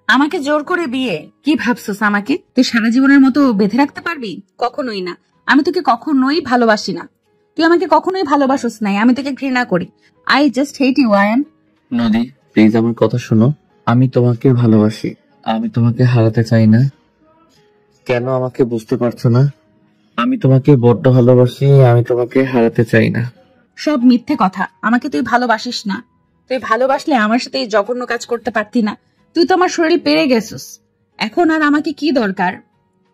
আমাকে জোর করে বিয়ে? কি ভাবছস আমাকে তুই সারা জীবনের মতো বেঁধে রাখতে পারবি? কখনোই না। আমি তোকে কখনোই ভালোবাসি না। তুই আমাকে কখনোই ভালোবাসিস নাই। আমি তোকে ঘৃণা করি। I just hate you Ayan. Nodi, please আমার কথা শোনো। আমি তোমাকে ভালোবাসি। আমি তোমাকে হারাতে চাই না। কেন আমাকে বুঝতে পারছো না? আমি তোমাকে বড্ড ভালোবাসি। আমি তোমাকে হারাতে চাই না। সব মিথ্যে কথা। আমাকে তুই ভালোবাসিস না। তুই ভালোবাসলে আমার সাথে এই জঘন্য কাজ করতে পারতি না। তুই তো আমার শরীর পেরে গেছিস। এখন আর আমাকে কি দরকার?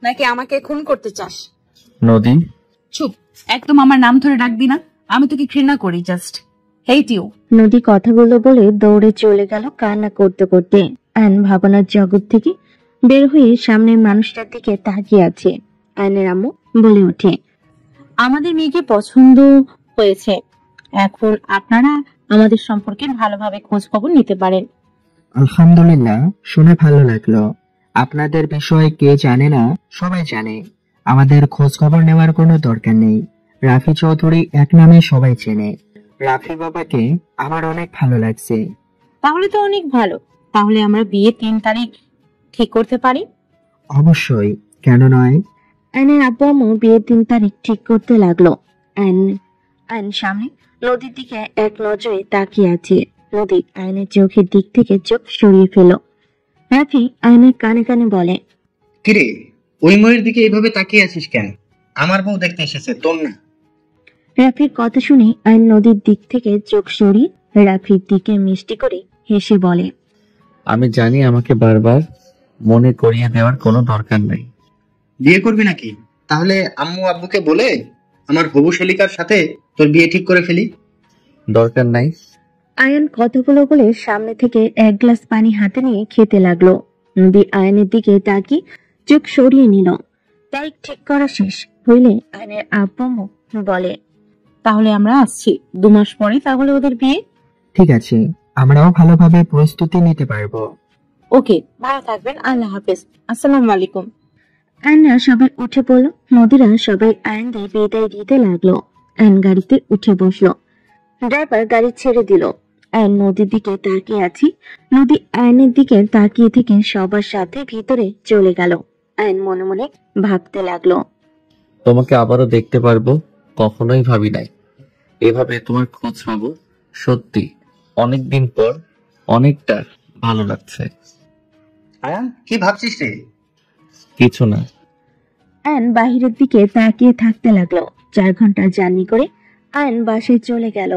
নাকি আমাকে খুন করতে চাস? নদী, চুপ। একদম আমার নাম ধরে ডাকবি না। আমি তোকে ঘৃণা করি। Just hate you. নদী কথাগুলো বলে দৌড়ে চলে গেল কান্না করতে করতে। আয়ন ভাবনার জগৎ থেকে বের হয়ে সামনের মানুষটার দিকে তাকিয়ে আছে। আয়নের আম্মু বলে ওঠে, আমাদের মেয়েকে পছন্দ হয়েছে। এখন আপনারা আমাদের সম্পর্কে ভালোভাবে খোঁজ খবর নিতে পারেন। আলহামদুলিল্লাহ, শুনে ভালো লাগলো। আপনাদের বিষয়ে কে জানে না, সবাই জানে। আমাদের খোঁজ খবর নেওয়ার কোনো দরকার নেই। রাফি চৌধুরী এক নামে সবাই চেনে। রাফি বাবাকে আমার অনেক ভালো লাগছে। তাহলে তো অনেক ভালো। তাহলে আমরা বিয়ে 3 তারিখ ঠিক করতে পারি? অবশ্যই, কেন নয়। আয়নের আব্বু আম্মু বিয়ের 3 তারিখ ঠিক করতে লাগলো। আয়ন সামনে নদীর দিকে এক নজরে তাকিয়ে আছে। নদী আয়নের চোখের দিক থেকে চোখ সরিয়ে ফেল। রাফি আয়নের কানে কানে বলে, কিরে, ওই মেয়ের দিকে এইভাবে তাকিয়ে আছিস কেন? আমার বউ দেখতে এসেছে, তোর না। রাফির কথা শুনে আয়ন নদীর দিক থেকে চোখ সরিয়ে রাফির দিকে মিষ্টি করে হেসে বলে, আমি জানি আমাকে বারবার মনে করিয়ে দেওয়ার কোনো দরকার নেই। বিয়ে করবি নাকি? তাহলে আম্মু আব্বুকে বলে আমার হবু শালিকার সাথে তোর বিয়ে ঠিক করে ফেলি। দরকার নাই। আয়ন কথাগুলো বলে সামনে থেকে এক গ্লাস পানি হাতে নিয়ে খেতে লাগলো। নদী আয়নের দিকে তাকিয়ে চোখ সরিয়ে নিল। তারিখ ঠিক করা শেষ হইলে আয়নের আব্বু আম্মু বলে, তাহলে আমরা আসছি 2 মাস পরে তাহলে ওদের বিয়ে। ঠিক আছে, আমরাও ভালোভাবে প্রস্তুতি নিতে পারবো। ওকে, ভালো থাকবেন। আল্লাহ হাফেজ। আসসালামু আলাইকুম। আয়নরা সবাই উঠে পড়লো। নদীরা সবাই আয়নদের বিদায় দিতে লাগলো। আয়ন গাড়িতে উঠে বসলো। ড্রাইভার গাড়ি ছেড়ে দিল। আয়ন নদীর দিকে তাকিয়ে আছি। নদী আয়নের দিকে তাকিয়ে থেকে সবার সাথে ভিতরে চলে গেল। আয়ন মনে মনে ভাবতে লাগলো, তোমাকে আবারও দেখতে পারবো কখনোই ভাবি নাই। এভাবে তোমার খোঁজ পাবো সত্যি অনেকদিন পর। অনেকটা ভালো লাগছে। আয়ান, কি ভাবছিস রে? কিছু না। আয়ন বাহিরের দিকে তাকিয়ে থাকতে লাগলো। 4 ঘন্টা জার্নি করে আয়ন বাসায় চলে গেল।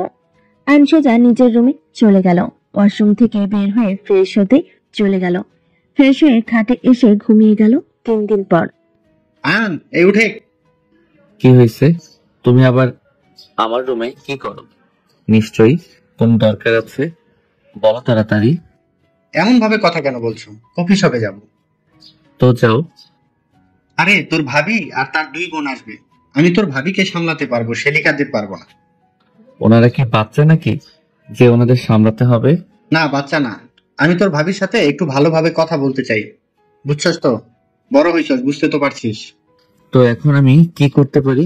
আয়ন সোজা নিজের রুমে চলে গেল। ওয়াশরুম থেকে বের হয়ে ফ্রেশ হতে চলে গেল। ফ্রেশ হয়ে খাটে এসে ঘুমিয়ে গেল 3 দিন পর। আয়ান, এই উঠে। কি হয়েছে? তুমি আবার আমার রুমে কি করো? নিশ্চয়ই কোন দরকার আছে, বলো তাড়াতাড়ি। এমন ভাবে কথা কেন বলছো? কফি শপে যাব। তো যাও। আরে, তোর ভাবি আর তার 2 বোন আসবে। আমি তোর ভাবিকে সামলাতে পারবো, শালিকাদের পারবো না। ওনারা কি বাচ্চা নাকি যে ওনাদের সামলাতে হবে? না, বাচ্চা না। আমি তোর ভাবির সাথে একটু ভালোভাবে কথা বলতে চাই, বুঝছস তো? বড় হইছস, বুঝতে তো পারছিস। তো এখন আমি কি করতে পারি?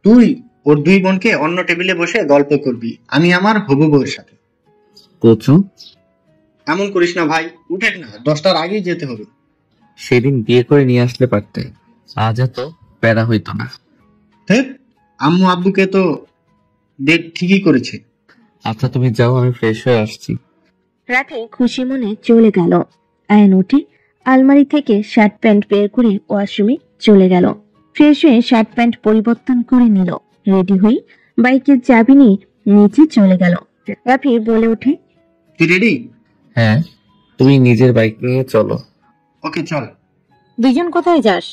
তুই ওর 2 বোনকে অন্য টেবিলে বসে গল্প করবি, আমি আমার হবু বউয়ের সাথে। কচু, এমন করিস না ভাই, উঠেক না, 10টার আগেই যেতে হবে। সেদিন বিয়ে করে নিয়ে আসলে পারতে, আজ এত প্যারা হইতো না। ঠিক, আম্মু আব্বুকে তো দেখ ঠিকই করেছে। আচ্ছা তুমি যাও, আমি ফ্রেশ হয়ে আসছি। রাতে খুশি মনে চলে গেল। আয়ন উঠে আলমারি থেকে শার্ট প্যান্ট বের করে ওয়াশরুমে চলে গেল। ফ্রেশ হয়ে শার্ট প্যান্ট পরিবর্তন করে নিল। রেডি হয়ে বাইকের চাবি নিয়ে নিচে চলে গেল। রাফি বলে ওঠে, তুই রেডি? হ্যাঁ, তুমি নিজের বাইক নিয়ে চলো। ওকে, চল। 2জন কোথায় যাস?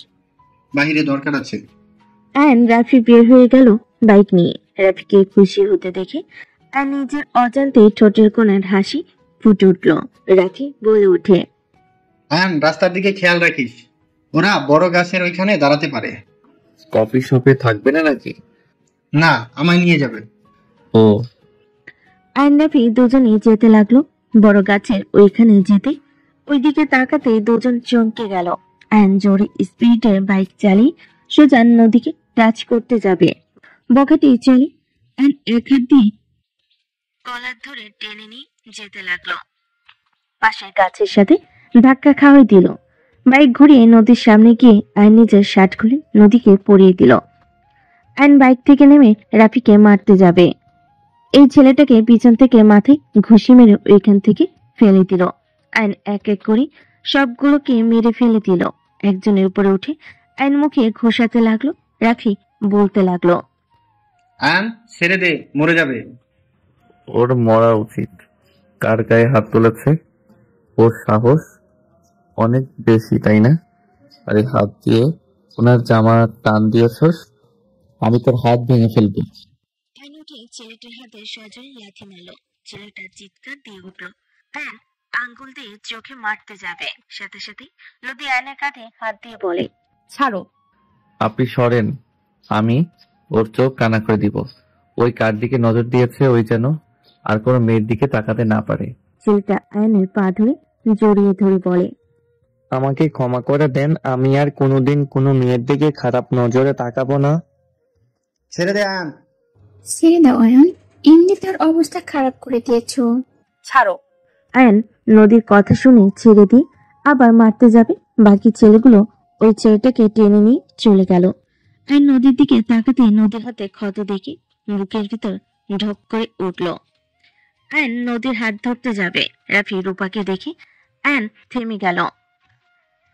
বাহিরে দরকার আছে। আয়ন রাফি বের হয়ে গেল বাইক নিয়ে। রাফিকে খুশি হতে দেখে আর নিজের অজান্তে ঠোঁটের কোণের হাসি ফুটে উঠল। রাফি বলে ওঠে, আয়ান, রাস্তার দিকে খেয়াল রাখিস, ওরা বড় গাছের ওইখানে দাঁড়াতে পারে। কফি শপে থাকবে না নাকি? না, আমায় নিয়ে যাবে। ও। আয়ন রাফি দুজনেই যেতে লাগলো। বড় গাছের ওইখানে যেতে ওইদিকে তাকাতে দুজন চমকে গেল। আয়ন জোরে স্পিডে বাইক চালিয়ে সোজা নদীকে টাচ করতে যাবে। বখাটি চলে আয়ন এক হাত দিয়ে কলার ধরে টেনে নিয়ে যেতে লাগলো। পাশের গাছের সাথে ধাক্কা খাওয়াই দিল। বাইক ঘুরিয়ে নদীর সামনে গিয়ে আয়ন নিজের শার্ট খুলে নদীকে পরিয়ে দিল। আয়ন বাইক থেকে নেমে রাফিকে মারতে যাবে। এই ছেলেটাকে পিছন থেকে মাথায় ঘুষি মেরে ওইখান থেকে ফেলে দিল। আয়ন এক এক করে সবগুলোকে মেরে ফেলে দিল। একজনের উপরে উঠে আয়ন মুখে ঘোষাতে লাগলো। রাফি বলতে লাগলো, আয়ান ছেড়ে দে, মরে যাবে। ওর মরা উচিত। কার গায়ে হাত তুলেছে? ওর সাহস অনেক বেশি, তাই না? আর এই হাত দিয়ে ওনার জামা টান দিয়েছস, আমি তোর হাত ভেঙে ফেলবো। আয়ন উঠে ছেলেটার হাতে সজোরে লাথি মারল। ছেলেটা চিৎকার দিয়ে উঠল। আয়ন আঙ্গুল দিয়ে চোখে মারতে যাবে, সাথে সাথে নদী আয়নের কাঁধে হাত দিয়ে বলে, ছাড়ো। আপনি সরেন, আমি ওর চোখ কানা করে দিব। ওই কার দিকে নজর দিয়েছে, ওই যেন আর কোনো মেয়ের দিকে তাকাতে না পারে। ছেলেটা আয়নের পা ধরে জড়িয়ে ধরে বলে, আমাকে ক্ষমা করে দেন, আমি আর কোনোদিন কোনো মেয়ের দিকে খারাপ নজরে তাকাবো না। ছেড়ে দে আয়ান। ছেড়ে দাও আয়ন, এমনি তার অবস্থা খারাপ করে দিয়েছো। ছাড়ো। আয়ন নদীর কথা শুনে ছেড়ে দিয়ে আবার মারতে যাবে। বাকি ছেলেগুলো ওই ছেলেটাকে টেনে নিয়ে চলে গেল। আয়ন নদীর দিকে তাকাতে নদীর হাতে ক্ষত দেখে বুকের ভিতর ঢক করে উঠল। আয়ন নদীর হাত ধরতে যাবে। রাফি রূপাকে দেখে আয়ন থেমে গেল।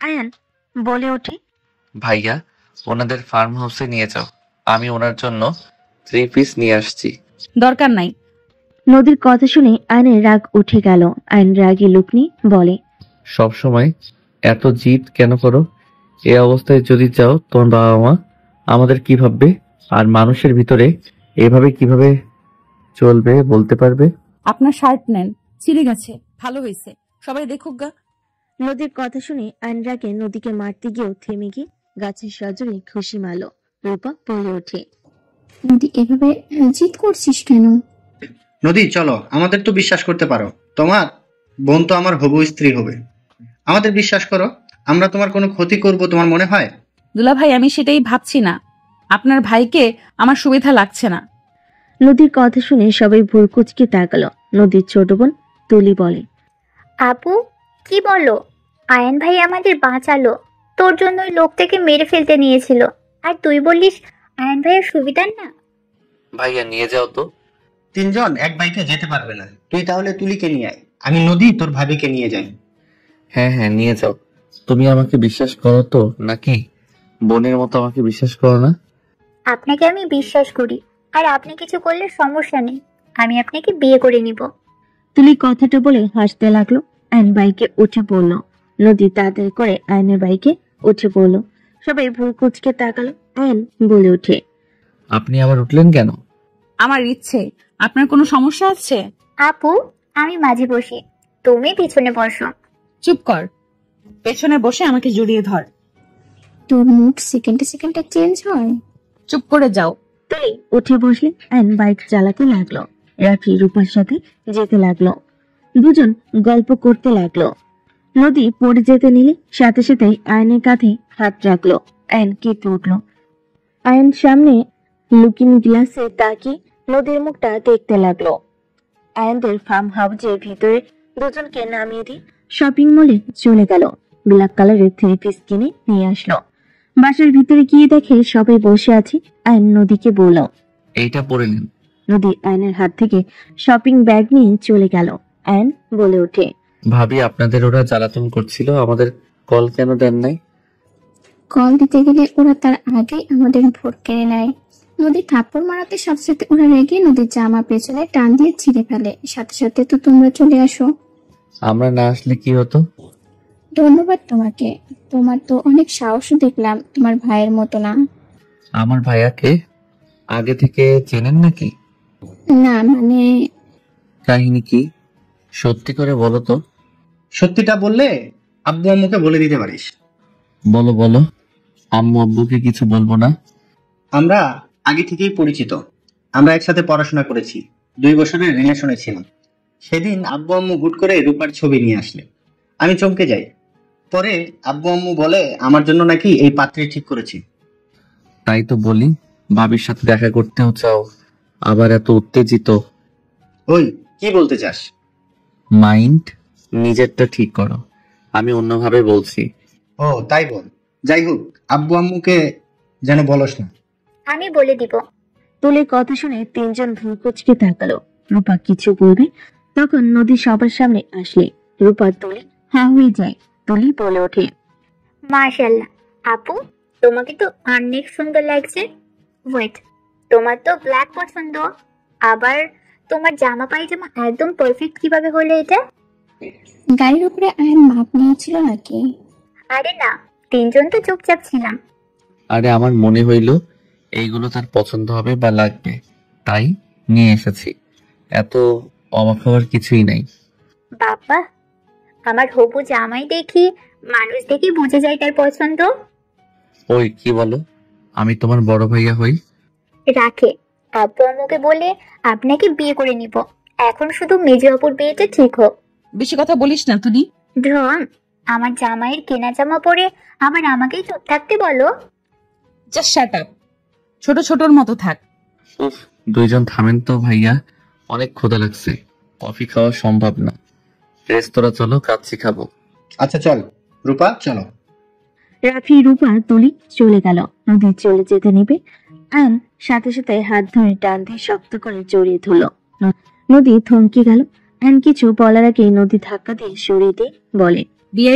আয়ন বলে ওঠে, ভাইয়া, ওনাদের ফার্ম হাউসে নিয়ে যাও, আমি ওনার জন্য 3 পিস নিয়ে আসছি। দরকার নাই। নদীর কথা শুনে আয়নের রাগ উঠে গেল। আয়ন রাগী লুক নিয়ে বলে, সব সময় এত জিদ কেন করো? এই অবস্থায় যদি যাও, তোমার বাবা মা আমাদের কি ভাববে? আর মানুষের ভিতরে এভাবে কিভাবে চলবে বলতে পারবে? আপনার শার্ট নেন, ছিঁড়ে গেছে। ভালো হয়েছে, সবাই দেখুক গা। নদীর কথা শুনে আয়ন রাগে নদীকে মারতে গিয়েও থেমে গিয়ে গাছের সজোরে খুশি মারল। রূপা বলে ওঠে, নদী এভাবে জিদ করছিস কেন? নদী চলো, আমাদের তো বিশ্বাস করতে পারো। তোমার বোন তো আমার হবু স্ত্রী হবে। আমাদের বিশ্বাস করো, আমরা তোমার কোনো ক্ষতি করব তোমার মনে হয়? দুলা ভাই, আমি সেটাই ভাবছি না। আপনার ভাইকে আমার সুবিধা লাগছে না। নদীর কথা শুনে সবাই ভুল কুচকে তাকালো। নদীর ছোট বোন তুলি বলে, আপু কি বলো? আয়ান ভাই আমাদের বাঁচালো, তোর জন্য ওই লোকটাকে মেরে ফেলতে নিয়েছিল, আর তুই বললিস আয়ান ভাইয়ের সুবিধার না। ভাইয়া নিয়ে যাও তো। 3 জন এক বাইকে যেতে পারবে না। তুই তাহলে তুলিকে নিয়ে আয়, আমি নদী তোর ভাবিকে নিয়ে যাই। হ্যাঁ হ্যাঁ, নিয়ে যাও। তুমি আমাকে বিশ্বাস করো তো, নাকি বোনের মতো আমাকে বিশ্বাস করো না? আপনাকে আমি বিশ্বাস করি, আর আপনি কিছু করলে সমস্যা নেই, আমি আপনাকে বিয়ে করে নিব। তুলি কথাটা বলে হাসতে লাগলো। আয়ন বাইকে উঠে পড়ল। নদী তাড়াতাড়ি করে আয়নের বাইকে উঠে পড়ল। সবাই ভুল কুচকে তাকালো। আয়ন বলে ওঠে, আপনি আবার উঠলেন কেন? আমার ইচ্ছে। আপনার কোনো সমস্যা আছে? আপু আমি মাঝে বসি, তুমি পিছনে বসো। চুপ কর। পেছনে বসে আমাকে জড়িয়ে ধর। তোর মুড সেকেন্ডে সেকেন্ডে চেঞ্জ হয়। চুপ করে যাও। তুলি উঠে বসলে আয়ন বাইক চালাতে লাগলো। রাফি রূপার সাথে যেতে লাগলো। দুজন গল্প করতে লাগলো। নদী পড়ে যেতে নিলে সাথে সাথে আয়নের কাঁধে হাত রাখলো। আয়ন কেঁপে উঠল। আয়ন সামনে লুকিং গ্লাসে তাকিয়ে নদীর মুখটা দেখতে লাগলো। আয়নদের ফার্ম হাউসের ভিতরে দুজনকে নামিয়ে দিয়ে শপিং মলে চলে গেল। ব্ল্যাক কালারের 3 পিস কিনে নিয়ে আসলো। বাসার ভিতরে গিয়ে দেখে সবাই বসে আছে। আয়ন নদীকে বলল, এইটা পরে নিন। নদী আয়নের হাত থেকে শপিং ব্যাগ নিয়ে চলে গেল। আয়ন বলে ওঠে, ভাবি, আপনাদের ওরা জ্বালাতন করছিল, আমাদের কল কেন দেন নাই? কল দিতে গেলে ওরা তার আগেই আমাদের ভোট কেড়ে নেয়। নদী থাপ্পড় মারাতে সাথে সাথে ওরা রেগে নদীর জামা পেছনে টান দিয়ে ছিঁড়ে ফেলে। সাথে সাথে তো তোমরা চলে আসো। আমরা না আসলে কি হতো? ধন্যবাদ তোমাকে, তোমার তো অনেক সাহস দেখলাম, তোমার ভাইয়ের মতো না। আমার ভাইয়াকে আগে থেকে চেনেন নাকি? না মানে, কাহিনী কি? সত্যি করে বলো তো। সত্যিটা বললে আব্বু আম্মুকে বলে দিতে পারিস। বলো বলো। আম্মু আব্বুকে কিছু বলবো না। আমরা আগে থেকেই পরিচিত। আমরা একসাথে পড়াশোনা করেছি, 2 বছরের রিলেশনে ছিলাম। সেদিন আব্বু আম্মু হুট করে রূপার ছবি নিয়ে আসলে আমি চমকে যাই। পরে আব্বু আম্মু বলে আমার জন্য নাকি এই পাত্রী ঠিক করেছি। তাই তো বলি, ভাবির সাথে দেখা করতেও চাও, আবার এত উত্তেজিত। ওই কি বলতে চাস? মাইন্ড নিজেরটা ঠিক করো। আমি অন্যভাবে বলছি। ও তাই বল। যাই হোক, আব্বু আম্মুকে যেন বলস না। আমি বলে দিব। তুলির কথা শুনে তিনজন ভ্রু কুচকে তাকালো। রূপা কিছু বলবে, তখন নদী সবার সামনে আসলে রূপা তুলি হ্যাঁ হয়ে যায়। তুলি বলে ওঠে, মাশাআল্লাহ আপু, তোমাকে তো অনেক সুন্দর লাগছে। ওয়েট, তোমার তো ব্ল্যাক পছন্দ, আবার তোমার জামা পায়জামা একদম পারফেক্ট কিভাবে হলো এটা? গাড়ির উপরে আয়ান মাপ নিয়েছিল নাকি? আরে না, তিনজন তো চুপচাপ ছিলাম। আরে আমার মনে হইল এইগুলো তার পছন্দ হবে বা লাগবে, তাই নিয়ে এসেছি। এত অবাক হওয়ার কিছুই নাই। বাবা, আমার হবু জামাই দেখি মানুষ দেখি বুঝে যায় তার পছন্দ। ওই কি বলো, আমি তোমার বড় ভাইয়া হই? রাখে, আব্বু আম্মুকে বলে আপনাকে বিয়ে করে নিব। এখন শুধু মেজো আপুর বিয়েটা ঠিক হোক। বেশি কথা বলিস না তুলি। ধন, আমার জামাইয়ের কেনা জামা পরে আবার আমাকেই চুপ থাকতে বলো। জাস্ট শাট আপ, ছোট ছোটর মতো থাক। উফ, দুইজন থামেন তো ভাইয়া, অনেক ক্ষুধা লাগছে, কফি খাওয়া সম্ভব না। রেস্তোরাঁ চলো, কাচ্চি খাবো। আচ্ছা চল রূপা, চলো। রাফি রূপা তুলি চলে গেল। নদী চলে যেতে নেবে, আয়ন সাথে সাথে হাত ধরে টান দিয়ে শক্ত করে জড়িয়ে ধরল। নদী থমকে গেল। আয়ন কিছু বলার আগে নদী ধাক্কা দিয়ে সরিয়ে দিয়ে বলে,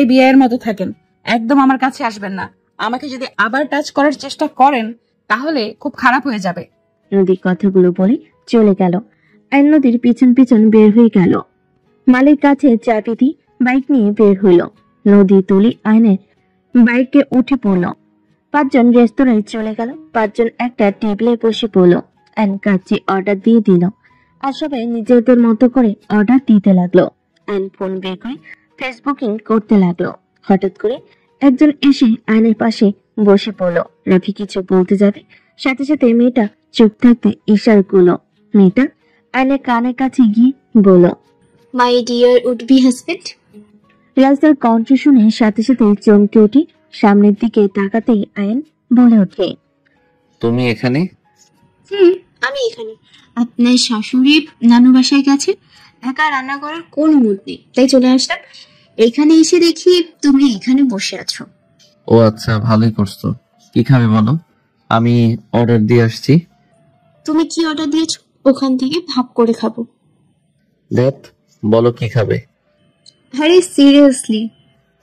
বিয়ের মতো থাকেন, একদম আমার কাছে আসবেন না। আমাকে যদি আবার টাচ করার চেষ্টা করেন তাহলে খুব খারাপ হয়ে যাবে। নদী কথাগুলো বলে চলে গেল। আয়ন নদীর পিছন পিছন বের হয়ে গেল। মালিক কাছে চাবি দিয়ে বাইক নিয়ে বের হইল। নদী তুলি আয়নের বাইকে উঠে পড়ল। পাঁচজন রেস্তোরাঁয় চলে গেল। পাঁচজন একটা টেবিলে বসে পড়ল। আয়ন কাচ্চি অর্ডার দিয়ে দিল, আর সবাই নিজেদের মতো করে অর্ডার দিতে লাগলো। আয়ন ফোন বের করে ফেসবুকিং করতে লাগলো। হঠাৎ করে একজন এসে আয়নের পাশে বসে পড়লো। রাফি কিছু বলতে যাবে, সাথে সাথে মেয়েটা চুপ থাকতে ইশারা করলো। মেয়েটা আয়নের কানের কাছে গিয়ে বলল, my dear would be husband. রাজদার কণ্ঠ শুনে সাথে সাথে চমকে উঠে সামনের দিকে তাকাতেই আয়ন বলে ওঠে, তুমি এখানে? আমি এখানে। আপনার শাশুড়ি নানু বাসায় গেছে, একা রান্না করার কোন মুড নেই, তাই চলে আসলাম। এখানে এসে দেখি তুমি এখানে বসে আছো। ও আচ্ছা, ভালোই করছো। কি খাবে বলো, আমি অর্ডার দিয়ে আসছি। তুমি কি অর্ডার দিয়েছো? ওখান থেকে ভাগ করে খাবো। দেখ, বলো কি খাবে। আরে সিরিয়াসলি,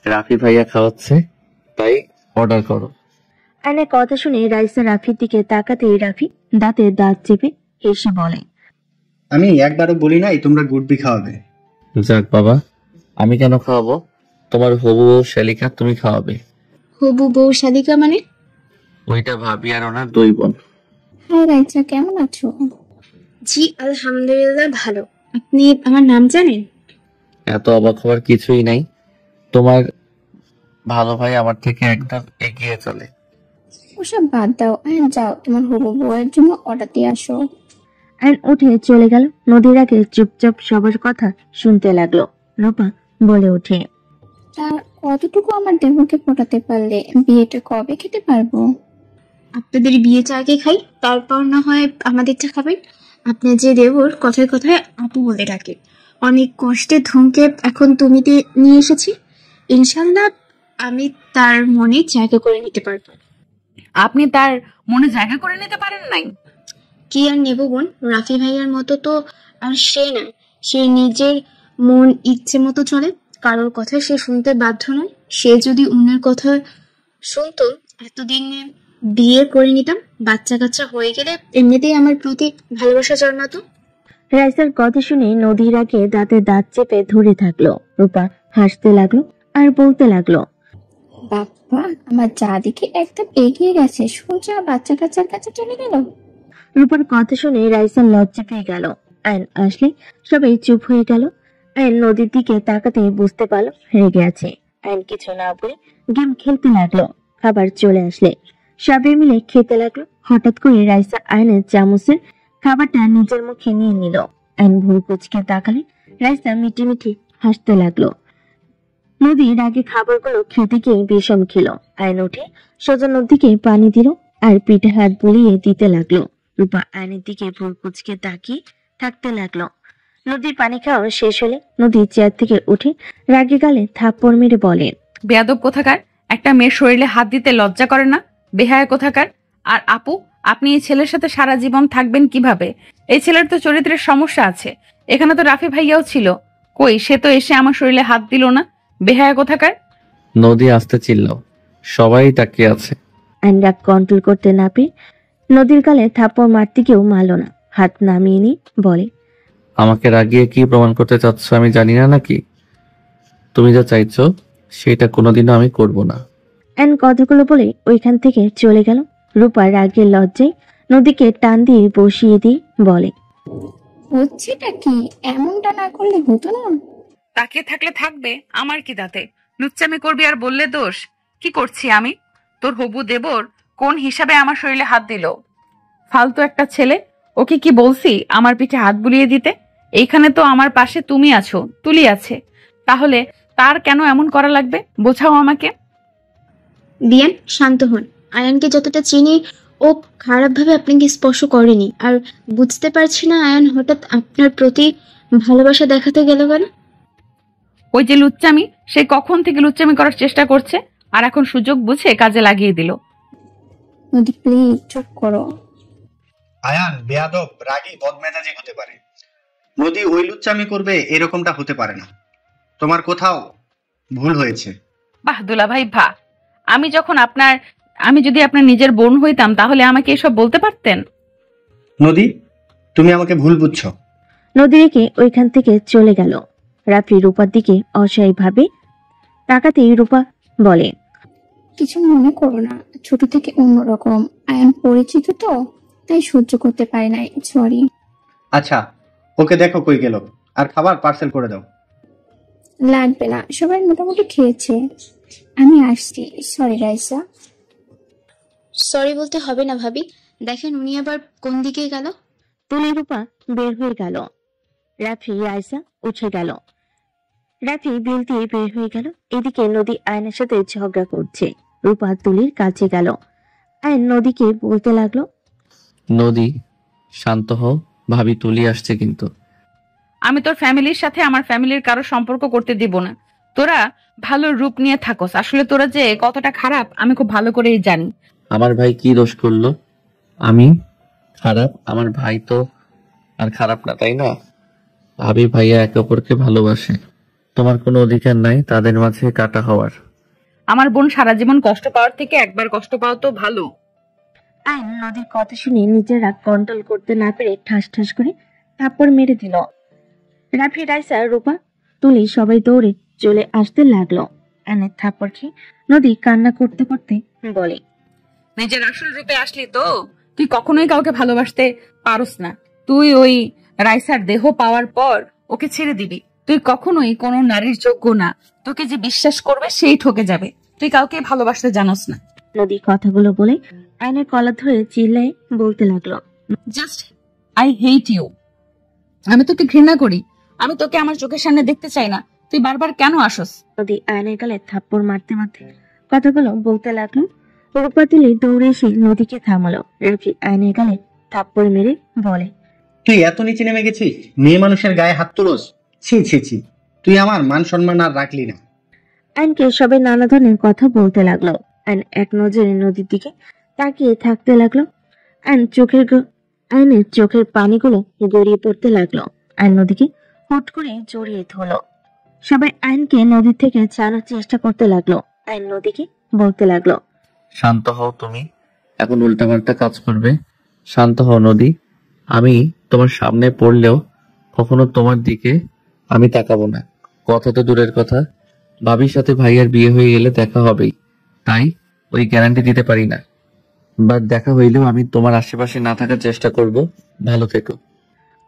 রাফি ভাইয়া খাওয়াচ্ছে, তাই অর্ডার করো। আয়নের কথা শুনে রাইসা রাফির দিকে তাকাতেই রাফি দাঁতে দাঁত চেপে হেসে বলে, আমি একবারও বলি নাই তোমরা গুডবি খাওয়াবে। যাক বাবা, আমি কেন খাওয়াবো? তোমার হবু বউ শালিকা তুমি খাওয়াবে। হবু বউ শালিকা মানে? ওইটা ভাবি আর ওনার দুই বোন। হাই রাইজা, কেমন আছো? জি আলহামদুলিল্লাহ ভালো। আপনি আমার নাম জানেন? এত অবাক হওয়ার কিছুই নাই, তোমার ভালো ভাই আমার থেকে একদম এগিয়ে চলে। ওসব বাদ দাও, আয়ন যাও তোমার হবু বউয়ের জন্য অর্ডার দিয়ে আসো। আয়ন উঠে চলে গেল। নদীর আগে চুপচাপ সবার কথা শুনতে লাগলো। রূপা বলে ওঠে, তা কতটুকু আমার দেবরকে পটাতে পারলে বিয়েটা কবে খেতে পারবো? আপনাদের বিয়েটা আগে খাই, তারপর না হয় আমাদেরটা খাবেন। আপনার যে দেবর কথায় কথায় আপু বলে ডাকে, অনেক কষ্টে ধুমকে এখন তুমিতে নিয়ে এসেছি। ইনশাল্লাহ আমি তার মনে জায়গা করে নিতে পারবো। আপনি তার মনে জায়গা করে নিতে পারেন নাই? কি আর নেব বোন, রাফি ভাইয়ার মতো তো আর সে না। সে নিজের মন ইচ্ছে মতো চলে, কারোর কথা সে শুনতে বাধ্য নয়। সে যদি অন্যের কথা শুনতো, এতদিনে বিয়ে করে নিতাম। বাচ্চা কাচ্চা হয়ে গেলে এমনিতেই আমার প্রতি ভালোবাসা জন্মাতো। রাইসার কথা শুনে নদীর আগে দাঁতে দাঁত চেপে ধরে থাকলো। রূপা হাসতে লাগলো আর বলতে লাগলো, বাবা, আমার যা দেখে একদম এগিয়ে গেছে, সোজা বাচ্চা কাচ্চার কাছে চলে গেল। রূপার কথা শুনে রাইসার লজ্জা পেয়ে গেল। আয়ন আসলে সবাই চুপ হয়ে গেল। আয়ন নদীর দিকে তাকাতে বুঝতে পারলো রেগে আছে। আয়ন কিছু না বলে গেম খেলতে লাগলো। খাবার চলে আসলে সবাই মিলে খেতে লাগলো। হঠাৎ করে রাইসা আয়নের চামচের খাবারটা নিজের মুখে নিয়ে নিল। আয়ন ভুল কুচকে তাকালে রাইসা মিটি মিটি হাসতে লাগলো। নদীর আগে খাবারগুলো খেতে গিয়ে বিষম খেলো। আয়ন উঠে সোজা নদীকে পানি দিল আর পিঠে হাত বুলিয়ে দিতে লাগলো। রূপা আয়নের দিকে ভুল কুচকে তাকিয়ে থাকতে লাগলো। নদীর পানি খাওয়া শেষ হলে নদী চেয়ার থেকে উঠে রাগে গালে থাপ্পড় মেরে বলে, বেয়াদব কোথাকার, একটা মেয়ের শরীরে হাত দিতে লজ্জা করে না? বেহায়া কোথাকার। আর আপু, আপনি এই ছেলের সাথে সারা জীবন থাকবেন কিভাবে? এই ছেলের তো চরিত্রের সমস্যা আছে। এখানে তো রাফি ভাইয়াও ছিল, কই সে তো এসে আমার শরীরে হাত দিল না। বেহায়া কোথাকার। নদী আসতে চিল্লাও, সবাই তাকিয়ে আছে। আইন রাগ কন্ট্রোল করতে না পেরে নদীর গালে থাপ্পড় মারতে কেউ মারল না, হাত নামিয়ে নিয়ে বলে, আমাকে রাগিয়ে কি প্রমাণ করতে চাচ্ছ আমি জানি না নাকি? তুমি যা চাইছো সেটা কোনোদিনও আমি করব না। আইন কথাগুলো বলে ওইখান থেকে চলে গেল। রূপা রাগের লজ্জায় নদীকে টান দিয়ে বসিয়ে দিয়ে বলে, হচ্ছেটা কি? এমনটা না করলে হতো না? তাকিয়ে থাকলে থাকবে, আমার কি তাতে? লুচ্চামি করবি আর বললে দোষ? কি করছি আমি? তোর হবু দেবর কোন হিসাবে আমার শরীরে হাত দিল? ফালতু একটা ছেলে। ওকে কি বলছি আমার পিঠে হাত বুলিয়ে দিতে? এইখানে তো আমার পাশে তুমি আছো, তুলি আছে, তাহলে তার কেন এমন করা লাগবে? বোঝাও আমাকে। দিয়ান, শান্ত হন। আয়ানকে যতটা চিনি, ও খারাপভাবে আপনাকে স্পর্শ করেনি। আর বুঝতে পারছি না আয়ান হঠাৎ আপনার প্রতি ভালোবাসা দেখাতে গেল কেন? ওই যে লুচ্চামি, সে কখন থেকে লুচ্চামি করার চেষ্টা করছে, আর এখন সুযোগ বুঝে কাজে লাগিয়ে দিল। নদী প্লিজ চুপ করো। আয়ান বেয়াদব, রাগী, বদমেজাজি হতে পারে। নদী ওই লুচ্চামি করবে এরকমটা হতে পারে না। তোমার কোথাও ভুল হয়েছে। বাহ দুলা ভাই বাহ। আমি যদি আপনার নিজের বোন হইতাম তাহলে আমাকে এসব বলতে পারতেন। নদী, তুমি আমাকে ভুল বুঝছো। নদী রেখে ওইখান থেকে চলে গেল। রাফি রূপার দিকে অসহায় ভাবে তাকাতেই রূপা বলে, কিছু মনে করো না, ছোট থেকে অন্যরকম। আয়ান পরিচিত তো, তাই সহ্য করতে পারি নাই, সরি। আচ্ছা, ওকে দেখো কই গেল, আর খাবার পার্সেল করে দাও। লাগবে না, সবাই মোটামুটি খেয়েছে। আমি আসছি। সরি রাইসা। সরি বলতে হবে না ভাবি। দেখেন উনি আবার কোন দিকে গেল। তুলি রূপা বের হয়ে গেল। রাফি রাইসা উঠে গেল। রাফি বিল দিয়ে বের হয়ে গেল। এদিকে নদী আয়নের সাথে ঝগড়া করছে। রূপা তুলির কাছে গেল। আয়ন নদীকে বলতে লাগলো, নদী শান্ত হও, ভাবি তুলি আসছে কিন্তু। আমি তোর ফ্যামিলির সাথে আমার ফ্যামিলির কারো সম্পর্ক করতে দিব না। তোরা ভালো রূপ নিয়ে থাকোস, আসলে তোরা যে কতটা খারাপ আমি খুব ভালো করেই জানি। আমার ভাই কি দোষ করলো? আমি খারাপ? আমার ভাই তো আর খারাপ না, তাই না? ভাবি ভাইয়া একে অপরকে ভালোবাসে, তোমার কোনো অধিকার নাই তাদের মাঝে কাটা হওয়ার। আমার বোন সারা জীবন কষ্ট পাওয়ার থেকে একবার কষ্ট পাওয়া তো ভালো। আয়ন নদীর কথা শুনে নিজের রাগ কন্ট্রোল করতে না পেরে ঠাস ঠাস করে থাপ্পড় মেরে দিল। রাফি রাইসা রূপা তুলি সবাই দৌড়ে চলে আসতে লাগলো। আয়নের থাপ্পড় খেয়ে নদী কান্না করতে করতে বলে, নিজের আসল রূপে আসলি তো তুই কখনোই কাউকে ভালোবাসতে পারস না। তুই ওই রাইসার দেহ পাওয়ার পর ওকে ছেড়ে দিবি। তুই কখনোই কোনো নারীর যোগ্য না। তোকে যে বিশ্বাস করবে সেই ঠকে যাবে। তুই কাউকে ভালোবাসতে জানোস না। নদী কথাগুলো বলে আয়নের কলার ধরে চিল্লায় বলতে লাগলো, জাস্ট আই হেট ইউ। আমি তোকে ঘৃণা করি। আমি তোকে আমার চোখের সামনে দেখতে চাই না। তুই বারবার কেন আসস? নদী আয়নের গালে থাপ্পড় মারতে মারতে কথাগুলো বলতে লাগলো। রূপা তুলি দৌড়ে এসে নদীকে থামালো। রাফি আয়নের গালে থাপ্পড় মেরে বলে, তুই এত নিচে নেমে গেছিস? মেয়ে মানুষের গায়ে হাত তুলোস? ছি ছি ছি, তুই আমার মান সম্মান আর রাখলি না। আয়নকে সবাই নানা ধরনের কথা বলতে লাগলো। আয়ন এক নজরে নদীর দিকে তাকিয়ে থাকতে লাগলো। আয়নের চোখের পানিগুলো গড়িয়ে পড়তে লাগলো। আয়ন নদীকে হুট করে জড়িয়ে ধরলো। সবাই আয়নকে নদী থেকে ছাড়ানোর চেষ্টা করতে লাগলো। আয়ন নদীকে বলতে লাগলো, শান্ত হও, তুমি এখন উল্টাপাল্টা কাজ করবে। শান্ত হও নদী, আমি তোমার সামনে পড়লেও কখনো তোমার দিকে আমি তাকাবো না। কথা তো দূরের কথা, ভাবির সাথে ভাইয়ার বিয়ে হয়ে গেলে দেখা হবেই, তাই ওই গ্যারান্টি দিতে পারি না। বাট দেখা হইলেও আমি তোমার আশেপাশে না থাকার চেষ্টা করব। ভালো থেকো।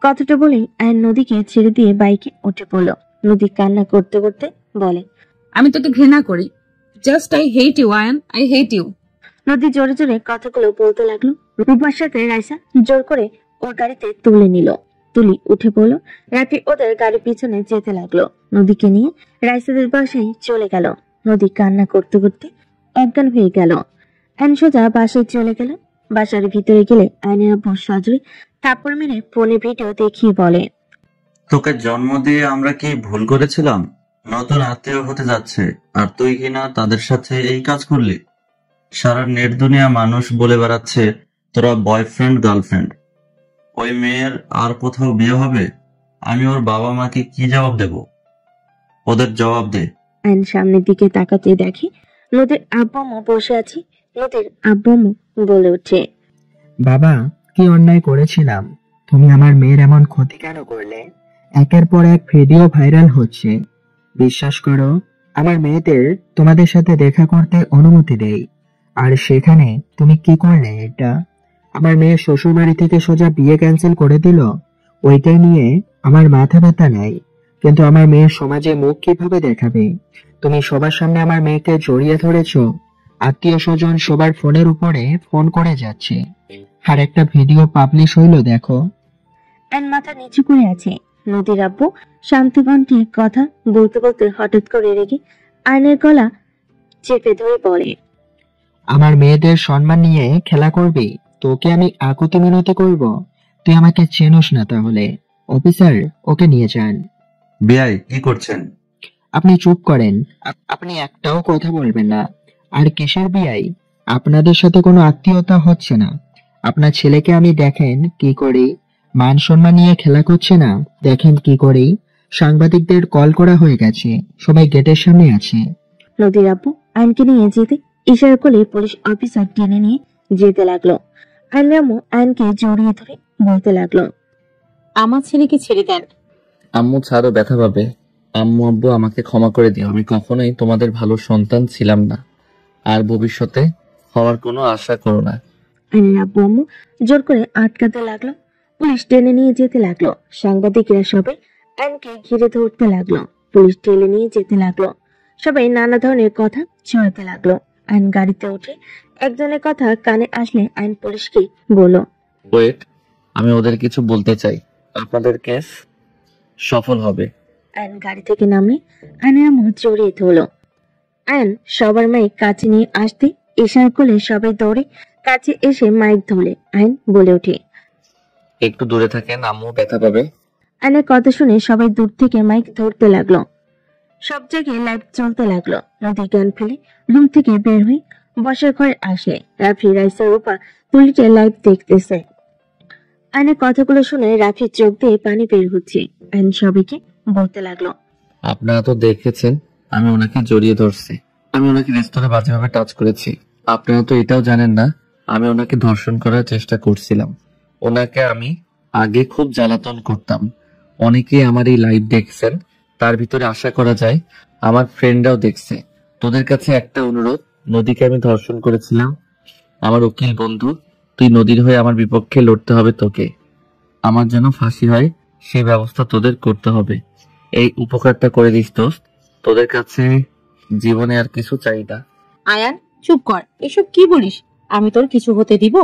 কথাটা বলেই আয়ন নদীকে ছেড়ে দিয়ে বাইকে উঠে পড়লো। নদী কান্না করতে করতে বলে, আমি তোকে ঘৃণা করি। Just I hate you Ayan, I hate you. Nodi জোরে জোরে কথাগুলো বলতে লাগলো। রূপার সাথে রাইসা জোর করে ওর গাড়িতে তুলে নিল। তুলি উঠে পড়লো। রাতে ওদের গাড়ির পিছনে যেতে লাগলো। নদীকে নিয়ে রাইসাদের বাসায় চলে গেল। নদী কান্না করতে করতে অজ্ঞান হয়ে গেল। আইন সোজা বাসায় চলে গেল। বাসার ভিতরে গেলে আইনের আব্বু সজরে থাপ্পড় মেরে ফোনে ভিডিও দেখিয়ে বলে, তোকে জন্ম দিয়ে আমরা কি ভুল করেছিলাম? নতুন আত্মীয় হতে যাচ্ছে আর তুই কিনা তাদের সাথে এই কাজ করলি। সারা নেট দুনিয়া মানুষ বলে বেড়াচ্ছে তোরা বয়ফ্রেন্ড গার্লফ্রেন্ড। ওই মেয়ের আর কোথাও বিয়ে হবে? আমি ওর বাবা মাকে কি জবাব দেব? ওদের জবাব দে। আয়ন সামনের দিকে তাকাতে দেখে নদীর আব্বু আম্মু বসে আছে। নদীর আব্বু আম্মু বলে ওঠে, বাবা, কি অন্যায় করেছিলাম? তুমি আমার মেয়ের এমন ক্ষতি কেন করলে? একের পর এক ভিডিও ভাইরাল হচ্ছে। বিশ্বাস করো, আমার মেয়েদের তোমাদের সাথে দেখা করতে অনুমতি দেই, আর সেখানে তুমি কি করলে? এটা আমার মেয়ের শ্বশুর বাড়ি থেকে সোজা বিয়ে ক্যান্সেল করে দিল। ওইটাই নিয়ে আমার মাথা ব্যথা নাই, কিন্তু আমার মেয়ের সমাজে মুখ কিভাবে দেখাবে? তুমি সবার সামনে আমার মেয়েকে জড়িয়ে ধরেছ। আত্মীয় স্বজন সবার ফোনের উপরে ফোন করে যাচ্ছে, আর একটা ভিডিও পাবলিশ হইল দেখো। আয়ন মাথা নিচু করে আছে। নদীর আব্বু শান্ত কণ্ঠে কথা বলতে বলতে হঠাৎ করে রেগে আয়নের গলা চেপে ধরে বলে, আমার মেয়েদের সম্মান নিয়ে খেলা করবি? তোকে আমি আকুতি মিনতি করব? তুই আমাকে চেনোস না তাহলে? অফিসার, ওকে নিয়ে যান। বিআই কি করছেন? আপনি চুপ করেন। আপনি একটাও কথা বলবেন না। আর কিসের বিয়াই? আপনাদের সাথে কোনো আত্মীয়তা হচ্ছে না। আপনার ছেলেকে আমি দেখেন কি করি, মান সম্মান নিয়ে খেলা করছে না। দেখেন কি করি, সাংবাদিকদের কল করা হয়ে গেছে, সবাই গেটের সামনে আছে। নদীর আব্বু আয়নকে নিয়ে যেতে ইশারা করে পুলিশ অফিসার টেনে নিয়ে যেতে লাগলো। আয়নের আম্মু আয়নকে জড়িয়ে ধরে বলতে লাগলো, আমার ছেলেকে ছেড়ে দেন। আম্মু ছাড়ো, ব্যথা পাবে। আম্মু আব্বু আমাকে ক্ষমা করে দিও। আমি কখনোই তোমাদের ভালো সন্তান ছিলাম না, আর ভবিষ্যতে হওয়ার কোনো আশা করো না। আয়নের আব্বু আম্মু জোর করে আটকাতে লাগলো। পুলিশ টেনে নিয়ে যেতে লাগলো। সাংবাদিকরা সবাই আয়নকে ঘিরে ধরতে লাগলো। পুলিশ টেনে নিয়ে যেতে লাগলো। সবাই নানা ধরনের কথা ছড়াতে লাগলো। আইন গাড়িতে উঠে একজনের কথা কানে আসলে আইন পুলিশকে বলল, ওয়েট, আমি ওদের কিছু বলতে চাই। আপনাদের কেস সফল হবে। আইন গাড়ি থেকে নামলে আয়নের আম্মু জড়িয়ে ধরলো। আইন সবার মাইক কাছে নিয়ে আসতে ইশারা করলে সবাই দৌড়ে কাছে এসে মাইক ধরলে আইন বলে ওঠে, একটু দূরে থাকেন, আম্মু ব্যথা পাবে। আইনের কথা শুনে সবাই দূর থেকে মাইক ধরতে লাগলো। সব জায়গায় লাইভ চলতে লাগলো। নদী জ্ঞান ফেলে রুম থেকে বের হয়ে বসার ঘরে আসলে রাফি রাইসার উপর তুলিতে লাইভ দেখতেছে। আইনের কথাগুলো শুনে রাফির চোখ দিয়ে পানি বের হচ্ছে। আইন সবাইকে বলতে লাগলো, আপনারা তো দেখেছেন আমি ওনাকে জড়িয়ে ধরছি, আমি ওনাকে রেস্তোরাঁ বাজেভাবে টাচ করেছি। আপনারা তো এটাও জানেন না আমি ওনাকে ধর্ষণ করার চেষ্টা করছিলাম। ওনাকে আমি আগে খুব জ্বালাতন করতাম। অনেকেই আমার এই লাইভ দেখছেন, তার ভিতরে আশা করা যায় আমার ফ্রেন্ডরাও দেখছে। তোদের কাছে একটা অনুরোধ, নদীকে আমি ধর্ষণ করেছিলাম। আমার উকিল বন্ধু, তুই নদীর হয়ে আমার বিপক্ষে লড়তে হবে তোকে। আমার যেন ফাঁসি হয় সেই ব্যবস্থা তোদের করতে হবে। এই উপকারটা করে দিস দোস্ত। তোদের কাছে জীবনে আর কিছু চাই না। আয়ান চুপ কর, এসব কি বলিস? আমি তোর কিছু হতে দিব?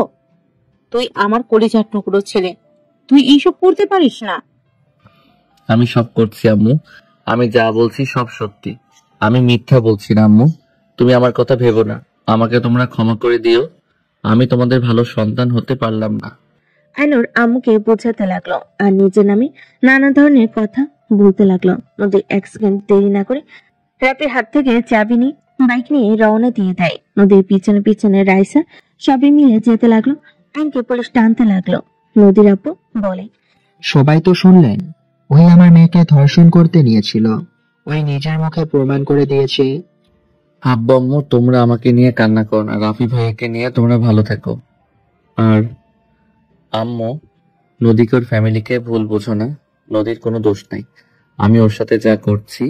তুই আমার কলিজার টুকরো ছেলে, তুই এইসব করতে পারিস না। আমি সব করছি আম্মু, আমি যা বলছি সব সত্যি, আমি মিথ্যা বলছি না আম্মু। তুমি আমার কথা ভেবো না, আমাকে তোমরা ক্ষমা করে দিও। আমি তোমাদের ভালো সন্তান হতে পারলাম না। আইনুর আম্মুকে বোঝাতে লাগলো আর নিজের নামে নানা ধরনের কথা বলতে লাগলো। নদী এক সেকেন্ড দেরি না করে রাফির হাত থেকে চাবি নিয়ে বাইক নিয়ে রওনা দিয়ে দেয়। নদীর পিছনে পিছনে রাইসা সবাই মিলে যেতে লাগলো। আইনকে পুলিশ টানতে লাগলো। নদীর আব্বু বলে, সবাই তো শুনলেন, ওই আমার মেয়েকে ধর্ষণ করতে নিয়েছিল। ওই নিজের মুখে প্রমাণ করে দিয়েছে। আব্বু আম্মু, তোমরা আমাকে নিয়ে কান্না করো না, রাফি ভাইয়াকে নিয়ে তোমরা ভালো থেকো। আর আম্মু, নদীকে ওর ফ্যামিলিকে ভুল বোঝো না। নদীর কোনো দোষ নাই। আমি ওর সাথে যা করছি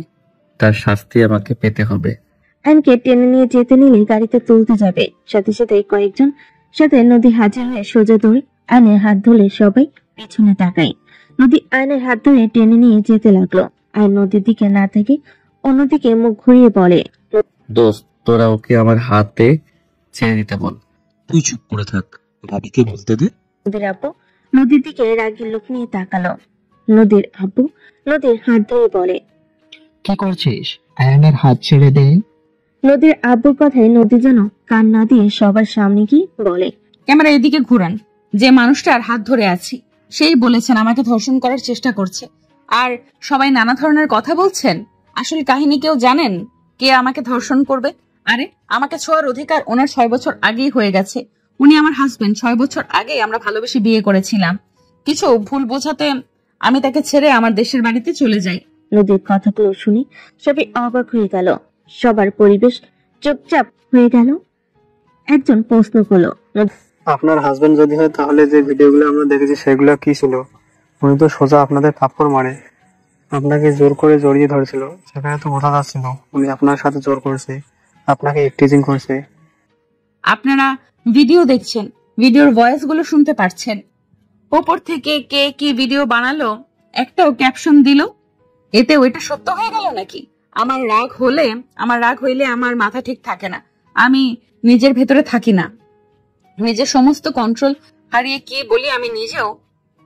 তার শাস্তি আমাকে পেতে হবে। আইনকে টেনে নিয়ে যেতে নিলে গাড়িতে তুলতে যাবে, সাথে সাথে কয়েকজন সাথে নদী হাজির হয়ে সোজা দৌড়ে আইনের হাত ধরে সবাই পিছনে তাকায়। নদী আইনের হাত ধরে টেনে নিয়ে যেতে লাগলো। আইন নদীর দিকে না থেকে অন্যদিকে মুখ ঘুরিয়ে বলে, দোস্ত, তোরা ওকে আমার হাতে ছেড়ে দিতে বল। তুই চুপ করে থাক, ভাবিকে বলতে দে। নদীর আব্বু নদীর দিকে রাগি লোক নিয়ে তাকালো। নদীর আব্বু নদীর হাত ধরে বলে, কি করছিস? আয়নের হাত ছেড়ে দে। নদীর আব্বুর কথায় নদী যেন কান না দিয়ে সবার সামনে গিয়ে বলে, ক্যামেরা এদিকে ঘুরান। যে মানুষটার হাত ধরে আছি সেই বলেছেন আমাকে ধর্ষণ করার চেষ্টা করছে। আর সবাই নানা ধরনের কথা বলছেন। আসল কাহিনী কেউ জানেন? কে আমাকে ধর্ষণ করবে? আরে আমাকে ছোঁয়ার অধিকার ওনার 6 বছর আগেই হয়ে গেছে। উনি আমার হাজবেন্ড। 6 বছর আগে আমরা ভালোবেসে বিয়ে করেছিলাম। কিছু ভুল বোঝাতে আমি তাকে ছেড়ে আমার দেশের বাড়িতে চলে যাই। নদীর কথাগুলো শুনে সবাই অবাক হয়ে গেল। সবার পরিবেশ চুপচাপ হয়ে গেল। একজন প্রশ্ন করলো, আপনার হাজবেন্ড যদি হয় তাহলে যে ভিডিওগুলো আমরা দেখেছি সেগুলো কি ছিল? উনি তো সোজা আপনাদের থাপ্পড় মারে, আপনাকে জোর করে জড়িয়ে ধরেছিল, সেখানে তো বোঝা যাচ্ছিল উনি আপনার সাথে জোর করছে, আপনাকে ইফটিজিং করছে। আপনারা ভিডিও দেখছেন, ভিডিওর ভয়েস গুলো শুনতে পারছেন। ওপর থেকে কে কি ভিডিও বানালো একটাও ক্যাপশন দিল, এতে ওইটা সত্য হয়ে গেল নাকি? আমার রাগ হইলে আমার মাথা ঠিক থাকে না। আমি নিজের ভেতরে থাকি না। নিজের সমস্ত কন্ট্রোল হারিয়ে কি বলি আমি নিজেও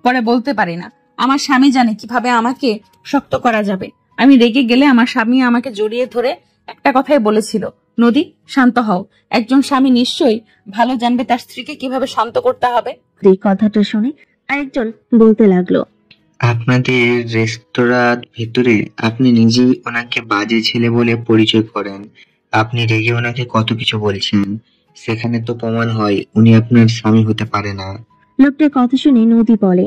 পরে বলতে পারি না। আমার স্বামী জানে কিভাবে আমাকে শক্ত করা যাবে। আমি রেগে গেলে আমার স্বামী আমাকে জড়িয়ে ধরে একটা কথাই বলেছিল, নদী শান্ত হও। একজন স্বামী নিশ্চয়ই ভালো জানবে তার স্ত্রীকে কিভাবে শান্ত করতে হবে। এই কথাটা শুনে আরেকজন বলতে লাগলো, আপনাদের রেস্তোরাঁর ভেতরে আপনি নিজেই ওনাকে বাজে ছেলে বলে পরিচয় করেন। আপনি রেগে ওনাকে কত কিছু বলছেন, সেখানে তো প্রমাণ হয় উনি আপনার স্বামী হতে পারে না। লোকটার কথা শুনে নদী বলে,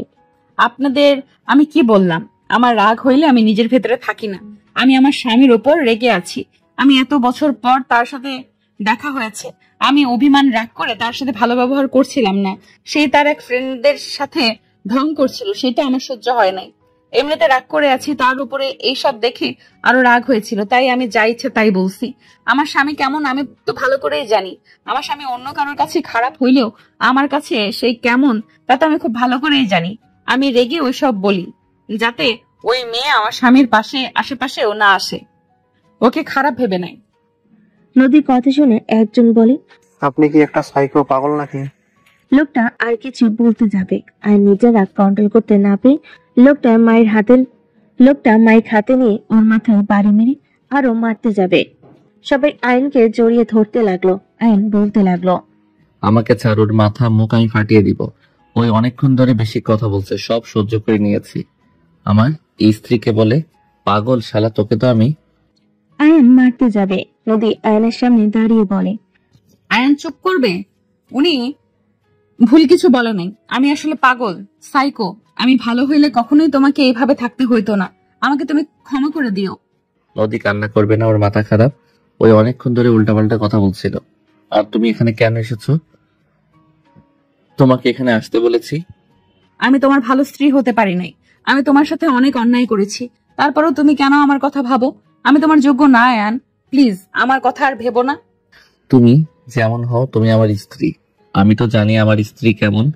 আপনাদের আমি কি বললাম? আমার রাগ হইলে আমি নিজের ভেতরে থাকি না। আমি আমার স্বামীর ওপর রেগে আছি। আমি এত বছর পর তার সাথে দেখা হয়েছে, আমি অভিমান রাগ করে তার সাথে ভালো ব্যবহার করছিলাম না। সে তার এক ফ্রেন্ডদের সাথে ঢং করছিল, সেটা আমার সহ্য হয় নাই। এমনিতে রাগ করে আছি, তার উপরে এইসব দেখে আরো রাগ হয়েছিল, তাই আমি যা ইচ্ছে তাই বলছি। আমার স্বামী কেমন আমি তো ভালো করেই জানি। আমার স্বামী অন্য কারোর কাছে খারাপ হইলেও আমার কাছে সেই কেমন তা তো আমি খুব ভালো করেই জানি। আমি রেগে ওইসব বলি যাতে ওই মেয়ে আমার স্বামীর আশেপাশেও না আসে, ওকে খারাপ ভেবে নাই। নদীর কথা শুনে একজন বলে, আপনি কি একটা সাইকো পাগল নাকি? লোকটা আর কিছু বলতে যাবে আর নিজের রাগ কন্ট্রোল করতে না পেরে লোকটা মাইক হাতে নিয়ে ওর মাথায় বাড়ি মেরে আরো মারতে যাবে। সবাই আইনকে জড়িয়ে ধরতে লাগলো। আইন বলতে লাগলো, আমাকে ছাড়, ওর মাথা মুখ আমি ফাটিয়ে দিব। ওই অনেকক্ষণ ধরে বেশি কথা বলছে, সব সহ্য করে নিয়েছি। আমার স্ত্রীকে বলে পাগল শালা, তোকে তো আমি। আয়ন মারতে যাবে। নদী আয়নের সামনে দাঁড়িয়ে বলে, আয়ন চুপ করবে। উনি ভুল কিছু বলে নাই। আমি আসলে পাগল, সাইকো। আমি ভালো হইলে কখনোই তোমাকে এইভাবে থাকতে হইতো না। আমাকে তুমি ক্ষমা করে দিও। নদী কান্না করবে না, ওর মাথা খারাপ। ওই অনেকক্ষণ ধরে উল্টাপাল্টা কথা বলছিল। আর তুমি এখানে কেন এসেছো? তোমাকে এখানে আসতে বলেছি। আমি তোমার ভালো স্ত্রী হতে পারি নাই। আমি তোমার সাথে অনেক অন্যায় করেছি, তারপরও তুমি কেন আমার কথা ভাবো? আমি তোমার যোগ্য না আয়ান, প্লিজ আমার কথা আর ভেবো না। তুমি যেমন হও, তুমি আমার স্ত্রী। আমি তো জানি আমার স্ত্রী কেমন।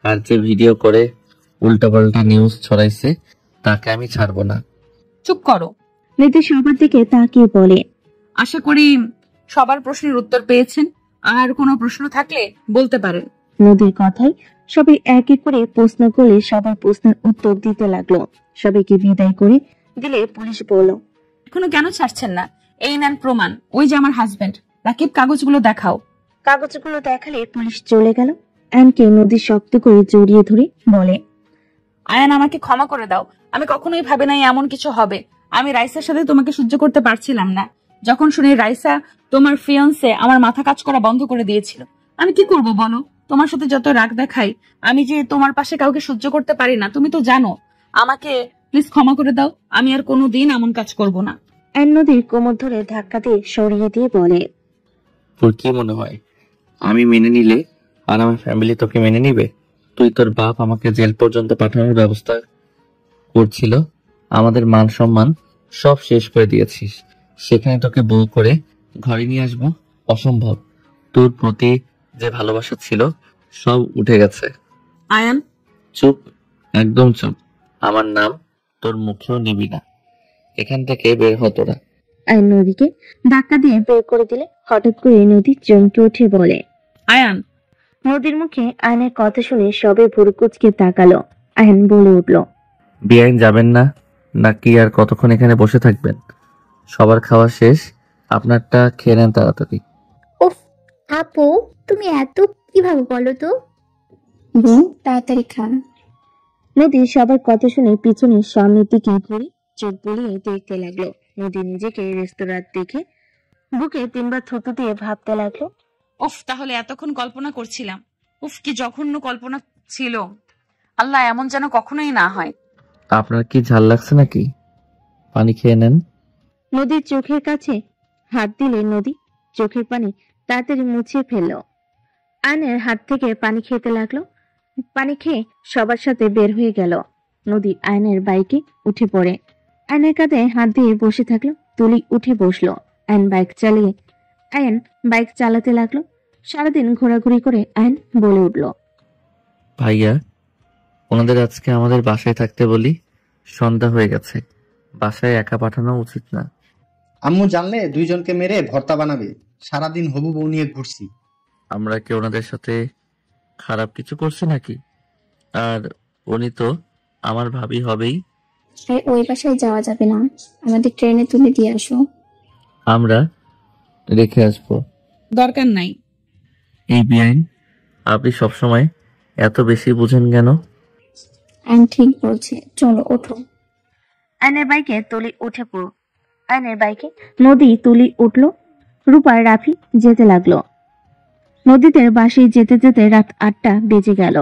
আর যে ভিডিও করে উল্টাপাল্টা নিউজ ছড়াইছে তাকে আমি ছাড়বো না। চুপ করো। নদী সবার দিকে তাকিয়ে বলে, আশা করি সবার প্রশ্নের উত্তর পেয়েছেন। আর কোনো প্রশ্ন থাকলে বলতে পারেন। নদীর কথায় সবাই এক এক করে প্রশ্ন করলে সবার প্রশ্নের উত্তর দিতে লাগলো। সবাইকে বিদায় করে দিলে পুলিশ বলল, এখনো কেন ছাড়ছেন না? এই নেন প্রমাণ। ওই যে আমার হাজবেন্ড। রাকিব, কাগজগুলো দেখাও। কাগজগুলো দেখালে পুলিশ চলে গেল। আয়নকে নদী শক্ত করে জড়িয়ে ধরে বলে, আয়ান, আমাকে ক্ষমা করে দাও। আমি কখনোই ভাবে নাই এমন কিছু হবে। আমি রাইসার সাথে তোমাকে সহ্য করতে পারছিলাম না। যখন শুনি রাইসা তোমার ফিয়ান্সে, আমার মাথা কাজ করা বন্ধ করে দিয়েছিল। আমি কি করব বলো? তোমার সাথে যত রাগ দেখাই, আমি যে তোমার পাশে কাউকে সহ্য করতে পারি না, তুমি তো জানো। আমাকে প্লিজ ক্ষমা করে দাও। আমি আর কোনোদিন এমন কাজ করব না। আয়ন নদীর কোমর ধরে ধাক্কা দিয়ে সরিয়ে দিয়ে বলে, তোর কি মনে হয় আমি মেনে নিলে আর আমার ফ্যামিলি তোকে মেনে নিবে? তুই তোর বাপ আমাকে জেল পর্যন্ত পাঠানোর ব্যবস্থা করছিল। আমাদের মান সম্মান সব শেষ করে দিয়েছিস। সেখানে তোকে বউ করে ঘরে নিয়ে আসবো? অসম্ভব। তোর প্রতি যে ভালোবাসা ছিল সব উঠে গেছে। আয়ান চুপ, একদম চুপ। আমার নাম তোর মুখেও নিবি না। এখান থেকে বের হ তোরা। আয়ন নদীকে ধাক্কা দিয়ে বের করে দিলে হঠাৎ করে নদী চমকে উঠে বলে, আয়ান। নদীর মুখে আয়নের কথা শুনে সবে ভুরু কুচকে তাকালো। আয়ন বলে উঠল, বেআইন যাবেন না নাকি আর কতক্ষণ এখানে বসে থাকবেন? সবার খাওয়া শেষ, আপনারটা খেয়ে নেন তাড়াতাড়ি। উফ, আপু তুমি এত কিভাবে বলো তো? বোন তাড়াতাড়ি খা। নদী সবার কথা শুনে পিছনে সামনের দিকে ঘুরে চোখ বুলিয়ে দেখতে লাগলো। নদী নিজেকে রেস্তোরাঁ দেখে বুকে 3বার থুতু দিয়ে ভাবতে লাগলো, উফ, তাহলে এতক্ষণ কল্পনা করছিলাম। উফ, কি জঘন্য কল্পনা ছিল। আল্লাহ, এমন যেন কখনোই না হয়। আপনার কি ঝাল লাগছে নাকি? পানি খেয়ে নেন। নদীর চোখের কাছে হাত দিলে নদী চোখের পানি তাড়াতাড়ি মুছিয়ে ফেললো। আয়নের হাত থেকে পানি খেতে লাগলো। পানি খেয়ে সবার সাথে বের হয়ে গেল। নদী আয়নের বাইকে উঠে পড়ে। আয়নের কাঁধে হাত দিয়ে বসে থাকলো। তুলি উঠে বসলো। আয়ন বাইক চালাতে লাগলো। সারাদিন ঘোরাঘুরি করে আয়ন বলে উঠল, ভাইয়া, ওনাদের আজকে আমাদের বাসায় থাকতে বলি। সন্ধ্যা হয়ে গেছে, বাসায় একা পাঠানো উচিত না। আম্মু জানলে দুইজনকে মেরে ভর্তা বানাবে। সারাদিন হবু বউ নিয়ে ঘুরছি। আমরা কি ওনাদের সাথে খারাপ কিছু করছি নাকি? আর উনি তো আমার ভাবি হবেই। ওই বাসায় যাওয়া যাবে না, আমাদের ট্রেনে তুলে দিয়ে আসো। আমরা রেখে আসবো। দরকার নাই। এই বেআইন, আপনি সবসময় এত বেশি বুঝেন কেন? আইন ঠিক বলছে, চলো ওঠো। আয়নের বাইকে তুলি উঠে পড়ো। আয়নের বাইকে নদী তুলি উঠলো। রূপা রাফি যেতে লাগলো। নদীদের বাসায় যেতে যেতে রাত 8টা বেজে গেল।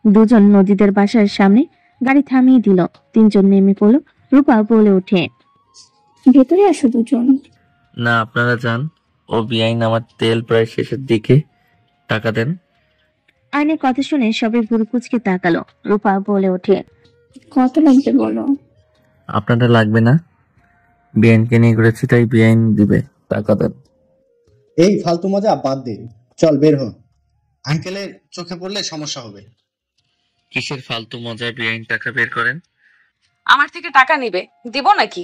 দুজন নদীদের বাসার সামনে গাড়ি থামিয়ে দিল। 3জন নেমে পড়লো। রূপা বলে ওঠে, ভেতরে আসো দুজন। না, আপনারা যান। ও বেআইন, আমার তেল প্রায় শেষের দিকে, টাকা দেন। আয়নের কথা শুনে সবাই ভুরু কুঁচকে তাকালো। রূপা বলে ওঠে, কত লাগবে বলো। আপনারা লাগবে না, বেআইনকে নিয়ে ঘুরেছি তাই বেআইন দিবে, টাকা দেন। এই ফালতু মজা বাদ দে, চল বের হ। আঙ্কেলের চোখে পড়লে সমস্যা হবে। কিসের ফালতু মজা? বেআইন টাকা বের করেন। আমার থেকে টাকা নিবে, দিব নাকি?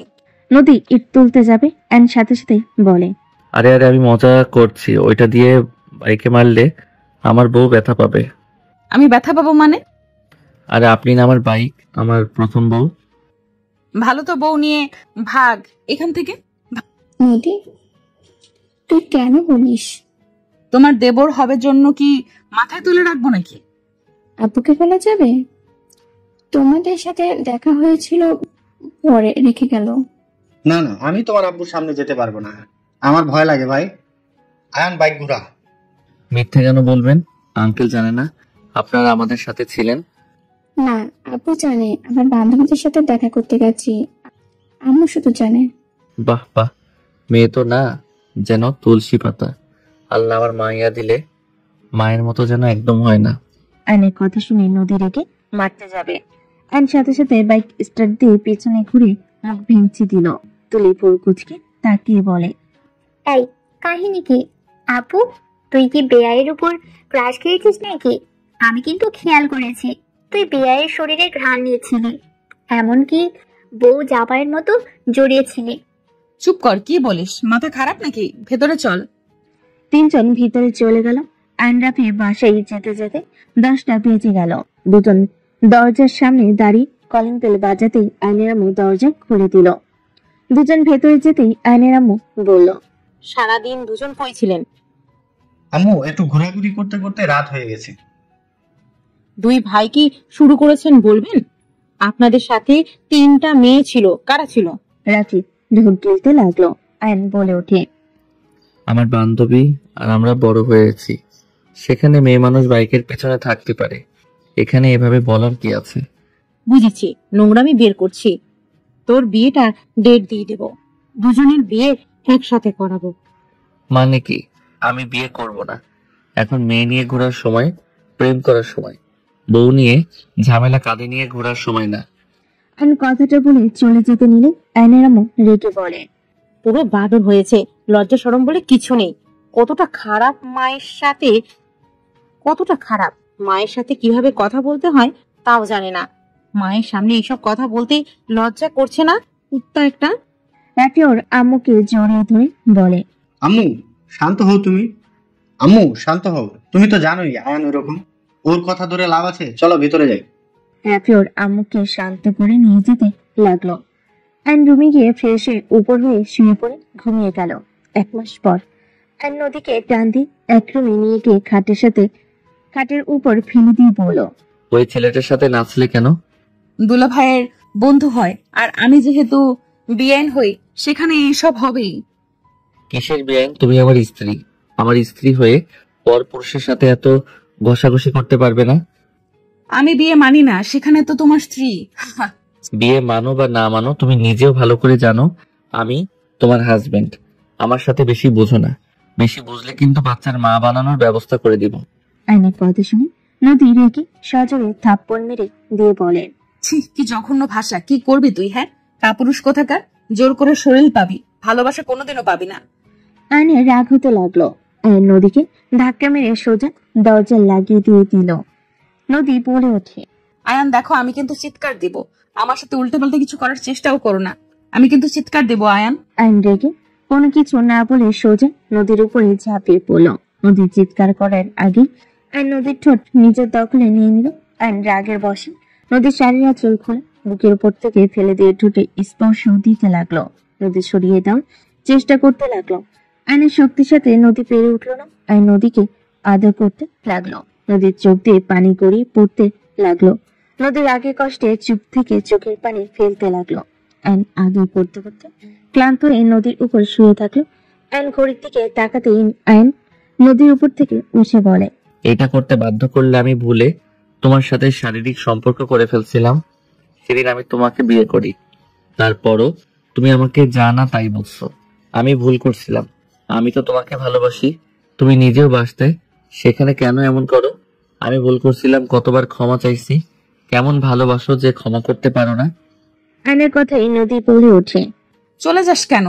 নদী ইট তুলতে যাবে। আয়ন সাথে সাথে বলে, আরে আরে, আমি মজা করছি। ওইটা দিয়ে বাইকে মারলে আমার বউ ব্যথা পাবে। আমি ব্যথা পাবো মানে? আরে আপনি না আমার বাইক, আমার প্রথম বউ। ভালো তো বউ নিয়ে ভাগ এখান থেকে। নদী, তুই কেন বলিস? তোমার দেবর হবে জন্য কি মাথায় তুলে রাখবো নাকি? আব্বুকে বলা যাবে? তোমাদের সাথে দেখা হয়েছিল, পরে রেখে গেল। না না, আমি তোমার আব্বুর সামনে যেতে পারবো না, আমার ভয় লাগে ভাই। আয়ান, বাইক ঘোরা। মিথ্যে কেন বলবেন? আঙ্কেল জানে না আপনারা আমাদের সাথে ছিলেন? না, আব্বু জানে, আমার বান্ধবীদের সাথে দেখা করতে গেছি। আম্মু শুধু জানে। বাহ বাহ, মেয়ে তো না যেন তুলসী পাতা। আল্লাহ আমার মাইয়া দিলে মায়ের মতো যেন একদম হয় না। আয়নের কথা শুনে নদী রেগে মারতে যাবে। আয়ন সাথে সাথে বাইক স্টার্ট দিয়ে পেছনে ঘুরে মুখ ভেঙচি দিল। তুলি ভুরু কুঁচকে তাকিয়ে বলে, এই কাহিনী কি? আপু, তুই কি বেয়াইয়ের উপর ক্রাশ খেয়েছিস নাকি? আমি কিন্তু খেয়াল করেছি তুই বেয়াইয়ের শরীরে ঘ্রাণ নিয়েছিলি, এমনকি বউ জামাইয়ের মতো জড়িয়েছিলি। চুপ কর, কি বলিস? মাথা খারাপ নাকি? ভেতরে চল। 3জন ভিতরে চলে গেল। আয়ন রাফি বাসায় যেতে যেতে 10টা বেজে গেল। দুজন দরজার সামনে দাঁড়িয়ে কলিং বেল বাজাতেই আয়নের আম্মু দরজা খুলে দিল। দুজন ভেতরে যেতেই আয়নের আম্মু বলল, সারাদিন দুজন কই ছিলেন? আম্মু, একটু ঘোরাঘুরি করতে করতে রাত হয়ে গেছে। দুই ভাই কি শুরু করেছেন বলবেন? আপনাদের সাথে 3টা মেয়ে ছিল, কারা ছিল? রাফি ঢোক গিলতে লাগলো। আয়ন বলে ওঠে, আমার বান্ধবী আর আমরা বড় হয়েছি, সেখানে মেয়ে মানুষ বাইকের পেছনে থাকতে পারে, এখানে এভাবে বলার কি আছে? বুঝেছি, নোংরামি বের করছি। তোর বিয়েটা ডেট দিয়ে দেব, দুজনের বিয়ে একসাথে করাবো। মানে কি? আমি বিয়ে করব না। এখন মেয়ে নিয়ে ঘোরার সময়, প্রেম করার সময়। বউ নিয়ে ঝামেলা কাঁধে নিয়ে ঘোরার সময় না। আয়ন কথাটা বলে চলে যেতে নিলে আয়নের আম্মু রেগে বলে, পুরো বাদর হয়েছে, লজ্জা শরম বলে কিছু নেই। কতটা খারাপ মায়ের সাথে কিভাবে কথা বলতে হয় তাও জানে না। মায়ের সামনে এইসব কথা বলতে লজ্জা করছে না? কুত্তা একটা। রাফি ওর আম্মুকে জড়িয়ে ধরে বলে, আম্মু শান্ত হও তুমি। আম্মু শান্ত হও, তুমি তো জানোই আয়ান ওরকম, ওর কথা ধরে লাভ আছে, চলো ভেতরে যাই। রাফি ওর আম্মুকে শান্ত করে নিয়ে যেতে লাগলো। আয়ন রুমে গিয়ে ফ্রেশ হয়ে উপর হয়ে শুয়ে পড়ে ঘুমিয়ে গেল। 1 মাস পর আয়ন নদীকে টান দিয়ে এক রুমে নিয়ে গিয়ে খাটের উপর ফেলে দিয়ে বলল, ওই ছেলেটার সাথে নাচলে কেন? দুলা ভাইয়ের বন্ধু হয়, আর আমি যেহেতু বিআইন হই সেখানে এইসব হবেই। কিসের বেআইন? তুমি আমার স্ত্রী। আমার স্ত্রী হয়ে পর পুরুষের সাথে এত ঘষাঘষি করতে পারবে না। আমি বিয়ে মানি না, সেখানে তো তোমার স্ত্রী। বিয়ে মানো বা না মানো, তুমি নিজেও ভালো করে জানো আমি তোমার হাজবেন্ড। আমার সাথে বেশি বোঝো না, বেশি বুঝলে কিন্তু বাচ্চার মা বানানোর ব্যবস্থা করে দিব। আয়নের কথা শুনে নদী রেগে সজোরে থাপ্পড় মেরে দিয়ে বলেন, ছি, কি জঘন্য ভাষা! কি করবি তুই? হ্যাঁ, কাপুরুষ কোথাকার! জোর করে শরীর পাবি, ভালোবাসা কোনোদিনও পাবি না। আয়নের রাগ হতে লাগলো। আয়ন নদীকে ধাক্কা মেরে সোজা দরজা লাগিয়ে দিয়ে দিল। নদী বলে ওঠে, আয়ান দেখো, আমি কিন্তু চিৎকার দিব। আমার সাথে উল্টে পাল্টে কিছু করার চেষ্টাও করো না, আমি কিন্তু চিৎকার দেবো। আয়ান আয়ন রেগে কোনো কিছু না বলে সোজা নদীর উপরে ঝাঁপিয়ে পড়ল। নদী চিৎকার করার আগে আয়ন নদীর ঠোঁট নিজের দখলে নিয়ে নিল। আয়ন রাগের বসে নদীর শাড়ির আঁচল খুলে বুকের উপর থেকে ফেলে দিয়ে ঠোঁটে স্পর্শ দিতে লাগলো। নদী সরিয়ে দেওয়ার চেষ্টা করতে লাগলো। আয়নের শক্তির সাথে নদী পেরে উঠলো না। আয়ন নদীকে আদর করতে লাগলো। নদীর চোখ দিয়ে পানি গড়িয়ে পড়তে লাগলো। নদীর আগে কষ্টে চুপ থেকে চোখের পানি ফেলতে লাগলো। আয়ন আগে পড়তে পড়তে ক্লান্ত হয়ে নদীর উপর শুয়ে থাকলো। আয়ন ঘড়ির দিকে তাকাতেই আয়ন নদীর উপর থেকে উঠে বলে, এটা করতে বাধ্য করলে আমি ভুলে তোমার সাথে শারীরিক সম্পর্ক করে ফেলছিলাম সেদিন আমি তোমাকে বিয়ে করি। তারপরও তুমি আমাকে যা না তাই বলছো। আমি ভুল করছিলাম, আমি তো তোমাকে ভালোবাসি, তুমি নিজেও বাসতে, সেখানে কেন এমন করো? আমি ভুল করছিলাম, কতবার ক্ষমা চাইছি। কেমন ভালোবাসো যে ক্ষমা করতে পারো না? আয়নের কথাই নদী বলে ওঠে, চলে যাস কেন?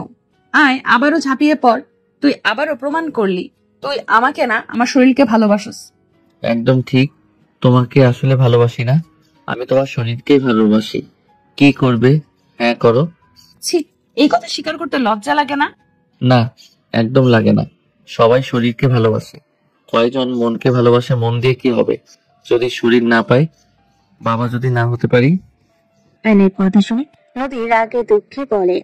আয়, আবারও ঝাঁপিয়ে পড়। তুই আবারও প্রমাণ করলি তুই আমাকে না, আমার শরীরকে ভালোবাসিস। একদম ঠিক, তোমাকে আসলে ভালোবাসি না, আমি তোমার শরীরকেই ভালোবাসি। কি করবে? হ্যাঁ করো। ছি, এই কথা স্বীকার করতে লজ্জা লাগে না? না, একদম লাগে না। সবাই শরীরকে ভালোবাসে, কয়জন মনকে ভালোবাসে? মন দিয়ে কি হবে যদি শরীর না পাই? বাবা যদি না হতে পারি? আয়নের কথা শুনে নদী রাগে দুঃখে বলে,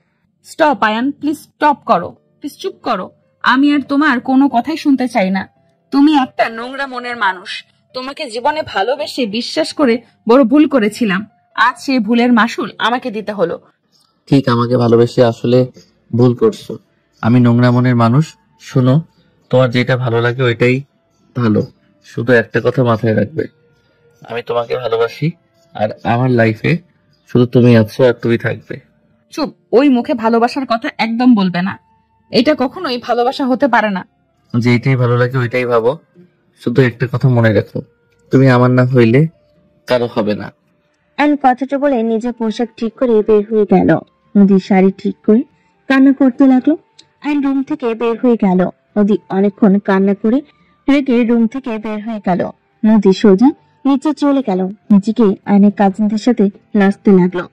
স্টপ আয়ান, প্লিজ স্টপ করো, প্লিজ চুপ করো। আমি আর তোমার কোনো কথাই শুনতে চাই না। তুমি একটা নোংরা মনের মানুষ। তোমাকে জীবনে ভালোবেসে বিশ্বাস করে বড় ভুল করেছিলাম। আজ সেই ভুলের মাসুল আমাকে দিতে হলো। ঠিক, আমাকে ভালোবেসে আসলে ভুল করছো। আমি নোংরা মনের মানুষ। শোনো, তোমার যেটা ভালো লাগে ওইটাই ভালো। শুধু একটা কথা মাথায় রাখবে, আমি তোমাকে ভালোবাসি, আর আমার লাইফে শুধু তুমি আছো আর তুমি থাকবে। চুপ, ওই মুখে ভালোবাসার কথা একদম বলবে না। এটা কখনোই ভালোবাসা হতে পারে না। যেটাই ভালো লাগে ওইটাই ভাবো। শুধু একটা কথা মনে রাখো, তুমি আমার না হইলে কারো হবে না। আয়ন কথাটা বলে নিজের পোশাক ঠিক করে বের হয়ে গেল। নদীর শাড়ি ঠিক করে কান্না করতে লাগলো। আয়ন রুম থেকে বের হয়ে গেল। নদী অনেকক্ষণ কান্না করে রেগে রুম থেকে বের হয়ে গেল। নদী সোজা নিচে চলে গেল। নিজেকে আয়নের কাজিনদের সাথে নাচতে লাগলো।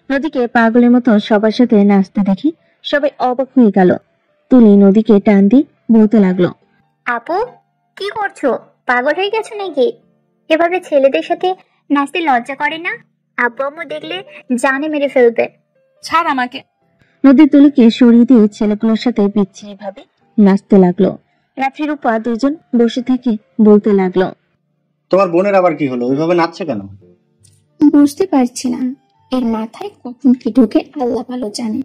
নদীকে পাগলের মতো সবার সাথে নাচতে দেখে সবাই অবাক হয়ে গেল। তুলি নদীকে টান দিয়ে বলতে লাগলো, আপু, কি করছো? পাগল হয়ে গেছো নাকি? এভাবে ছেলেদের সাথে নাচতে লজ্জা করে না? আব্বু আম্মু দেখলে জানে মেরে ফেলবে। ছাড় আমাকে। নদী তুলিকে সরিয়ে দিয়ে ছেলেগুলোর সাথে বিচ্ছিন্ন ভাবে নাচতে লাগলো। রাত্রির উপর দুজন বসে থেকে বলতে লাগলো, তোমার বোনের আবার কি হলো? ওইভাবে নাচছে কেন? বুঝতে পারছি না, এর মাথায় কখন কি ঢোকে আল্লাহ ভালো জানে।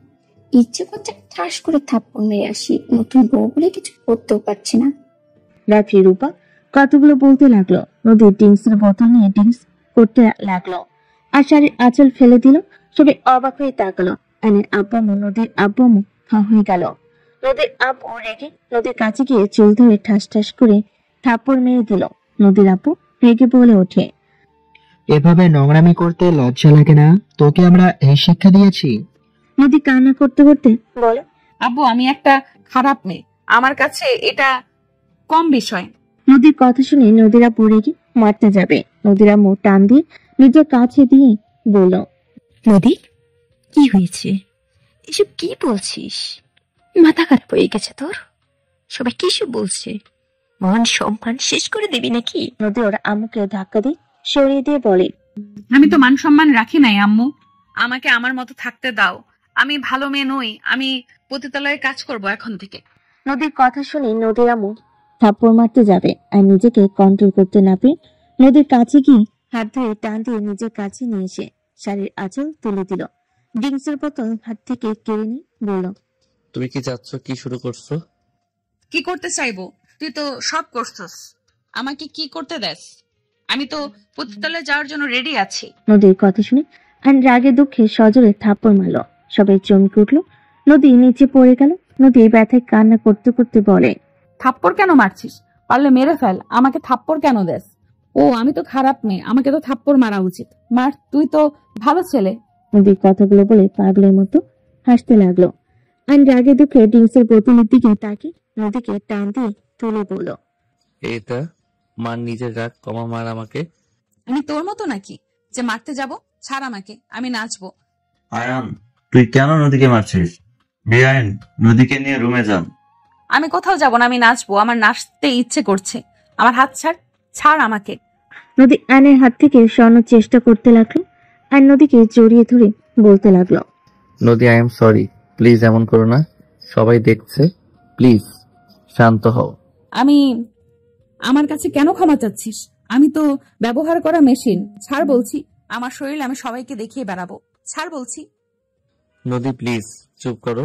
ইচ্ছে করছে ঠাস করে থাপ্পড় মেরে আসি, নতুন বউ বলে কিছু করতেও পারছি না। রাত্রির উপর কতগুলো বলতে লাগলো। নদীর ড্রিঙ্কসের বোতল নিয়ে ড্রিঙ্কস করতে লাগলো আর শাড়ির আঁচল ফেলে দিল। সবাই অবাক হয়ে তাকালো। আয়নের আব্বু আম্মু, নদীর আব্বু আম্মু ফা হয়ে গেল। নদীর আব্বু রেগে নদীর কাছে গিয়ে চুল ধরে ঠাস ঠাস করে থাপ্পড় মেরে দিল। নদীর আব্বু রেগে বলে ওঠে, এভাবে নোংরামি করতে লজ্জা লাগে না? তোকে আমরা এই শিক্ষা দিয়েছি? নদী কান্না করতে করতে বলে, আব্বু, আমি একটা খারাপ মেয়ে, আমার কাছে এটা কম বিষয়। নদীর কথা শুনে নদীর আব্বু রেগে মারতে যাবে। নদীর আম্মু টান দিয়ে নিজের কাছে দিয়ে বলল, নদী, কি হয়েছে? এসব কি বলছিস? মাথা খারাপ হয়ে গেছে তোর? সবাই কিসব বলছে? মান সম্মান শেষ করে দিবি নাকি? নদী ওর আম্মুকে ধাক্কা দিয়ে সরিয়ে দিয়ে বলে, আমি তো মান সম্মান রাখি নাই আম্মু, আমাকে আমার মতো থাকতে দাও। আমি ভালো মেয়ে নই, আমি পতিতালয়ে কাজ করব এখন থেকে। নদীর কথা শুনে নদীর আম্মু থাপ্পড় মারতে যাবে আর নিজেকে কন্ট্রোল করতে না পেরে নদীর কাছে গিয়ে হাত ধরে টান দিয়ে নিজের কাছে নিয়ে এসে শাড়ির আঁচল তুলে দিল। ড্রিঙ্কসের বোতল হাত থেকে কেড়ে নিয়ে বলল, তুমি কি চাচ্ছ? কি শুরু করছো? কি করতে চাইবো? তুই তো সব করছস, আমাকে কি করতে দেস? আমি তো পতিতলায় যাওয়ার জন্য রেডি আছি। নদীর কথা শুনে আইন রাগে দুঃখে সজোরে থাপ্পড় মারল। সবাই চমকে উঠল। নদী নিচে পড়ে গেল। নদী ব্যথায় কান্না করতে করতে বলে, থাপ্পড় কেন মারছিস? পারলে মেরে ফেল, আমাকে থাপ্পড় কেন দেস? ও আমি তো খারাপ মেয়ে, আমাকে তো থাপ্পড় মারা উচিত। মার, তুই তো ভালো ছেলে। নদীর কথাগুলো বলে পাগলের মতো হাসতে লাগলো। আইন রাগে দুঃখে ড্রিঙ্কসের বোতলের দিকে তাকে নদীকে টান দিয়ে তুলে বলল, এটা মার, নিজের রাগ কমা, মার আমাকে। আমি তোর মতো নাকি যে মারতে যাব? ছাড় আমাকে, আমি নাচবো। আয়ান, তুই কেন নদীকে মারছিস? বেআইন, নদীকে নিয়ে রুমে যান। আমি কোথাও যাব না, আমি নাচবো। আমার নাচতে ইচ্ছে করছে। আমার হাত ছাড়, ছাড় আমাকে। নদী আইনের হাত থেকে সরানোর চেষ্টা করতে লাগলো। আইন নদীকে জড়িয়ে ধরে বলতে লাগলো, নদী, আই এম সরি, প্লিজ এমন করো না, সবাই দেখছে, প্লিজ শান্ত হও। আমার কাছে কেন ক্ষমা চাচ্ছিস? আমি তো ব্যবহার করা মেশিন। ছাড় বলছি, আমার শরীর আমি সবাইকে দেখিয়ে বেড়াবো। ছাড় বলছি। নদী প্লিজ চুপ করো।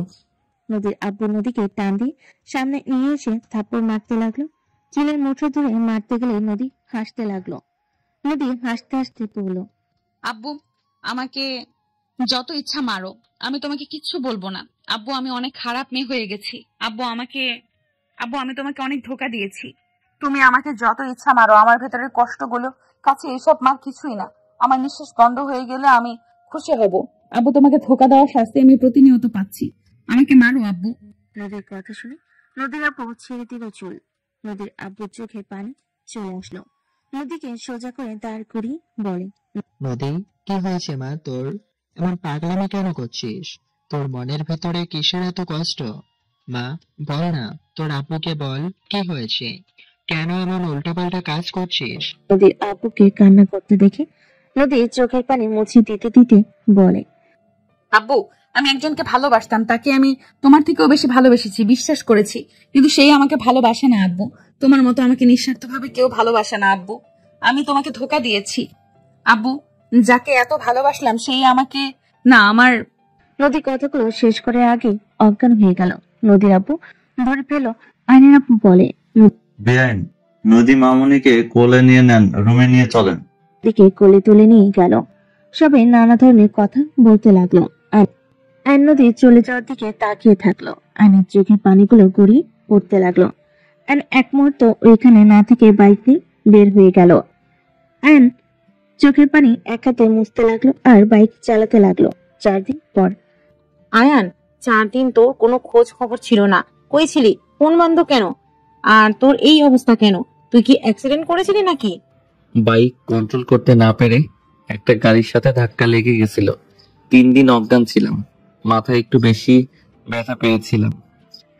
নদীর আব্বু নদীকে টান দিয়ে সামনে নিয়ে এসে থাপ্পড় মারতে লাগলো। চিলের মুঠো ধরে মারতে গেলে নদী হাসতে লাগলো। নদী হাসতে হাসতে বলল, আব্বু, আমাকে যত ইচ্ছা মারো, আমি তোমাকে কিচ্ছু বলবো না। আব্বু, আমি অনেক খারাপ মেয়ে হয়ে গেছি। আব্বু, আমি তোমাকে অনেক ধোঁকা দিয়েছি। তুমি আমাকে যত ইচ্ছা মারো, আমার ভেতরের কষ্টগুলো কাছে এসব মার কিছুই না। আমার নিঃশ্বাস বন্ধ হয়ে গেলে আমি খুশি হব। আব্বু, তোমাকে ধোঁকা দেওয়ার শাস্তি আমি প্রতিনিয়ত পাচ্ছি। আমাকে মারো আব্বু। নদীর কথা শুনে নদীর আব্বু ছেড়ে দিল চুল। নদীর আব্বুর চোখে পানি চলে আসলো। নদীকে সোজা করে দাঁড় করিয়ে বলে, নদী, কি হয়েছে মা তোর? এমন পাগলামি কেন করছিস? তোর মনের ভেতরে কিসের এত কষ্ট? মা, বল না, তোর আব্বুকে বল কি হয়েছে, কেন এমন উল্টোপাল্টা কাজ করছিস? নদীর আব্বুকে কান্না করতে দেখে নদীর চোখের পানি মুছে দিতে দিতে বলে, আব্বু, আমি একজনকে ভালোবাসতাম, তাকে আমি তোমার থেকেও বেশি ভালোবেসেছি, বিশ্বাস করেছি, কিন্তু সেই আমাকে ভালোবাসে না আব্বু। তোমার মতো আমাকে নিঃস্বার্থভাবে কেউ ভালোবাসে না আব্বু। আমি তোমাকে ধোঁকা দিয়েছি আব্বু। যাকে এত ভালোবাসলাম সেই আমাকে না আমার। নদী কথাগুলো শেষ করে আগে অজ্ঞান হয়ে গেল। নদীর আব্বু ধরে ফেল। আইনের আব্বু বলে, বেআইন, নদী মামুনিকে কোলে নিয়ে নেন, রুমে নিয়ে চলেন। দিকে কোলে তুলে নিয়ে গেল। সবাই নানা ধরনের কথা বলতে লাগলো। আইন নদী চলে যাওয়ার দিকে তাকিয়ে থাকলো। আইনের চোখের পানিগুলো গড়িয়ে পড়তে লাগলো। আইন এক মুহূর্ত ওইখানে না থেকে বাইক নিয়ে বের হয়ে গেল। আইন চোখের পানি এক হাতে মুছতে লাগলো আর বাইক চালাতে লাগলো। 4 দিন পর। আয়ান, 4 দিন তোর কোনো খোঁজ খবর ছিল না। কই ছিলি? ফোন বন্ধ কেন? আর তোর এই অবস্থা কেন? তুই কি অ্যাক্সিডেন্ট করেছিলি নাকি? বাইক কন্ট্রোল করতে না পেরে একটা গাড়ির সাথে ধাক্কা লেগে গেছিল। 3 দিন অজ্ঞান ছিলাম, মাথায় একটু বেশি ব্যথা পেয়েছিলাম।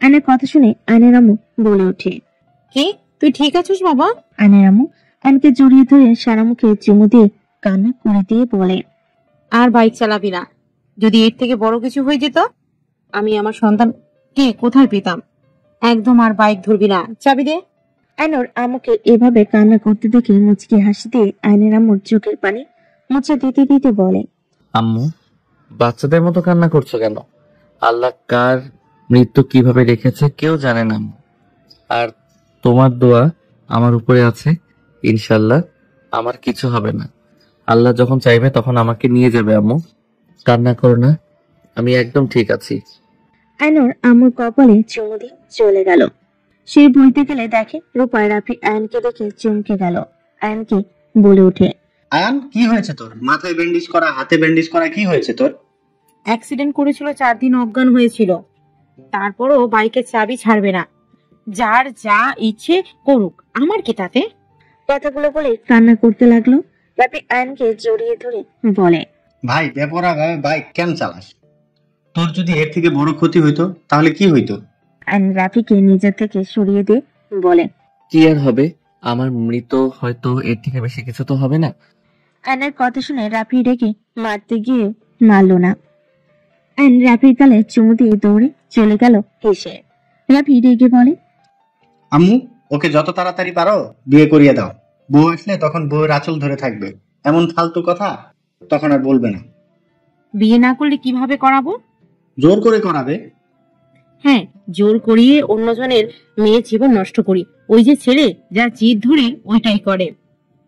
আয়নের কথা শুনে আয়নের আম্মু বলে ওঠে, কি তুই ঠিক আছিস বাবা? আয়নের আম্মু আয়নকে জড়িয়ে ধরে সারা মুখে চুমু দিয়ে কান্না করে দিয়ে বলে, আর বাইক চালাবি না। যদি এর থেকে বড় কিছু হয়ে যেত, আমি আমার সন্তানকে কোথায় পেতাম? একদম আর বাইক ধরবি না। চাবি দে। আয়নর আম্মুকে এভাবে কান্না করতে দেখে মুচকি হাসি দিয়ে আয়নের আম্মুর চোখের পানি মুছে দিতে দিতে বলে, আম্মু, বাচ্চাদের মতো কান্না করছো কেন? আল্লাহ কার মৃত্যু কিভাবে রেখেছে কেউ জানে না। আর তোমার দোয়া আমার উপরে আছে, ইনশাল্লাহ আমার কিছু হবে না। আল্লাহ যখন চাইবে তখন আমাকে নিয়ে যাবে। আম্মু, কান্না করো না, আমি একদম ঠিক আছি। আয়নর আম্মুর কপালে চুমু দিয়ে চলে গেল। সে বইতে গেলে দেখে রূপা রাফি আয়নকে দেখে চমকে গেল। আয়নকে বলে ওঠে, আয়ান, কি হয়েছে তোর? মাথায় ব্যান্ডেজ করা, হাতে ব্যান্ডেজ করা, কি হয়েছে তোর? অ্যাক্সিডেন্ট করেছিল, 4 দিন অজ্ঞান হয়েছিল। তারপরও বাইকের চাবি ছাড়বে না। যার যা ইচ্ছে করুক, আমার কি তাতে? কথাগুলো বলে কান্না করতে লাগলো। রাফি আয়নকে জড়িয়ে ধরে বলে, ভাই, বেপরোয়া ভাবে বাইক কেন চালাস? তোর যদি এর থেকে বড় ক্ষতি হইতো তাহলে কি হইতো? আয়ন রাফিকে নিজের থেকে সরিয়ে দিয়ে বলে, কি আর হবে, আমার মৃত্যু হয়তো এর থেকে বেশি কিছু তো হবে না। আয়নের কথা শুনে রাফি রেগে মারতে গিয়ে মারল না। আয়ন রাফির গালে চুমু দিয়ে দৌড়ে চলে গেল হেসে। রাফি রেগে বলে, আম্মু, ওকে যত তাড়াতাড়ি পারো বিয়ে করিয়ে দাও। বউ আসলে তখন বউয়ের আঁচল ধরে থাকবে। এমন ফালতু কথা তখন আর বলবে না। বিয়ে না করলে কিভাবে করাবো? জোর করে করাবে। হ্যাঁ, জোর করিয়ে অন্যজনের মেয়ের জীবন নষ্ট করি। ওই যে ছেলে যা জিদ ধরে ওইটাই করে।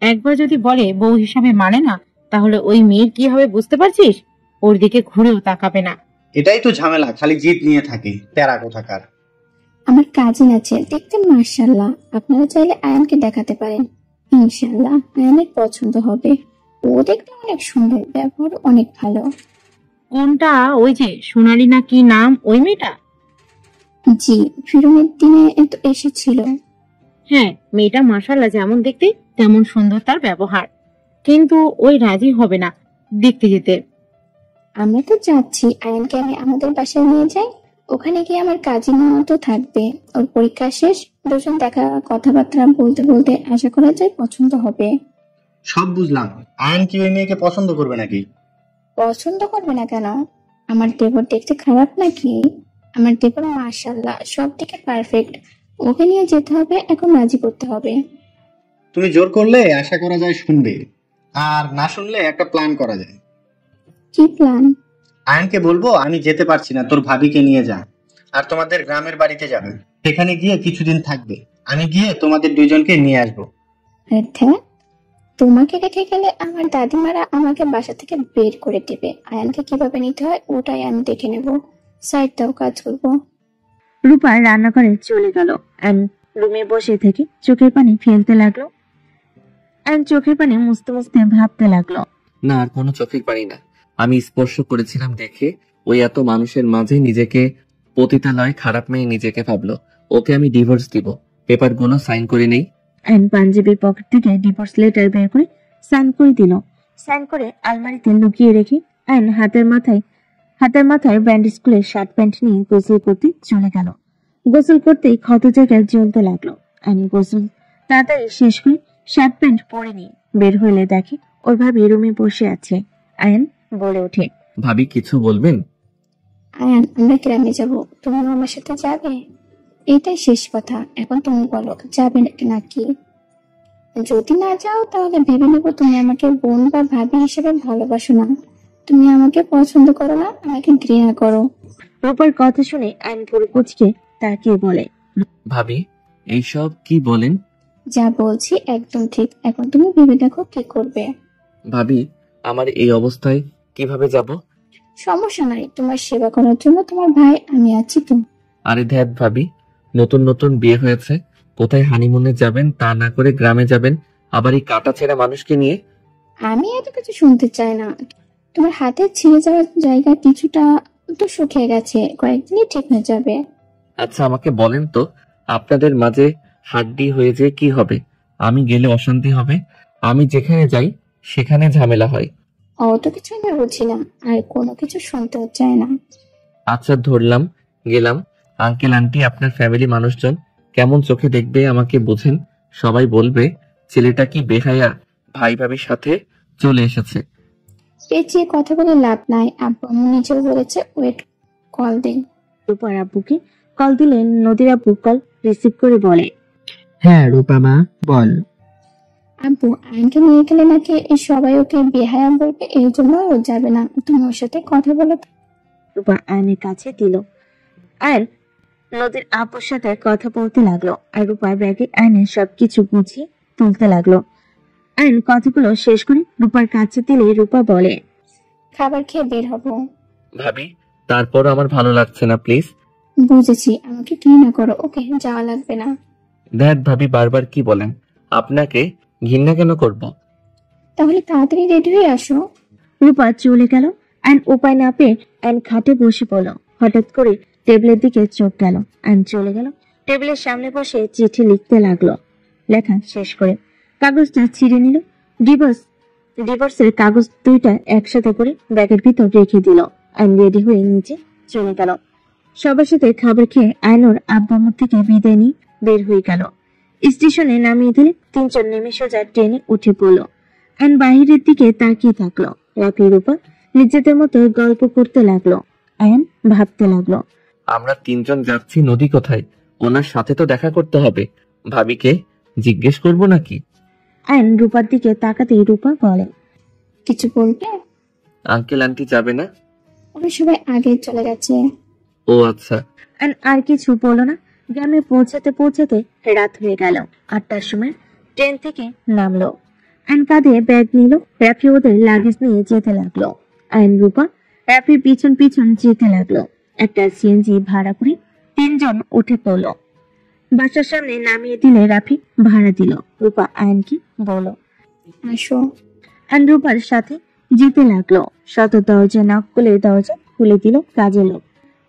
একবার যদি বলে বউ হিসাবে মানে না, তাহলে ওই মেয়ের কি হবে বুঝতে পারছিস? ওর দিকে ঘুরেও তাকাবে না। এটাই তো ঝামেলা, খালি জিদ নিয়ে থাকে, তেরা কোথাকার। আমার কাজিন আছে, দেখতে মাশাআল্লাহ। আপনারা চাইলে আয়ানকে দেখাতে পারেন, ইনশাআল্লাহ আয়ানের পছন্দ হবে। ও দেখতে অনেক সুন্দর, ব্যবহার অনেক ভালো। কোনটা? ওই যে সোনালি না কি নাম, ওই মেয়েটা? জি, ফিরনের দিনে তো এসেছিল। হ্যাঁ, মেয়েটা মাশাআল্লাহ যেমন দেখতে তেমন সুন্দর তার ব্যবহার, কিন্তু ওই রাজি হবে না দেখতে যেতে। আমরা তো যাচ্ছি, আয়ানকে আমি আমাদের বাসায় নিয়ে যাই। ওখানে গিয়ে আমার কাজিনও তো থাকবে। ওর পরীক্ষা শেষ, দুজন দেখা কথাবার্তা বলতে বলতে আশা করা যায় পছন্দ হবে। সব বুঝলাম, আয়ান কি ওই মেয়েকে পছন্দ করবে নাকি? পছন্দ করবে না কেন? আমার দেবর দেখতে খারাপ নাকি? আমার দেবর মাশাআল্লাহ সব দিকে পারফেক্ট। ওকে নিয়ে যেতে হবে, এখন রাজি করতে হবে। তুমি জোর করলে আশা করা যায় শুনবে, আর না শুনলে একটা প্ল্যান করা যায়। কি প্ল্যান? আয়ানকে বলবো আমি যেতে পারছি না, তোর ভাবিকে নিয়ে যা, আর তোমাদের গ্রামের বাড়িতে যাবে। সেখানে গিয়ে কিছুদিন থাকবে, আমি গিয়ে তোমাদের দুইজনকে নিয়ে আসবো। আরে তোমাকে রেখে গেলে আমার দাদিমারা আমাকে বাসা থেকে বের করে দেবে। আয়ানকে কিভাবে নিতে হয় ওটাই আমি দেখে নেব। সাইড দাও, কাজ করবো। রূপা রান্নাঘরে চলে গেল। রুমে বসে থেকে চোখের পানি ফেলতে লাগলো। চোখের পানি মুছতে মুছতে ভাবতে লাগলো, না, আর কোনো চোখের পানি না। আমি স্পর্শ করেছিলাম দেখে ওই এত মানুষের মাঝে নিজেকে পতিতালয় খারাপ মেয়ে নিজেকে ভাবলো। ওকে আমি ডিভোর্স দিব, পেপারগুলো সাইন করে নেই। পাঞ্জাবির পকেট থেকে ডিভোর্স লেটার বের করে সাইন করে দিল। সাইন করে আলমারিতে লুকিয়ে রেখে হাতের মাথায় ব্যান্ডেজ খুলে শার্ট প্যান্ট নিয়ে গোসল করতে চলে গেল। গোসল করতেই ক্ষত জায়গায় জ্বলতে লাগলো। গোসল তাড়াতাড়ি শেষ করে শার্ট প্যান্ট পরে নিয়ে বের হইলে দেখে ওর ভাবি রুমে বসে আছে। আয়ান বলে ওঠে, ভাবি কিছু বলবেন? আয়ান, আমরা গ্রামে যাব, তুমি আমার সাথে যাবে? এটাই শেষ কথা, এখন তুমি বলো যাবে নাকি? যদি না যাও তাহলে ভেবে নেবো তুমি আমাকে বোন বা ভাবি হিসেবে ভালোবাসো না, তুমি আমাকে পছন্দ করো না, আমাকে ঘৃণা করো। রূপার কথা শুনে আইন পুরো কুচকে তাকিয়ে বলে, ভাবি এইসব কি বলেন? যা বলছি একদম ঠিক, এখন তুমি ভেবে দেখো কি করবে। ভাবি আমার এই অবস্থায় কিভাবে যাব? সমস্যা নাই, তোমার সেবা করার জন্য তোমার ভাই আমি আছি তো। আরে ধ্যাত ভাবি, নতুন নতুন বিয়ে হয়েছে, কোথায় হানিমুনে যাবেন তা না করে গ্রামে যাবেন, আবার এই কাটা ছেঁড়া মানুষকে নিয়ে? আমি এত কিছু শুনতে চাই না। তোমার হাতে ছিঁড়ে যাওয়ার জায়গা কিছুটা তো শুকিয়ে গেছে, কয়েকদিনই ঠিক হয়ে যাবে। আচ্ছা আমাকে বলেন তো, আপনাদের মাঝে হাড্ডি হয়ে যে কি হবে? আমি গেলে অশান্তি হবে, আমি যেখানে যাই সেখানে ঝামেলা হয়। অত কিছু আমি বুঝি না, আর কোনো কিছু শুনতেও চাই না। আচ্ছা ধরলাম গেলাম, আঙ্কেল আন্টি আপনার ফ্যামিলি মানুষজন কেমন চোখে দেখবে আমাকে বোঝেন, সবাই বলবে ছেলেটা কি বেহায়া ভাই ভাবির সাথে চলে এসেছে। পেঁচিয়ে কথা বলে লাভ নাই, আব্বু আম্মু নিজেও বলেছে ওয়েট কল দিন। রূপার আব্বুকে কল দিলেন। নদীর আব্বু কল রিসিভ করে বলে, হ্যাঁ রূপা মা বল। আব্বু আয়নকে নিয়ে গেলে নাকি সবাই ওকে বেহায়া বলবে, এই জন্য ও যাবে না, তুমি ওর সাথে কথা বলো। রূপা আয়নের কাছে দিল। আয়ন নদীর আব্বুর সাথে কথা বলতে লাগলো, আর রূপা ব্যাগে আয়নের সবকিছু গুছিয়ে তুলতে লাগলো। আয়ন কথাগুলো শেষ করে রূপার কাছে দিলে রূপা বলে, খাবার খেয়ে বের হবো। ভাবি তারপর আমার ভালো লাগছে না, প্লিজ। বুঝেছি, আমাকে ঘৃণা করো, ওকে যাওয়া লাগবে না। ধ্যাত ভাবি বারবার কি বলেন, আপনাকে ঘৃণা কেন করব? তাহলে তাড়াতাড়ি রেডি হয়ে আসো। রূপা চলে গেল। আয়ন উপায় না পেয়ে আয়ন খাটে বসে পড়ল। হঠাৎ করে টেবিলের দিকে চোখ গেল। আয়ন চলে গেল, টেবিলের সামনে বসে চিঠি লিখতে লাগলো। লেখা শেষ করে কাগজটা ছিঁড়ে নিল। ডিভোর্সের কাগজ দুইটা একসাথে করে ব্যাগের ভিতর রেখে দিল। আয়ন রেডি হয়ে নিচে চলে গেল। সবার সাথে খাবার খেয়ে আয়নোর আব্বু আম্মু থেকে বিদায় নিয়ে বের হয়ে গেল। স্টেশনে নামিয়ে দিলে তিনজন নেমে সোজা ট্রেনে উঠে পড়ল। আয়ন বাহিরের দিকে তাকিয়ে থাকলো। রাফি রূপা নিজেদের মতো গল্প করতে লাগলো। আয়ন ভাবতে লাগলো, আমরা তিনজন যাচ্ছি, নদী কোথায়? ওনার সাথে তো দেখা করতে হবে, ভাবিকে জিজ্ঞেস করব নাকি? আয়ন রূপার দিকে তাকাতেই রূপা বলে, কিছু বলবে? আঙ্কেল আন্টি যাবে না? ওরা সবাই আগে চলে গেছে। ও আচ্ছা। আর কিছু বলো না। গ্রামে পৌঁছাতে পৌঁছাতে রাত হয়ে গেল। 8টার সময় ট্রেন থেকে নামলো। অ্যান্ড কাঁধে ব্যাগ নিল। রাফি ওদের লাগেজ নিয়ে যেতে লাগলো। অ্যান্ড রূপা রাফির পিছন পিছন যেতে লাগলো। একটা সিএনজি ভাড়া করে 3 জন উঠে পড়লো। বাসার সামনে নামিয়ে দিলে রাফি ভাড়া দিল। রূপা আয়নকে বলল, আসো। অ্যান্ড রূপার সাথে যেতে লাগলো। শত দরজা নক করে দরজা খুলে দিল কাজের লোক।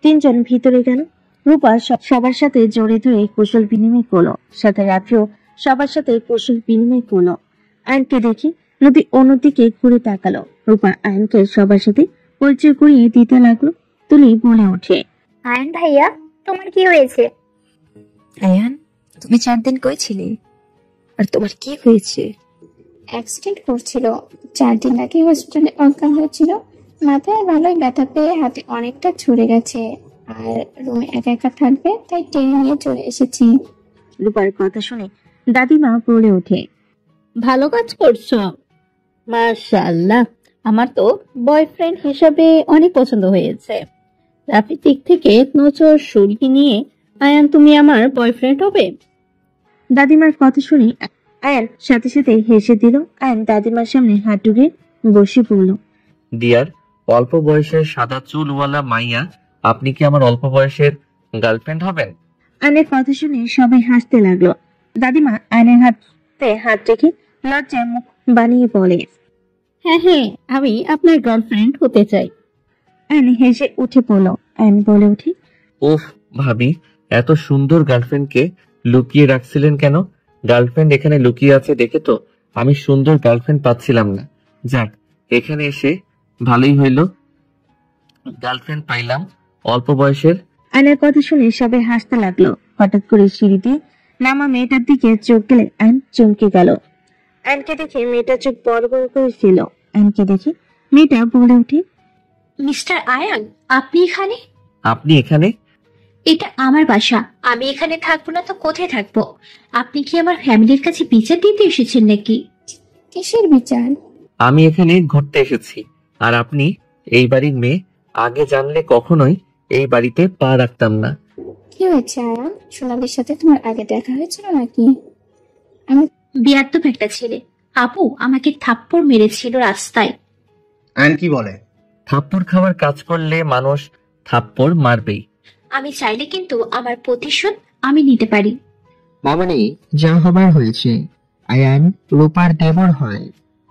3 জন ভিতরে গেল। রূপা সবার সাথে জড়ে ধরে কৌশল বিনিময় করলো। সাথে রাফিও সবার সাথে কৌশল বিনিময় করলো। আয়নকে দেখি নদী অন্যদিকে ঘুরে তাকালো। রূপা আয়নকে সবার সাথে পরিচয় করিয়ে দিতে লাগলো। তুলি বলে ওঠে, আয়ন ভাইয়া, তোমার কি হয়েছে? আয়ান, তুমি 4 দিন কই ছিলে? আর তোমার কি হয়েছে? অ্যাক্সিডেন্ট করছিল। 4 দিন আগে হসপিটালে অজ্ঞান হয়েছিল। মাথায় ভালোই ব্যথা পেয়ে হাতে অনেকটা ছুড়ে গেছে। আর রুমে একা একা থাকবে, তাই টেনে নিয়ে চলে এসেছি। রূপার কথা শুনে দাদিমা বলে ওঠে, ভালো কাজ করছো। মাশাআল্লাহ, আমার তো বয়ফ্রেন্ড হিসাবে অনেক পছন্দ হয়েছে। রাফির দিক থেকে নজর সরিয়ে নিয়ে আয়ান তুমি আমার বয়ফ্রেন্ড হবে? দাদিমার কথা শুনে আয়ান সাথে সাথে হেসে দিল। আয়ান দাদিমার সামনে হাত ঢুকে বসে পড়ল। ডিয়ার, অল্প বয়সের সাদা চুলওয়ালা মাইয়া, আপনি কি আমার অল্প বয়সের গার্লফ্রেন্ড হবেন? আয়নের কথা শুনে সবাই হাসতে লাগলো। দাদিমা আয়নের হাতে হাত রেখে লজ্জায় মুখ বানিয়ে বলে, হ্যাঁ হ্যাঁ, আমি আপনার গার্লফ্রেন্ড হতে চাই। আয়ন হেসে উঠে পড়ল। আয়ন বলে উঠে, উফ ভাবি, এত সুন্দর গার্লফ্রেন্ডকে লুকিয়ে রাখছিলেন কেন? গার্লফ্রেন্ড এখানে লুকিয়ে আছে দেখে তো আমি সুন্দর গার্লফ্রেন্ড পাচ্ছিলাম না। যাক, এখানে এসে ভালোই হইল, গার্লফ্রেন্ড পাইলাম অল্প বয়সের। আয়নের কথা শুনে সবাই হাসতে লাগলো। হঠাৎ করে সিঁড়ি দিয়ে নামা মেয়েটার দিকে চোখ গেলে আয়ন চমকে গেল। আয়নকে দেখে মেয়েটা চোখ বড় বড় করে ফেল। আয়নকে দেখে মেয়েটা বলে উঠে, মিস্টার আয়ান, আপনি এখানে? আপনি এখানে? এটা আমার বাসা, আমি এখানে থাকবো না তো কোথায় থাকবো? আপনি কি আমার ফ্যামিলির কাছে বিচার দিতে এসেছেন নাকি? কিসের বিচার? আমি এখানে ঘুরতে এসেছি। আর আপনি এই বাড়ির মেয়ে। আগে জানলে কখনোই এই বাড়িতে পা রাখতাম না। কি হয়েছে আয়ান? সোনালির সাথে তোমার আগে দেখা হয়েছিল নাকি? আমি বিয়াদ্দপ একটা ছেলে। আপু আমাকে থাপ্পড় মেরেছিল রাস্তায়। আয়ন কি বলে? থাপ্পড় খাওয়ার কাজ করলে মানুষ থাপ্পড় মারবেই। আমি চাইলে কিন্তু আমার প্রতিশোধ আমি নিতে পারি। মামনি, যা হবার হয়েছে। আয়ান রূপার দেবর হয়।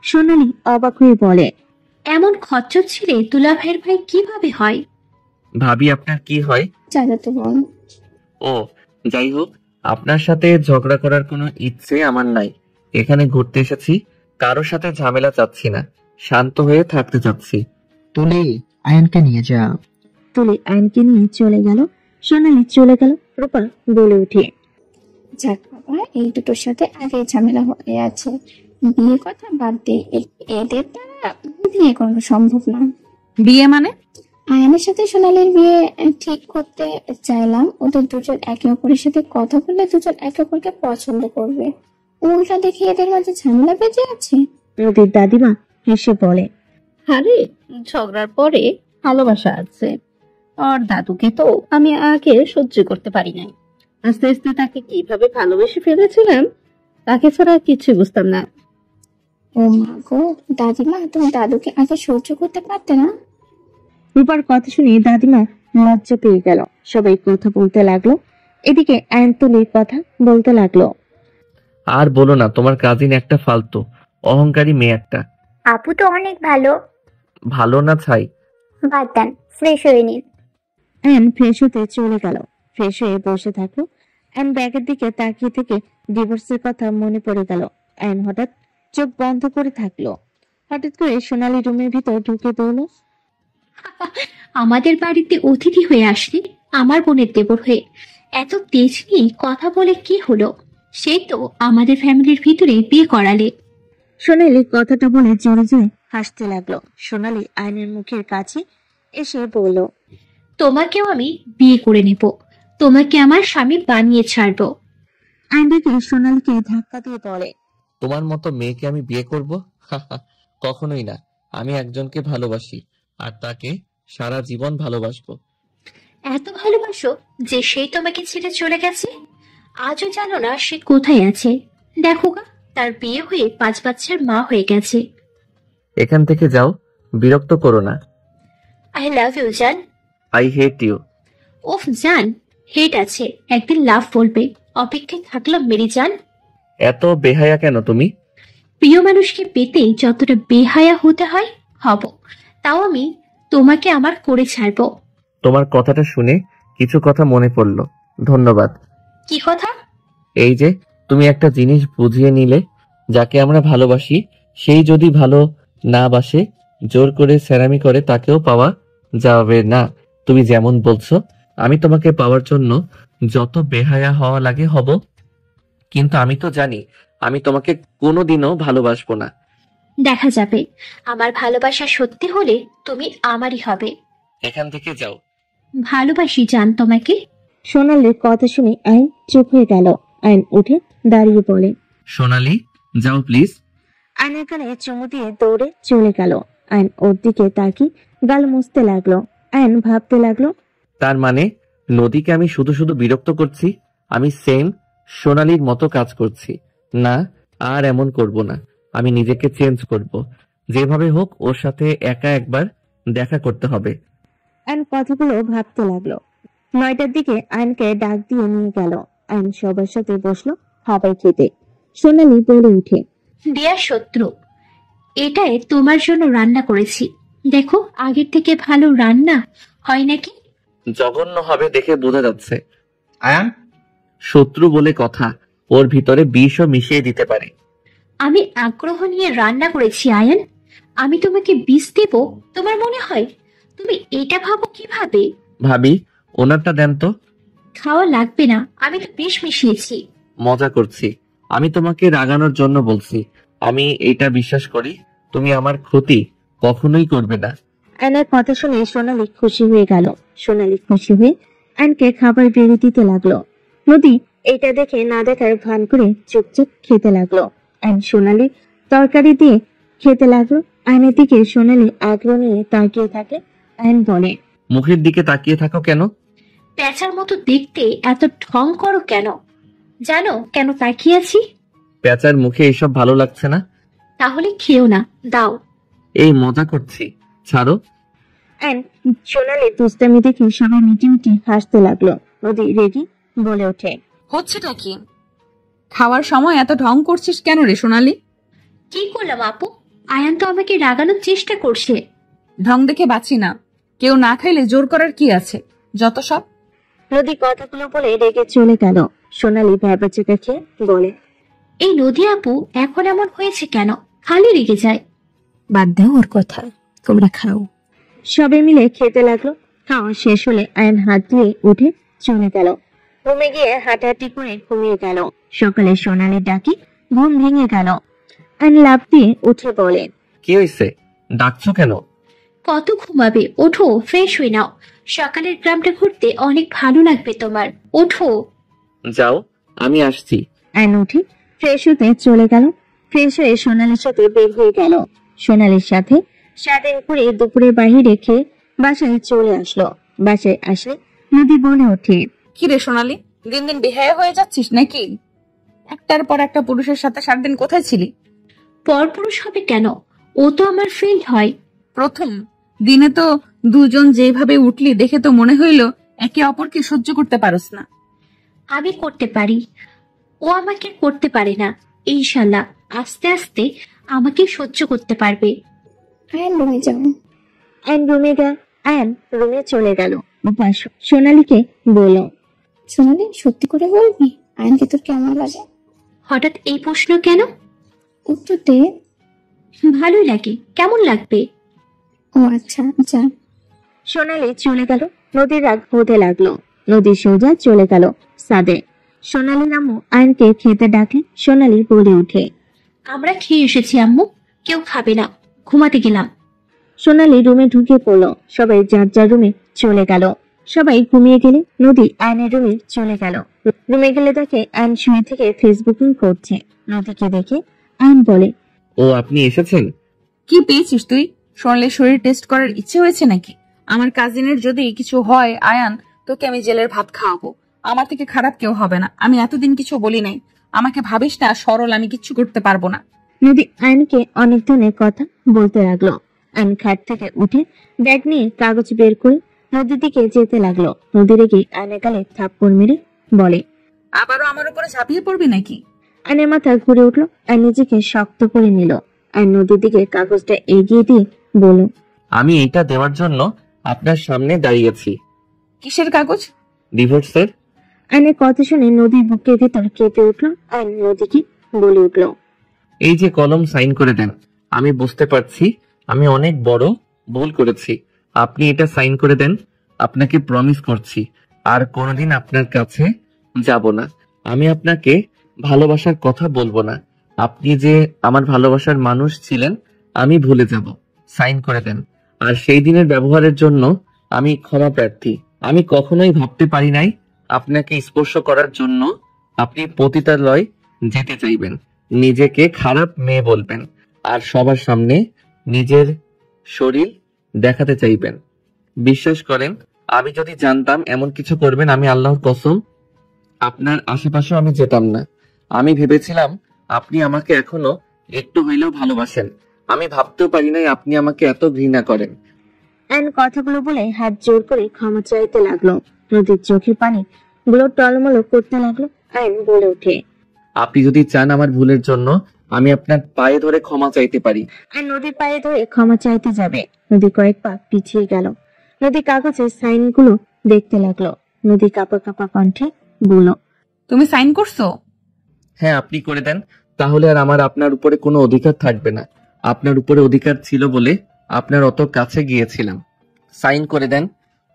সোনালি অবাক হয়ে বলে, এমন খচ্চর ছেলে দুলাভাইয়ের ভাই কিভাবে হয়? ভাবি, আপনার কি হয়? চাচাতো বোন। ও, যাই হোক, আপনার সাথে ঝগড়া করার কোনো ইচ্ছে আমার নাই। এখানে ঘুরতে এসেছি, কারোর সাথে ঝামেলা চাচ্ছি না, শান্ত হয়ে থাকতে চাচ্ছি। তুলি, আয়ানকে নিয়ে যা। তুলি আয়নকে নিয়ে চলে গেল। সোনালি চলে গেল। রূপা বলে উঠে, যাক বাবা, এই দুটোর সাথে আগে ঝামেলা হয়ে আছে। বিয়ে কথা বাদ দে, এদের দ্বারা বিয়ে করানো সম্ভব না। বিয়ে মানে? আয়নের সাথে সোনালির বিয়ে ঠিক করতে চাইলাম। ওদের দুজন একে অপরের সাথে কথা বললে দুজন একে অপরকে পছন্দ করবে। উল্টা দেখি এদের মাঝে ঝামেলা বেজে আছে। নদীর দাদিমা হেসে বলে, আরে, ঝগড়ার পরে ভালোবাসা আছে। আর দাদুকে তো আমি আগে সহ্য করতে পারি নাই। আস্তে আস্তে তাকে কিভাবে ভালোবেসে ফেলেছিলাম, তাকে ছাড়া কিছু বুঝতাম না। ও মা গো, দাদিমা তুমি দাদুকে আগে সহ্য করতে পারতে না? রূপার কথা শুনে দাদিমা লজ্জা পেয়ে গেল। সবাই কথা বলতে লাগলো। এদিকে আয়ন তুলির কথা বলতে লাগলো। আর বলো না, তোমার কাজিন একটা ফালতু অহংকারী মেয়ে একটা। আপু তো অনেক ভালো। ভালো না ছাই। বাদ দেন, ফ্রেশ হয়ে নিন। আয়ন ফ্রেশ হতে চলে গেল। ফ্রেশ হয়ে বসে থাকলো। আয়ন ব্যাগের দিকে তাকিয়ে থেকে ডিভোর্সের কথা মনে পড়ে গেল। আয়ন হঠাৎ চোখ বন্ধ করে থাকলো। হঠাৎ করে সোনালি রুমের ভিতর ঢুকে পড়ল। আমাদের বাড়িতে অতিথি হয়ে আসলে আমার বোনের দেবর হয়ে এত তেজ নিয়ে কথা বলে কি হলো? সে তো আমাদের ফ্যামিলির ভিতরে বিয়ে করালে। সোনালি কথাটা বলে জোরে জোরে হাসতে লাগলো। সোনালি আয়নের মুখের কাছে এসে বলল, তোমাকেও আমি বিয়ে করে নেব, তোমাকে আমার স্বামী বানিয়ে ছাড়বো। আয়ন দেখে সোনালিকে ধাক্কা দিয়ে বলে, তোমার মতো মেয়েকে আমি বিয়ে করব? কখনোই না। আমি একজনকে ভালোবাসি আর তাকে সারা জীবন ভালোবাসবো। এত ভালোবাসো যে সেই তোমাকে ছেড়ে চলে গেছে? আজও জানো না সে কোথায় আছে। দেখো গা, তার বিয়ে হয়ে 5 বাচ্চার মা হয়ে গেছে। এখান থেকে যাও, বিরক্ত করো না। আই লাভ ইউ জান। I hate you. ওফ জান, হেট আছে, একদিন লাভ বলবে। অপেক্ষায় থাকলাম মেরি জান। এত বেহায়া কেন তুমি? প্রিয় মানুষকে পেতে যতটা বেহায়া হতে হয় হব, তাও আমি তোমাকে আমার করে ছাড়বো। তোমার কথাটা শুনে কিছু কথা মনে পড়লো, ধন্যবাদ। কি কথা? এই যে তুমি একটা জিনিস বুঝিয়ে নিলে, যাকে আমরা ভালোবাসি সেই যদি ভালো না বাসে, জোর করে সেরামি করে তাকেও পাওয়া যাবে না। তুমি যেমন বলছো, আমি তোমাকে পাওয়ার জন্য যত বেহায়া হওয়া লাগে হব, কিন্তু আমি তো জানি আমি তোমাকে কোনোদিনও ভালোবাসবো না। দেখা যাবে। আমার ভালোবাসা সত্যি হলে তুমি আমারই হবে। এখান থেকে যাও। ভালোবাসি জান তোমাকে। সোনালির কথা শুনে আইন চুপ হয়ে গেল। আইন উঠে দাঁড়িয়ে বলে, সোনালি যাও প্লিজ। আইনের কানে চুমু দিয়ে দৌড়ে চলে গেল। আইন ওর দিকে তাকিয়ে গাল মুছতে লাগলো। আইন ভাবতে লাগলো, তার মানে নদীকে আমি শুধু শুধু বিরক্ত করছি। আমি সেম সোনালির মতো কাজ করছি না, আর এমন করব না। আমি নিজেকে চেঞ্জ করব, যেভাবে হোক ওর সাথে একা একবার দেখা করতে হবে। আইন কথাগুলো ভাবতে লাগলো। 9টার দিকে আইনকে ডাক দিয়ে নিয়ে গেল। আইন সবার সাথে বসলো খাবার খেতে। সোনালি বলে উঠে, ডিয়ার শত্রু, এটাই তোমার জন্য রান্না করেছি। দেখো আগের থেকে ভালো রান্না হয় নাকি? জঘন্য হবে দেখে বোঝা যাচ্ছে। আয়ান, শত্রু বলে কথা, ওর ভিতরে বিষও মিশিয়ে দিতে পারে। আমি আগ্রহ নিয়ে রান্না করেছি আয়ান। আমি তোমাকে বিষ দেব তোমার মনে হয়? তুমি এটা ভাবো কিভাবে? ভাবি, ওনারটা দেন তো। খাওয়া লাগবে না, আমি তো বিষ মিশিয়েছি। মজা করছি, আমি তোমাকে রাগানোর জন্য বলছি। আমি এটা বিশ্বাস করি তুমি আমার ক্ষতি কখনোই করবে না। আয়নার কথা শুনে সোনালি খুশি হয়ে গেল। সোনালি খুশি হয়ে আয়নকে খাবার বেড়ে দিতে লাগলো। নদী এটা দেখে না দেখার ভান করে চুপচাপ খেতে লাগলো। আয়ন সোনালি তরকারি দিয়ে খেতে লাগলো। আয়নের দিকে সোনালি আগ্রহ নিয়ে তাকিয়ে থাকে। আয়ন বলে, মুখের দিকে তাকিয়ে থাকো কেন? প্যাঁচার মতো দেখতে এত ঢং করো কেন? জানো কেন তাকিয়ে আছি? পেঁচার মুখে এসব ভালো লাগছে না। তাহলে খেও না, দাও। এই মজা করছি, ছাড়ো। আয়ন সোনালি দুষ্টামি দেখে সবাই মিটিমিটি হাসতে লাগলো। নদী রেগে বলে ওঠে, হচ্ছেটা কি? খাওয়ার সময় এত ঢং করছিস কেন রে সোনালি? কি করলাম আপু? আয়ান তো আমাকে রাগানোর চেষ্টা করছে। ঢং দেখে বাঁচি না, কেউ না খাইলে জোর করার কি আছে? যত সব। নদী কথাগুলো বলে রেগে চলে গেল। সোনালি ভ্যাবাচেকা খেয়ে বলে, এই নদী আপু এখন এমন হয়েছে কেন? খালি রেগে যায়। বাদ দাও ওর কথা, তোমরা খাও। সবাই মিলে খেতে লাগলো। খাওয়া শেষ হলে আয়ন হাত ধুয়ে উঠে চলে গেল। রুমে গিয়ে হাঁটাহাঁটি করে ঘুমিয়ে গেল। সকালে সোনালি ডাকি ঘুম ভেঙে গেল। আয়ন লাফ দিয়ে উঠে বলে, কি হয়েছে, ডাকছো কেন? কত ঘুমাবে? ওঠো, ফ্রেশ হয়ে নাও। সকালের গ্রামটা ঘুরতে অনেক ভালো লাগবে তোমার। ওঠো। যাও, আমি আসছি। আয়ন উঠে ফ্রেশ হতে চলে গেল। ফ্রেশ হয়ে সোনালির সাথে বের হয়ে গেল। সোনালির সাথে সারাদিন ঘুরে দুপুরে বাহিরে খেয়ে বাসায় চলে আসলো। বাসায় আসলে নদী বলে ওঠে, কি রে সোনালি, দিন দিন বেহায়া হয়ে যাচ্ছিস নাকি? একটার পর একটা পুরুষের সাথে সারাদিন কোথায় ছিলি? পরপুরুষ হবে কেন? ও তো আমার ফ্রেন্ড হয়। প্রথম দিনে তো দুজন যেভাবে উঠলি দেখে তো মনে হইল একে অপরকে সহ্য করতে পারস না। আমি করতে পারি, ও আমাকে করতে পারে না। ইনশাল্লাহ আস্তে আস্তে আমাকে সহ্য করতে পারবে। আয়ান রুমে যাও। আয়ন রুমে চলে গেল। উপাস সোনালীকে বলল, সোনালি সত্যি করে বলবি আয়ানকে তোর কেমন লাগে? হঠাৎ এই প্রশ্ন কেন? উত্তর দে। ভালোই লাগে। কেমন লাগবে? ও আচ্ছা, যা। সোনালি চলে গেল। নদীর রাগ হতে লাগলো। নদী সোজা চলে গেল সাদে। সোনালী আম্মু আয়নকে খেতে ডাকে। সোনালী বলে উঠে, আমরা খেয়ে এসেছি আম্মু, কেউ খাবে না, ঘুমাতে গেলাম। সোনালী রুমে ঢুকে পড়লো। সবাই যার যার রুমে চলে গেল। সবাই ঘুমিয়ে গেলে নদী আয়নের রুমে চলে গেল। রুমে গেলে দেখে আয়ন শুয়ে থেকে ফেসবুকিং করছে। নদীকে দেখে আয়ন বলে, ও আপনি এসেছেন? কি পেয়েছিস তুই? সোনালি শরীর টেস্ট করার ইচ্ছে হয়েছে নাকি? আমার কাজিনের যদি কিছু হয় আয়ান, তোকে আমি জেলের ভাত খাওয়াবো। আমার থেকে খারাপ কেউ হবে না। আমি এতদিন কিছু বলি নাই, আমাকে ভাবিস না সরল, আমি কিচ্ছু করতে পারবো না। নদী আয়নকে অনেক ধরনের কথা বলতে লাগলো। আয়ন খাট থেকে উঠে ব্যাগ নিয়ে কাগজ বের করে নদীর দিকে যেতে লাগলো। নদী রেগে আয়নের গালে থাপ্পড় মেরে বলে, আবারও আমার উপরে ঝাঁপিয়ে পড়বি নাকি? আয়নের মাথা ঘুরে উঠলো আর নিজেকে শক্ত করে নিল। আর নদীর দিকে কাগজটা এগিয়ে দিয়ে বলল, আমি এটা দেওয়ার জন্য আপনার সামনে দাঁড়িয়েছি। কিসের কাগজ? ডিভোর্সের। আয়নের কথা শুনে নদীর বুকের ভেতর কেঁপে উঠলো। আর নদীকে বলে উঠলো, এই যে কলম, সাইন করে দেন। আমি বুঝতে পারছি আমি অনেক বড় ভুল করেছি, আপনি এটা সাইন করে দেন। আপনাকে প্রমিস করছি আর কোনোদিন আপনার কাছে যাব না। আমি আপনাকে ভালোবাসার কথা বলবো না। আপনি যে আমার ভালোবাসার মানুষ ছিলেন আমি ভুলে যাব। সাইন করে দেন। আর সেই দিনের ব্যবহারের জন্য আমি ক্ষমা প্রার্থী। আমি কখনোই ভাবতে পারি নাই আপনাকে স্পর্শ করার জন্য আপনি পতিতালয় যেতে চাইবেন, নিজেকে খারাপ মেয়ে বলবেন আর সবার সামনে নিজের শরীর দেখাতে চাইবেন। বিশ্বাস করেন, আমি যদি জানতাম এমন কিছু করবেন, আমি আল্লাহর কসম আপনার আশেপাশেও আমি যেতাম না। আমি ভেবেছিলাম আপনি আমাকে এখনো একটু হইলেও ভালোবাসেন। আমি ভাবতেও পারি নাই আপনি আমাকে এত ঘৃণা করেন। আয়ন কথাগুলো বলে হাত জোর করে ক্ষমা চাইতে লাগলো। নদীর চোখের পানি গুলো টলমল করতে লাগলো। আয়ন বলে ওঠে, আপনি যদি চান আমার ভুলের জন্য আমি আপনার পায়ে ধরে ক্ষমা চাইতে পারি। আর নদীর পায়ে ধরে ক্ষমা চাইতে যাবে। নদী কয়েক পা পিছিয়ে গেল। নদী কাগজের সাইন গুলো দেখতে লাগলো। নদী কাঁপা কাঁপা কণ্ঠে বলল, তুমি সাইন করছো? হ্যাঁ, আপনি করে দেন, তাহলে আর আমার আপনার উপরে কোনো অধিকার থাকবে না। আপনার উপরে অধিকার ছিল বলে আপনার অত কাছে গিয়েছিলাম। সাইন করে দেন,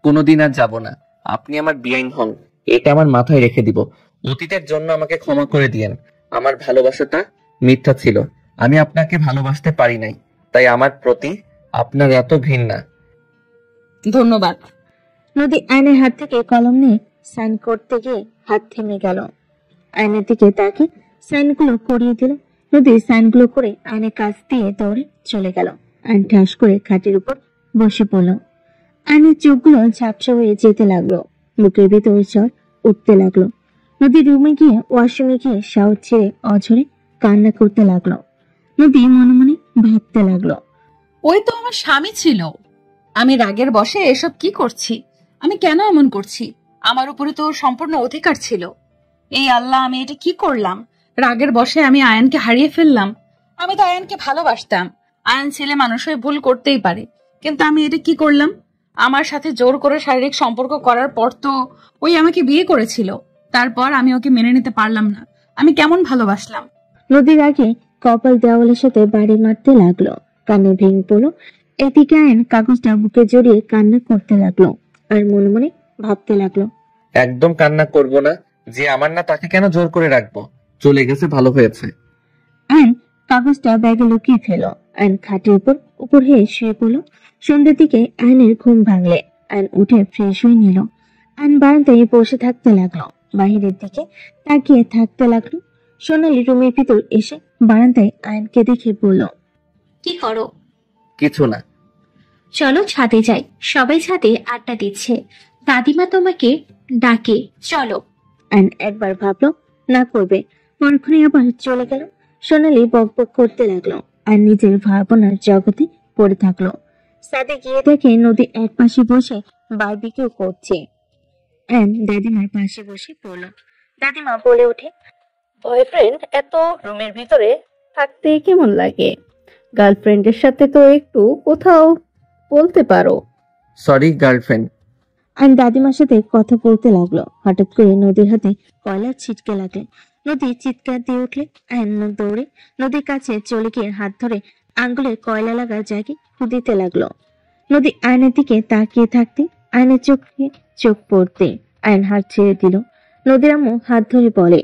কোনোদিন আর যাব না। আপনি আমার বেআইন হন, এটা আমার মাথায় রেখে দিব। অতীতের জন্য আমাকে ক্ষমা করে দিয়েন। আমার ভালোবাসাটা মিথ্যা ছিল, আমি আপনাকে ভালোবাসতে পারি নাই, তাই আমার প্রতি আপনার এত ঘৃণা। ধন্যবাদ। নদী আয়নের হাত থেকে কলম নিয়ে সাইন করতে গিয়ে হাত থেমে গেল। আয়নের দিকে তাকে সাইনগুলো করিয়ে দিল। নদী সাইনগুলো করে আয়নের কাছ দিয়ে দৌড়ে চলে গেল। আয়ন ঠাস করে খাটের উপর বসে পড়ল। আয়নের চোখগুলো ঝাপসা হয়ে যেতে লাগলো। বুকের ভিতর জ্বর উঠতে লাগলো। নদী রুমে গিয়ে ওয়াশরুমে গিয়ে শাওয়ার ছেড়ে অঝরে কান্না করতে লাগলো। নদী মনে মনে ভাবতে লাগলো, ওই তো আমার স্বামী ছিল। আমি রাগের বশে এসব কি করছি? আমি কেন এমন করছি? আমার উপরে তো সম্পূর্ণ অধিকার ছিল। এই আল্লাহ, আমি এটা কি করলাম? রাগের বশে আমি আয়ানকে হারিয়ে ফেললাম। আমি তো আয়ানকে ভালোবাসতাম। আয়ান ছেলে মানুষ হয়ে ভুল করতেই পারে, কিন্তু আমি এটা কি করলাম? আমার সাথে জোর করে শারীরিক সম্পর্ক করার পর তো ওই আমাকে বিয়ে করেছিল। তারপর আমি ওকে মেনে নিতে পারলাম না। আমি কেমন ভালোবাসলাম? নদীর আগে কপাল দেওয়ালের সাথে বাড়ি মারতে লাগলো। কানে ভেঙে পড়লো। এদিকে আয়ন কাগজটা বুকে জড়িয়ে কান্না করতে লাগলো আর মনে মনে ভাবতে লাগলো, একদম কান্না করব না। যে আমার না তাকে কেন জোর করে রাখবো? চলে গেছে, ভালো হয়েছে। আয়ন কাগজটা ব্যাগে লুকিয়ে ফেলো। আয়ন খাটের উপর হয়ে শুয়ে পড়লো। সন্ধ্যের দিকে আয়নের ঘুম ভাঙলে আয়ন উঠে ফ্রেশ হয়ে নিল। আয়ন বারান্দায় বসে থাকতে লাগলো। বাহিরের দিকে তাকিয়ে থাকতে লাগলো। সোনালি রুমের ভিতর এসে বারান্দায় আয়নকে দেখে বলল, কি করো? কিছু না। চলো ছাদে যাই, সবাই ছাদে আড্ডা দিচ্ছে। দাদিমা তোমাকে ডাকে, চলো। আয়ন একবার ভাবলো না করবে, পরক্ষণে আবার চলে গেল। সোনালি বকবক করতে লাগলো আর নিজের ভাবনার জগতে পড়ে থাকলো। ছাদে গিয়ে দেখে নদী এক পাশে বসে বারবিকিউ করছে। আয়ন দাদিমার পাশে বসে পড়ল। দাদিমা বলে ওঠে, বয়ফ্রেন্ড এত রুমের ভিতরে থাকতে কেমন লাগে? গার্লফ্রেন্ডের সাথে তো একটু কোথাও বলতে পারো। Sorry girlfriend. আয়ন দাদিমার সাথে কথা বলতে লাগলো। হঠাৎ করে নদীর হাতে কয়লা ছিটকে লাগলো। নদী চিৎকার দিয়ে উঠলে আয়ন দৌড়ে নদীর কাছে চলে গিয়ে হাত ধরে আঙ্গুলে কয়লা লাগা জায়গায় দিতে লাগলো। নদী আয়নের দিকে তাকিয়ে থাকতে আয়নের চোখে চোখ পড়তে আয়ন হাত ছেড়ে দিল। নদীর আম্মু হাত ধরে বলে,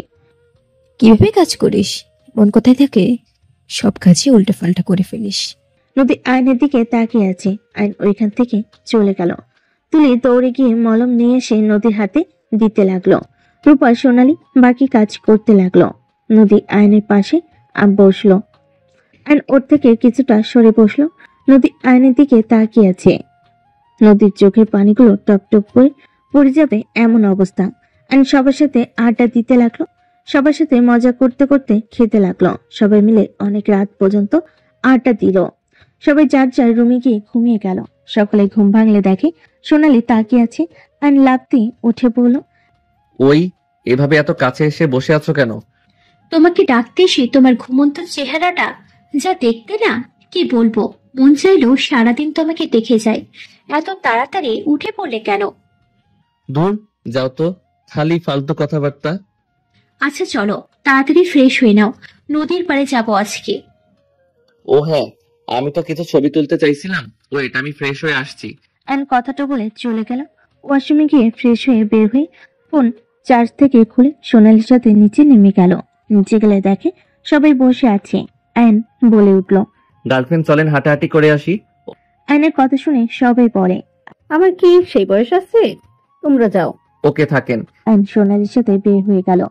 কিভাবে কাজ করিস? মন কোথায় থাকে? সব কাজই উল্টো পাল্টা করে ফেলিস। নদী আয়নের দিকে তাকিয়ে আছে। আয়ন ওইখান থেকে চলে গেল। তুলি দৌড়ে গিয়ে মলম নিয়ে এসে নদীর হাতে দিতে লাগলো। রূপা সোনালি বাকি কাজ করতে লাগলো। নদী আয়নের পাশে বসলো। আয়ন ওর থেকে কিছুটা সরে বসলো। নদী আয়নের দিকে তাকিয়ে আছে। নদীর চোখের পানিগুলো টপটপ করে পড়ে যাবে এমন অবস্থা। আয়ন সবার সাথে আড্ডা দিতে লাগলো, সবার সাথে মজা করতে করতে খেতে লাগলো। সবাই মিলে অনেক রাত পর্যন্ত আড্ডা দিল। সবাই যার যার রুমে গিয়ে ঘুমিয়ে গেল। সকালে ঘুম ভাঙলে দেখে সোনালি তাকিয়ে আছে। আয়ন লাফতে উঠে পড়ল। ওই এভাবে এত কাছে এসে বসে আছো কেন? তোমাকে ডাকতে এসে তোমার ঘুমন্ত চেহারাটা যা দেখতে না, কি বলবো, মন চাইলো সারাদিন তোমাকে দেখে যাই। এত তাড়াতাড়ি উঠে পড়লে কেন? দূর যাও তো, খালি ফালতু কথাবার্তা। আচ্ছা চলো তাড়াতাড়ি ফ্রেশ হয়ে নাও, নদীর পাড়ে যাবো আজকে। ও হ্যাঁ, আমি তো কিছু ছবি তুলতে চাইছিলাম। ওয়েট, আমি ফ্রেশ হয়ে আসছি। অ্যান্ড কথাটা বলে চলে গেল। ওয়াশরুমে গিয়ে ফ্রেশ হয়ে বের হয়ে ফোন চার্জ থেকে খুলে সোনালির সাথে নিচে নেমে গেল। নিচে গেলে দেখে সবাই বসে আছে। অ্যান বলে উঠল, গার্লফ্রেন্ড চলেন হাঁটাহাঁটি করে আসি। অ্যানের কথা শুনে সবাই পড়ে, আমার কি সেই বয়স আছে? তোমরা যাও। ওকে থাকেন। অ্যান সোনালির সাথে বের হয়ে গেল।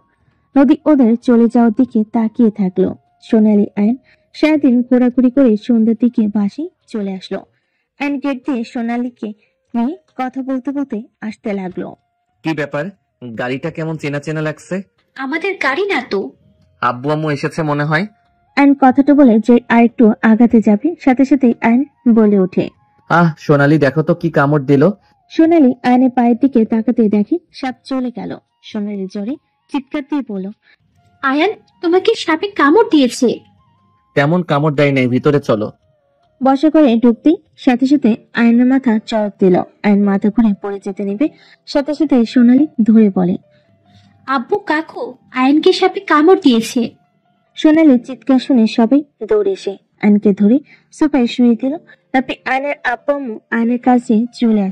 নদী ওদের চলে যাওয়ার দিকে তাকিয়ে থাকলো। সোনালি অ্যান সারাদিন ঘোরাঘুরি করে সন্ধ্যার দিকে বাসে চলে আসলো। অ্যান গেট দিয়ে সোনালিকে নিয়ে কথা বলতে বলতে আসতে লাগলো। কি ব্যাপার, গাড়িটা কেমন চেনা চেনা লাগছে? আমাদের গাড়ি না তো। আব্বু আম্মু এসেছে মনে হয়। অ্যান কথাটা বলে যে আরেকটু আগাতে যাবে, সাথে সাথে অ্যান বলে ওঠে, আহ সোনালি, দেখো তো কি কামড় দিল। সোনালি আয়নের পায়ের দিকে তাকাতে দেখে সাপ চলে গেল। সোনালি জ্বরে চিৎকার দিয়ে বলল, আয়ান, তোমাকে সাপে কামড় দিয়েছে? তেমন কামড় দেয় নাই, ভিতরে চলো। বসা করে ঢুকতেই সাথে সাথে আয়নের মাথা চড়ক দিল। আয়ন মাথা ঘুরে পড়ে যেতে নেবে, সাথে সাথে সোনালি ধরে বলে, আব্বু কাকু, আয়ানকে সাপে কামড় দিয়েছে। সোনালির চিৎকার শুনে সবাই দৌড়ে এসে আয়নকে ধরে সোফায় শুয়ে দিল। রাতে আয়নের আব্বু আম্মু আয়নের কাছে চলে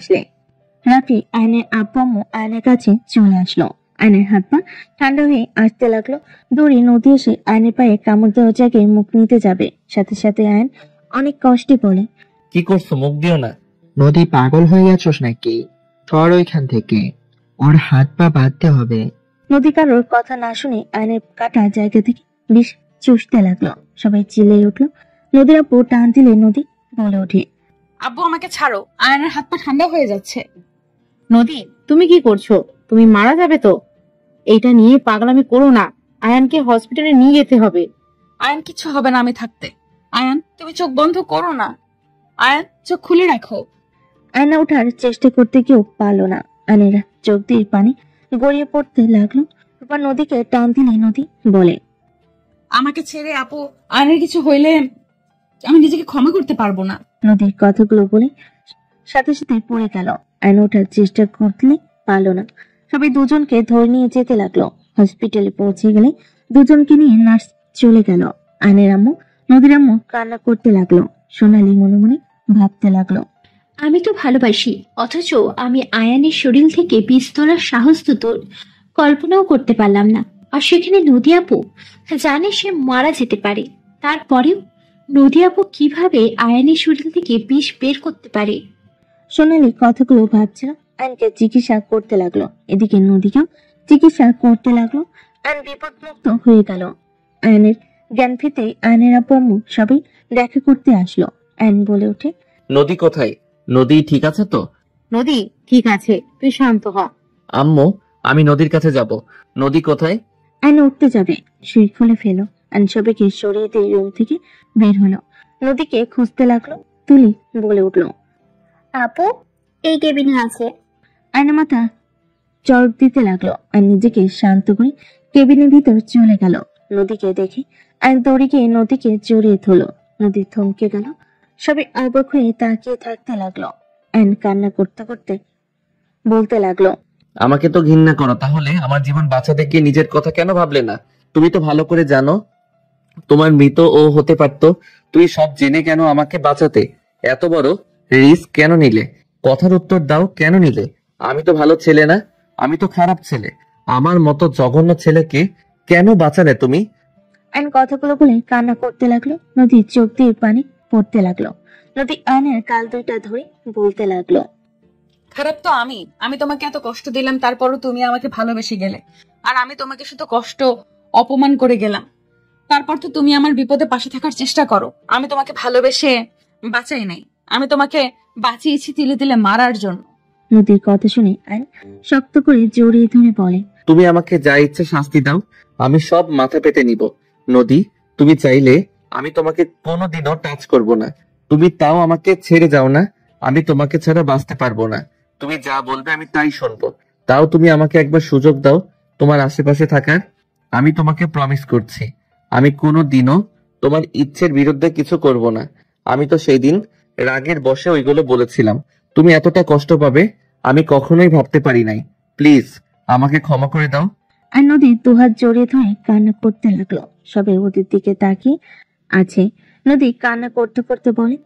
আসলো। আয়নের হাত পা ঠান্ডা হয়ে আসতে লাগলো। দৌড়ে নদী এসে আয়নের পায়ে কামড় দেওয়ার জায়গায় মুখ নিতে যাবে, সাথে সাথে আয়ন অনেক কষ্টে বলে, কি করছো, মুখ দিও না। নদী পাগল হয়ে গেছস নাকি? সর ওইখান থেকে, ওর হাত পা বাঁধতে হবে। নদী কারোর কথা না শুনে আয়নের কাটা জায়গা থেকে বিষ চুষতে লাগলো। সবাই চিল্লিয়ে উঠলো। নদীর আপু টান দিলে নদী বলে ওঠে, আব্বু আমাকে ছাড়ো, আয়নের হাত পা ঠান্ডা হয়ে যাচ্ছে। নদী, তুমি কি করছো? তুমি মারা যাবে তো। এইটা নিয়ে পাগলামি করো না, আয়ানকে হসপিটালে নিয়ে যেতে হবে। আয়ন কিছু হবে না আমি থাকতে। আয়ন তুমি চোখ বন্ধ করো না, আয়ন চোখ খুলে রাখো। আয়না ওঠার চেষ্টা করতে গিয়েও পারলো না। আয়নের চোখ দিয়ে পানি গড়িয়ে পড়তে লাগলো। রূপা নদীকে টান দিলে নদী বলে, আমাকে ছেড়ে আপু, আয়নের কিছু হইলে আমি নিজেকে ক্ষমা করতে পারবো না। নদীর কথাগুলো বলে সাথে সাথে পড়ে গেল। আয়ন ওঠার চেষ্টা করলে পারলো না। সবাই দুজনকে ধরে নিয়ে যেতে লাগলো। হসপিটালে পৌঁছে গেলে দুজনকে নিয়ে নার্স চলে গেল। আয়নের আম্মু নদীর আম্মু কান্না করতে লাগলো। সোনালি মনে মনে ভাবতে লাগলো, আমি তো ভালোবাসি, অথচ আমি আয়ানের শরীর থেকে বিষ তোলার সাহস তো তোর কল্পনাও করতে পারলাম না। আর সেখানে নদী আপু জানে সে মারা যেতে পারে, তারপরেও নদী আপু কিভাবে আয়ানের শরীর থেকে বিষ বের করতে পারে? সোনালি কথাগুলো ভাবছিল। আয়নকে চিকিৎসা করতে লাগলো। এদিকে নদীকেও চিকিৎসা করতে লাগলো। আয়ন বিপদমুক্ত হয়ে গেল। আয়নের জ্ঞান ফিরতে আয়নের আপু আম্মু সবাই দেখা করতে আসলো। আয়ন বলে ওঠে, নদী কোথায়? নদী ঠিক আছে তো? নদী ঠিক আছে, তুই শান্ত হ। আম্মু, আমি নদীর কাছে যাব। নদী কোথায়? আয়ন উঠতে যাবে, সুই খুলে ফেলো। আয়ন সবাইকে সরিয়ে দিয়ে রুম থেকে বের হলো। নদীকে খুঁজতে লাগলো। তুলি বলে উঠলো, আপু এই কেবিনে আছে। আয়না মাথা চড়ক দিতে লাগলো। আর নিজেকে শান্ত করে কেবিনের ভিতর চলে গেল। নদীকে দেখে আয়ন দৌড়ে গিয়ে নদীকে জড়িয়ে ধরলো। নদী থমকে গেল। সবাই অবাক হয়ে তাকিয়ে থাকতে লাগলো। আয়ন কান্না করতে করতে বলতে লাগলো, আমাকে তো ঘৃণা করো, তাহলে আমার জীবন বাঁচাতে গিয়ে নিজের কথা কেন ভাবলে না? তুমি তো ভালো করে জানো তোমার মৃত ও হতে পারতো। তুই সব জেনে কেন আমাকে বাঁচাতে এত বড় রিস্ক কেন নিলে? কথার উত্তর দাও, কেন নিলে? আমি তো ভালো ছেলে না, আমি তো খারাপ ছেলে। আমার মতো জঘন্য ছেলেকে কেন বাঁচালে তুমি? আয়ন কথাগুলো বলে কান্না করতে লাগলো। নদীর চোখ দিয়ে পানি পড়তে লাগলো। নদী আয়নের কাল দুইটা ধরে বলতে লাগলো, খারাপ তো আমি তোমাকে এত কষ্ট দিলাম, তারপরও তুমি আমাকে ভালোবেসে গেলে। আর আমি তোমাকে শুধু কষ্ট অপমান করে গেলাম, তারপর তো তুমি আমার বিপদে পাশে থাকার চেষ্টা করো। আমি তোমাকে ভালোবেসে বাঁচাই নাই, আমি তোমাকে বাঁচিয়েছি তিলে তিলে মারার জন্য। নদীর কথা শুনে আয়ন শক্ত করে জড়িয়ে ধরে বলে, তুমি আমাকে যা ইচ্ছে শাস্তি দাও, আমি সব মাথা পেতে নিব। নদী, তুমি চাইলে আমি তোমাকে কোনোদিনও টাচ করব না, তুমি তাও আমাকে ছেড়ে যাও না। আমি তোমাকে ছাড়া বাঁচতে পারবো না। তুমি যা বলবে আমি তাই শুনবো। তাও তুমি আমাকে একবার সুযোগ দাও তোমার আশেপাশে থাকার। আমি তোমাকে প্রমিস করছি, আমি কোনোদিনও তোমার ইচ্ছের বিরুদ্ধে কিছু করব না। আমি তো সেই দিন রাগের বশে ওইগুলো বলেছিলাম। তুমি এতটা কষ্ট পাবে আমি কখনোই ভাবতে পারি নাই। প্লিজ আমাকে ক্ষমা করে দাও। আর নদী দুহাত জড়িয়ে ধরে কান্না করতে লাগলো। সবাই ওদের দিকে তাকিয়ে আছে। নদী কান্না করতে করতে বলে,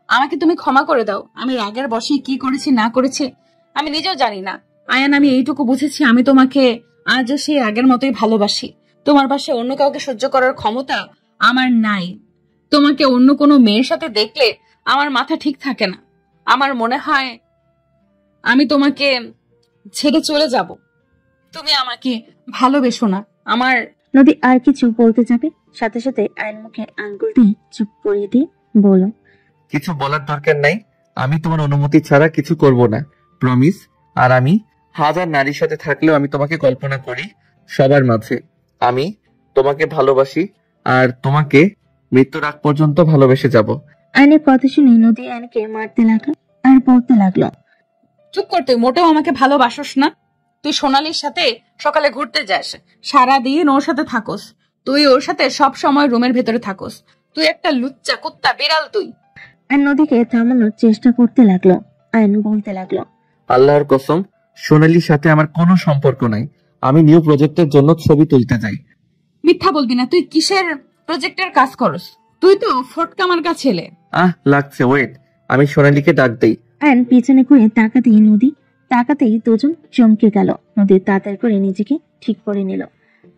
আমাকে তুমি ক্ষমা করে দাও। আমি রাগের বশে কি করেছি না করেছি আমি নিজেও জানি না। আয়ান, আমি এইটুকু বুঝেছি, আমি তোমাকে আজও সেই আগের মতোই ভালোবাসি। তোমার পাশে অন্য কাউকে সহ্য করার ক্ষমতা আমার নাই। তোমাকে অন্য কোনো মেয়ের সাথে দেখলে আমার মাথা ঠিক থাকে না। আমার মনে হয় আমি তোমাকে ছেড়ে চলে যাব। তুমি আমাকে ভালোবেসো না। আমার নদী আর কিছু বলতে যাবে, সাথে সাথে আয়ন মুখে আঙ্গুল দিয়ে চুপ করিয়ে দিয়ে বলো, কিছু বলার দরকার নাই। আমি তোমার অনুমতি ছাড়া কিছু করব না, প্রমিস। আর আমি হাজার নারীর সাথে থাকলেও আমি তোমাকে কল্পনা করি সবার মাঝে। আমি তোমাকে ভালোবাসি আর তোমাকে মৃত্যুর আগ পর্যন্ত ভালোবেসে যাব। আয়নের কথা শুনে নদী আয়নকে মারতে লাগলো আর বলতে লাগলো, চুপ কর, তুই মোটেও আমাকে ভালোবাসোস না। তুই সোনালির সাথে সকালে ঘুরতে যাস, সারাদিন ওর সাথে থাকোস, তুই ওর সাথে সব সময় রুমের ভেতরে থাকোস। তুই একটা লুচ্চা কুত্তা বিড়াল তুই। আর নদীকে থামানোর চেষ্টা করতে লাগলো। আয়ন বলতে লাগলো, আল্লাহর কসম, সোনালির সাথে আমার কোনো সম্পর্ক নাই। আমি নিউ প্রজেক্টের জন্য ছবি তুলতে যাই। মিথ্যা বলবি না। তুই কিসের প্রজেক্টের কাজ করস? তুই তো ফটকা মার্কা ছেলে। লাগছে, ওয়েট, আমি সোনালিকে ডাক দেই। আয়ন পিছনে ঘুরে তাকাতেই নদী তাকাতেই দুজন চমকে গেল। নদী তাড়াতাড়ি করে নিজেকে ঠিক করে নিল।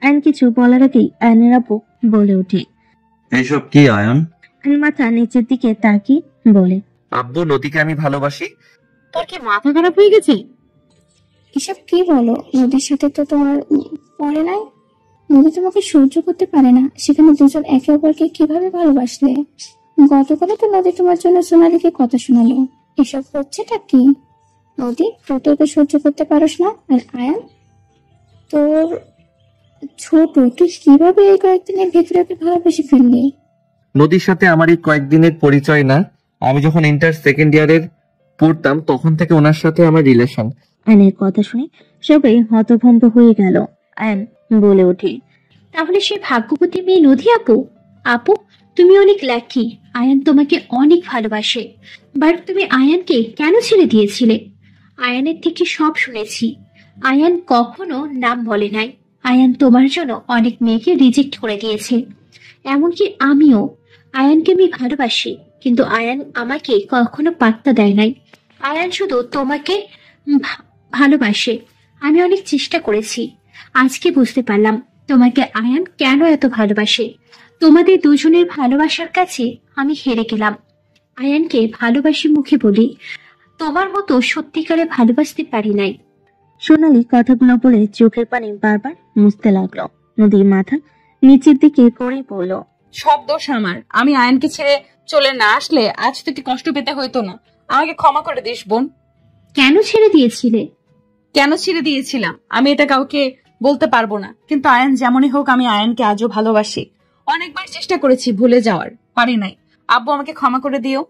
আয়ন কিছু বলার আগেই আয়নের আপু বলে ওঠে, এইসব কি আয়ন? আয়ন মাথা নিচের দিকে তাকিয়ে বলে, আব্বু, নদীকে আমি ভালোবাসি। তোর কি মাথা খারাপ হয়ে গেছে? এসব কি বলো? নদীর সাথে তো তোমার পড়ে নাই। নদী তোমাকে সহ্য করতে পারে না, সেখানে দুজন একে অপরকে কিভাবে ভালোবাসলে? গতকালে তো নদী তোমার জন্য সোনালীকে কথা শোনালো। এসব হচ্ছেটা কি? নদী, তুই তোকে সহ্য করতে পারস না, আর আয়ান তোর ছোট, তুই কিভাবে এই কয়েকদিনের ভেতরে ওকে ভালোবেসে ফেললি? নদীর সাথে আমার এই কয়েকদিনের পরিচয় না। আমি যখন ইন্টার সেকেন্ড ইয়ারের পড়তাম তখন থেকে ওনার সাথে আমার রিলেশন। আয়নের কথা শুনে সবাই হতভম্ব হয়ে গেল। আয়ন বলে ওঠে, তাহলে সে ভাগ্যবতী মেয়ে নদী আপু। আপু, তুমি অনেক লাকি। আয়ান তোমাকে অনেক ভালোবাসে। বাট তুমি আয়ানকে কেন ছেড়ে দিয়েছিলে? আয়ানের থেকে সব শুনেছি। আয়ান কখনো নাম বলে নাই। আয়ান তোমার জন্য অনেক মেয়েকে রিজেক্ট করে দিয়েছে, এমনকি আমিও। আয়ানকে আমি ভালোবাসি, কিন্তু আয়ান আমাকে কখনো পাত্তা দেয় নাই। আয়ান শুধু তোমাকে ভালোবাসে। আমি অনেক চেষ্টা করেছি, আজকে বুঝতে পারলাম তোমাকে আয়ান কেন এত ভালোবাসে। তোমাদের দুজনের ভালোবাসার কাছে আমি হেরে গেলাম। আয়ানকে ভালোবাসি মুখে বলি, তোমার মতো সত্যিকারে ভালোবাসতে পারি নাই। সোনালি কথাগুলো বলে চোখের পানি বারবার মুছতে লাগলো। নদীর মাথা নিচের দিকে করে বলল, সব দোষ আমার। আমি আয়নকে ছেড়ে চলে না আসলে আজ তোকে কষ্ট পেতে হইতো না। আমাকে ক্ষমা করে দিস বোন। কেন ছেড়ে দিয়েছিলে? কেন ছেড়ে দিয়েছিলাম আমি এটা কাউকে বলতে পারবো না, কিন্তু আয়ন যেমনই হোক আমি আয়নকে আজও ভালোবাসি। অনেকবার চেষ্টা করেছি ভুলে যাওয়ার, পারি নাই। আব্বু, আমাকে ক্ষমা করে দিও।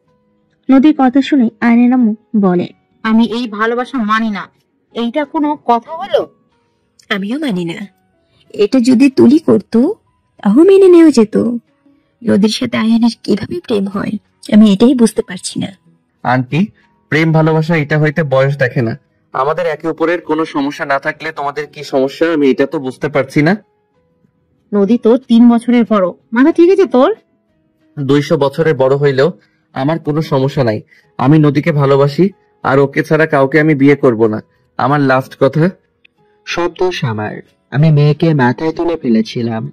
নদীর কথা শুনে আয়নের আম্মু বলে, আমি এই ভালোবাসা মানি না। এইটা কোনো কথা হলো? আমিও মানি না। এটা যদি তুলি করতো তাও মেনে নেওয়া যেত। নদীর সাথে আয়ানের কিভাবে প্রেম হয় আমি এটাই বুঝতে পারছি না। আন্টি, প্রেম ভালোবাসা এটা হইতে বয়স দেখে না। আমাদের একে অপরের কোনো সমস্যা না থাকলে তোমাদের কি সমস্যা আমি এটা তো বুঝতে পারছি না। নদী তো 3 বছরের বড়, মাথা ঠিক আছে তোর? 200 বছরের বড় হইলেও আমার কোনো সমস্যা নাই। আমি নদীকে ভালোবাসি আর ওকে ছাড়া কাউকে আমি বিয়ে করব না। আমার লাস্ট কথা, সব দোষ আমার। আমি মেয়েকে মাথায় তুলে ফেলেছিলাম।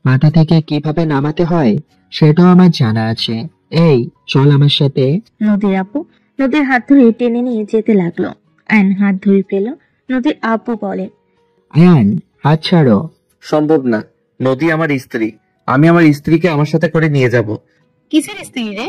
মাথা থেকে কিভাবে নামাতে হয় সেটাও আমার জানা আছে। এই চল আমার সাথে। নদীর আপু নদীর হাত ধরে টেনে নিয়ে যেতে লাগলো। আয়ন হাত ধরে পেল। নদীর আপু বলে, আয়ান হাত ছাড়ো। সম্ভব না, নদী আমার স্ত্রী। আমি আমার স্ত্রীকে আমার সাথে করে নিয়ে যাব। কিসের স্ত্রী রে?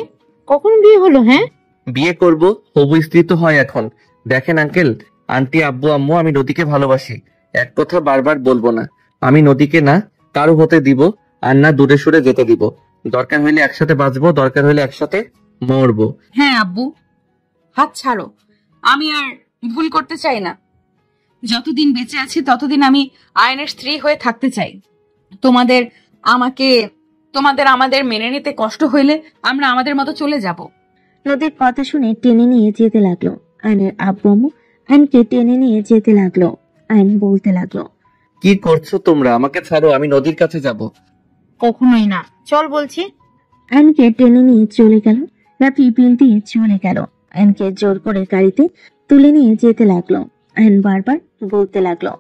কখন বিয়ে হলো? হ্যাঁ, বিয়ে করব, হবু স্ত্রী তো হয় এখন। দেখেন আঙ্কেল, আন্টি, আব্বু, আম্মু, আমি নদীকে ভালোবাসি। এক কথা বারবার বলবো না। আমি নদীকে না কারো হতে দিব, আর না দূরে সরে যেতে দিব। দরকার হইলে একসাথে বাঁচবো, দরকার হইলে একসাথে মরবো। হ্যাঁ আব্বু, হাত ছাড়ো। আমি আর ভুল করতে চাই না। যতদিন বেঁচে আছি ততদিন আমি আয়নের স্ত্রী হয়ে থাকতে চাই। তোমাদের আমাদের মেনে নিতে কষ্ট হইলে আমরা আমাদের মতো চলে যাব। নদীর কথা শুনে টেনে নিয়ে যেতে লাগলো। আয়নের আব্বু আম্মু আয়নকে টেনে নিয়ে যেতে লাগলো। আয়ন বলতে লাগলো, কি করছো তোমরা? আমাকে ছাড়ো, আমি নদীর কাছে যাব। কখনোই না, চল বলছি। আয়নকে টেনে নিয়ে চলে গেল। রাফি বিল দিয়ে চলে গেল। আয়নকে জোর করে গাড়িতে তুলে নিয়ে যেতে লাগলো। আয়ন বারবার বলতে লাগলো,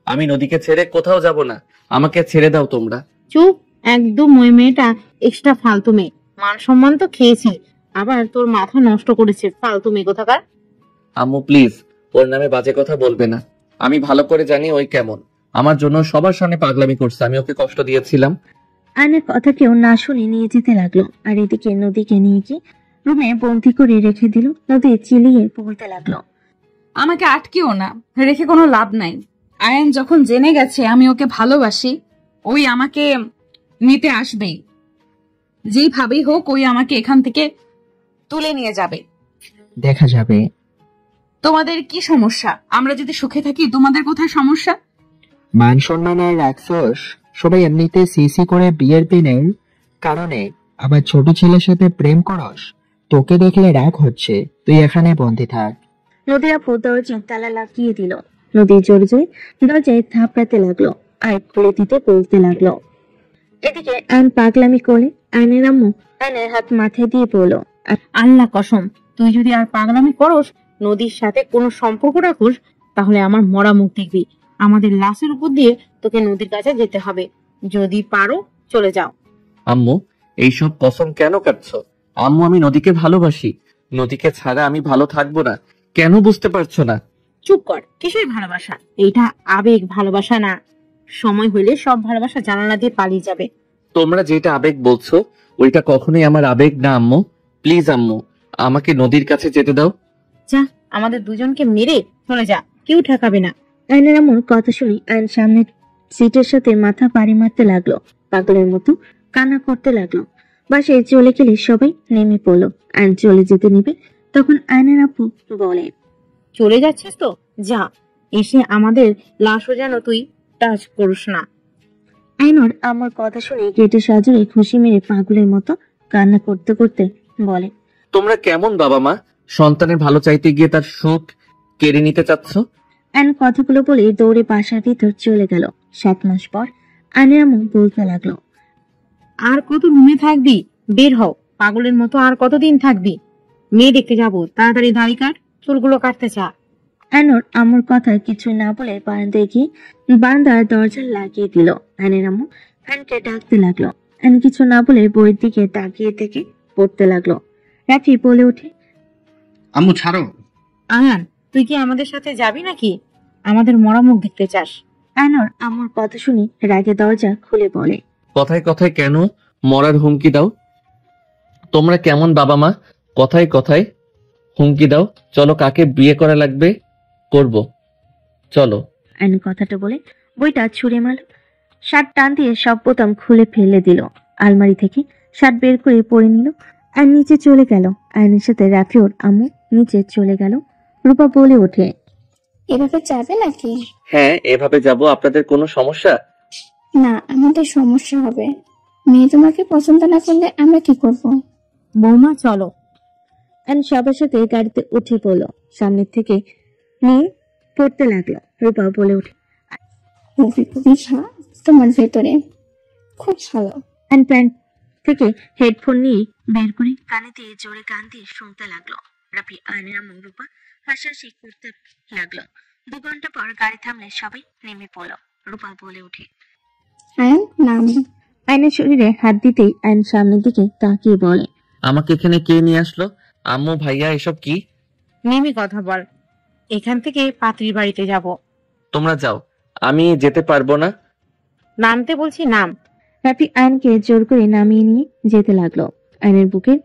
আমি নদীকে ছেড়ে কোথাও যাব না, আমাকে ছেড়ে দাও তোমরা। চুপ, একদম। ওই মেয়েটা এক্সট্রা ফালতু মেয়ে। মান সম্মান তো খেয়েছে, আবার তোর মাথা নষ্ট করেছে ফালতু মেয়ে কোথাকার। আম্মু প্লিজ, ওর নামে বাজে কথা বলবে না। আমি ভালো করে জানি ওই কেমন। আমার জন্য সবার সামনে পাগলামি করছে, আমি ওকে কষ্ট দিয়েছিলাম। আয়নের কথা কেউ না শুনে নিয়ে যেতে লাগলো। আর এদিকে নদীকে নিয়ে গিয়ে রুমে বন্দি করে রেখে দিল। নদী চিলিয়ে বলতে লাগলো, আমাকে আটকেও না, রেখে কোনো লাভ নাই। আয়ন যখন জেনে গেছে আমি ওকে ভালোবাসি, ওই আমাকে নিতে আসবেই। যেইভাবেই হোক ওই আমাকে এখান থেকে তুলে নিয়ে যাবে। দেখা যাবে। তোমাদের কি সমস্যা? আমরা যদি সুখে থাকি, তোমাদের কোথায় সমস্যা? মান সম্মান আর রাখছস, সবাই এমনিতে সিসি করে বিয়ের দিনের কারণে আবার ছোট ছেলের সাথে প্রেম করস। তোকে দেখলে রাগ হচ্ছে, তুই এখানে বন্দি থাক। নদীর আপু দরজায় তালা লাগিয়ে দিল। নদী জোরে জোরে দরজায় থাপড়াতে লাগলো আর খুলে দিতে বলতে লাগলো। এদিকে আয়ন পাগলামি করে আয়নের আম্মু আয়নের হাত মাথায় দিয়ে বলল, আল্লাহ কসম, তুই যদি আর পাগলামি করস, নদীর সাথে কোনো সম্পর্ক রাখোস, তাহলে আমার মরা মুখ দেখবি। আমাদের লাশের উপর দিয়ে তোকে নদীর কাছে যেতে হবে। যদি পারো চলে যাও। আম্মু, এইসব কসম কেন কাটছো? আম্মু, আমি নদীকে ভালোবাসি। নদীকে ছাড়া আমি ভালো থাকবো না। কেন বুঝতে পারছো না? চুপ কর, কিসের ভালোবাসা? এইটা আবেগ, ভালোবাসা না। সময় হইলে সব ভালোবাসা জানালা দিয়ে পালিয়ে যাবে। তোমরা যেটা আবেগ বলছো ওইটা কখনোই আমার আবেগ না আম্মু। প্লিজ আম্মু, আমাকে নদীর কাছে যেতে দাও। যা, আমাদের দুজনকে মেরে চলে যা, কেউ ঠেকাবে না। আয়নের আম্মুর কথা শুনে আয়ন সামনের সিটের সাথে মাথা পাড়ি মারতে লাগলো। পাগলের মতো কান্না করতে লাগলো। বাসায় চলে গেলে সবাই নেমে পড়লো। আয়ন চলে যেতে নিবে, তখন আয়নের আপু বলে, চলে যাচ্ছিস তো যা, এসে আমাদের লাশও যেন তুই টাচ করিস না। আয়নর আমার কথা শুনে গেটে সাজুরে খুশি মেরে পাগলের মতো কান্না করতে করতে বলে, তোমরা কেমন বাবা মা? সন্তানের ভালো চাইতে গিয়ে তার সুখ কেড়ে নিতে চাচ্ছ। আয়ন কথাগুলো বলে দৌড়ে বাসার ভিতর চলে গেল। 7 মাস পর আয়নের আম্মু বলতে লাগলো, আর কত রুমে থাকবি? বের হও। পাগলের মতো আর কতদিন থাকবি? মেয়ে দেখতে যাবো, তাড়াতাড়ি দাড়ি কাট, চুলগুলো কাটতে চা। আয়নর আমার কথা কিছু না বলে বারান্দায় গিয়ে বারান্দার দরজা লাগিয়ে দিল। আয়নের আম্মু আয়নকে ডাকতে লাগলো। আয়ন কিছু না বলে বইয়ের দিকে তাকিয়ে থেকে পড়তে লাগলো। রাফি বলে ওঠে, আম্মু ছাড়ো। আয়ান, তুই কি আমাদের সাথে যাবি নাকি? আমাদের মরা মুখ দেখতে চাস? আয়নর আমার কথা শুনে রাগে দরজা খুলে বলে, কথায় কথায় কেন মরার হুমকি দাও? তোমরা কেমন বাবা মা? কথায় কথায় হুমকি দাও। চলো, কাকে বিয়ে করা লাগবে করব, চলো। আয়ন কথাটা বলে বইটা ছুঁড়ে মারল। শার্ট টান দিয়ে সব বোতাম খুলে ফেলে দিল। আলমারি থেকে শার্ট বের করে পরে নিল আর নিচে চলে গেল। আয়নের সাথে রাফিওর আম্মু নিচে চলে গেল। রূপা বলে ওঠে, এভাবে যাবে নাকি? হ্যাঁ, এভাবে যাব। আপনাদের কোনো সমস্যা? না, আমাদের সমস্যা হবে। মেয়ে তোমাকে পছন্দ না করলে আমরা কি করব? বৌমা চলো। আয়ন সবার সাথে গাড়িতে উঠে পড়লো। সামনে থেকে নিয়ে পড়তে লাগলো। রূপা বলে ওঠে, খুবই তোমার ভেতরে খুব ভালো। আয়ন প্যান্ট থেকে হেডফোন নিয়ে বের করে কানে দিয়ে জোরে গান দিয়ে শুনতে লাগলো। রাফি, আয়নের আম্মু, রূপা হাসাহাসি করতে লাগলো। 2 ঘন্টা পর গাড়ি থামলে সবাই নেমে পড়লো। রূপা বলে ওঠে, আয়ন নাম। আয়নের শরীরে হাত দিতেই আয়ন সামনের দিকে তাকিয়ে বলে, আমাকে এখানে কে নিয়ে আসলো? আম্মু, ভাইয়া, এসব কি? নেমে কথা বল। এখান থেকে পাত্রীর বাড়িতে যাব। তোমরা যাও, আমি যেতে পারবো না। নামতে বলছি নাম। রাফি আয়নকে জোর করে নামিয়ে নিয়ে যেতে লাগলো। আয়নের বুকের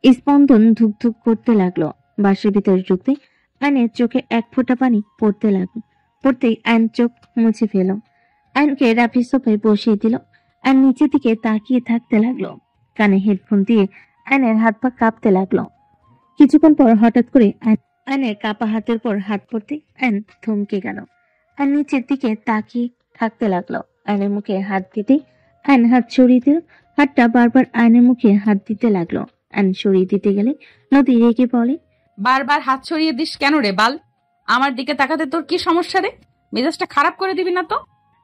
স্পন্দন ধুক ধুক করতে লাগলো। বাসার ভিতরে ঢুকতে আয়নের চোখে এক ফোঁটা পানি পড়তে লাগলো। পড়তেই আয়ন চোখ মুছে ফেল। আয়নকে রাফি সোফায় বসিয়ে দিল। আয়ন নিচের দিকে তাকিয়ে থাকতে লাগলো। কানে হেডফোন দিয়ে আয়নের হাত পা কাঁপতে লাগলো। কিছুক্ষণ পর হঠাৎ করে আয়নের কাপা হাতের পর হাত পড়তে আয়ন থমকে গেল। আয়ন নিচের দিকে তাকিয়ে থাকতে লাগলো। আয়নের মুখে হাত দিতে আয়ন হাত সরিয়ে দিল। হাতটা বারবার আয়নের মুখে হাত দিতে লাগলো। আয়ন সরিয়ে দিতে গেলে নদী রেগে বলে, বারবার হাত ছড়িয়ে দিস কেন রে বাল? আমার দিকে তাকাতে তোর কি সমস্যা রে? মেজাজটা খারাপ করে দিবি না তো?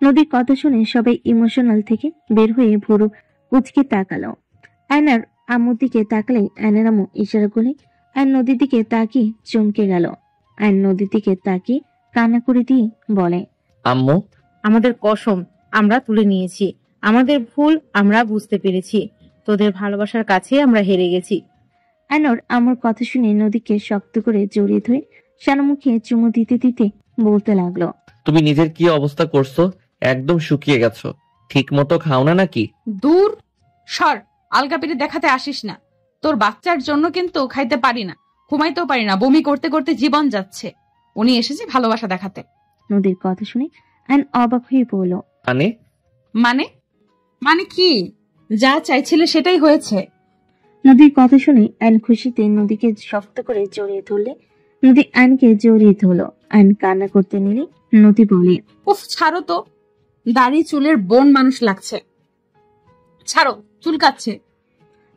নদীর কথা শুনে সবাই ইমোশনাল থেকে বের হয়ে ভোরু কুচকে তাকালো। আয়নার আম্মুর দিকে তাকালে আয়নের আম্মু ইশারা করলে আয়ন নদীর দিকে তাকিয়ে চমকে গেল। আয়ন নদীর দিকে তাকিয়ে কান্না করে দিয়ে বলে, আম্মু, আমাদের কসম আমরা তুলে নিয়েছি, আমাদের ভুল আমরা বুঝতে পেরেছি, তোদের ভালোবাসার কাছে আমরা হেরে গেছি। আয়নর আমার কথা শুনে নদীকে শক্ত করে জড়িয়ে ধরে শানমুখে চুমু দিতে দিতে বলতে লাগলো, তুমি নিজের কি অবস্থা করছো? একদম শুকিয়ে গেছো। ঠিক মতো খাও না নাকি? দূর সর, আলগা পেরে দেখাতে আসিস না। তোর বাচ্চার জন্য কিন্তু খাইতে পারি না, ঘুমাইতেও পারি না, বমি করতে করতে জীবন যাচ্ছে। উনি এসেছে ভালোবাসা দেখাতে। নদীর কথা শুনে আয়ন অবাক হয়ে পড়ল। মানে মানে মানে কি? যা চাইছিলে সেটাই হয়েছে। নদীর কথা শুনে আয়ন খুশিতে নদীকে শক্ত করে জড়িয়ে ধরলে নদী আয়নকে জড়িয়ে ধরলো। আয়ন কান্না করতে নিলে নদী বলে, উফ ছাড়ো তো, দাড়ি চুলের বোন মানুষ লাগছে, ছাড়ো, চুলকাচ্ছে।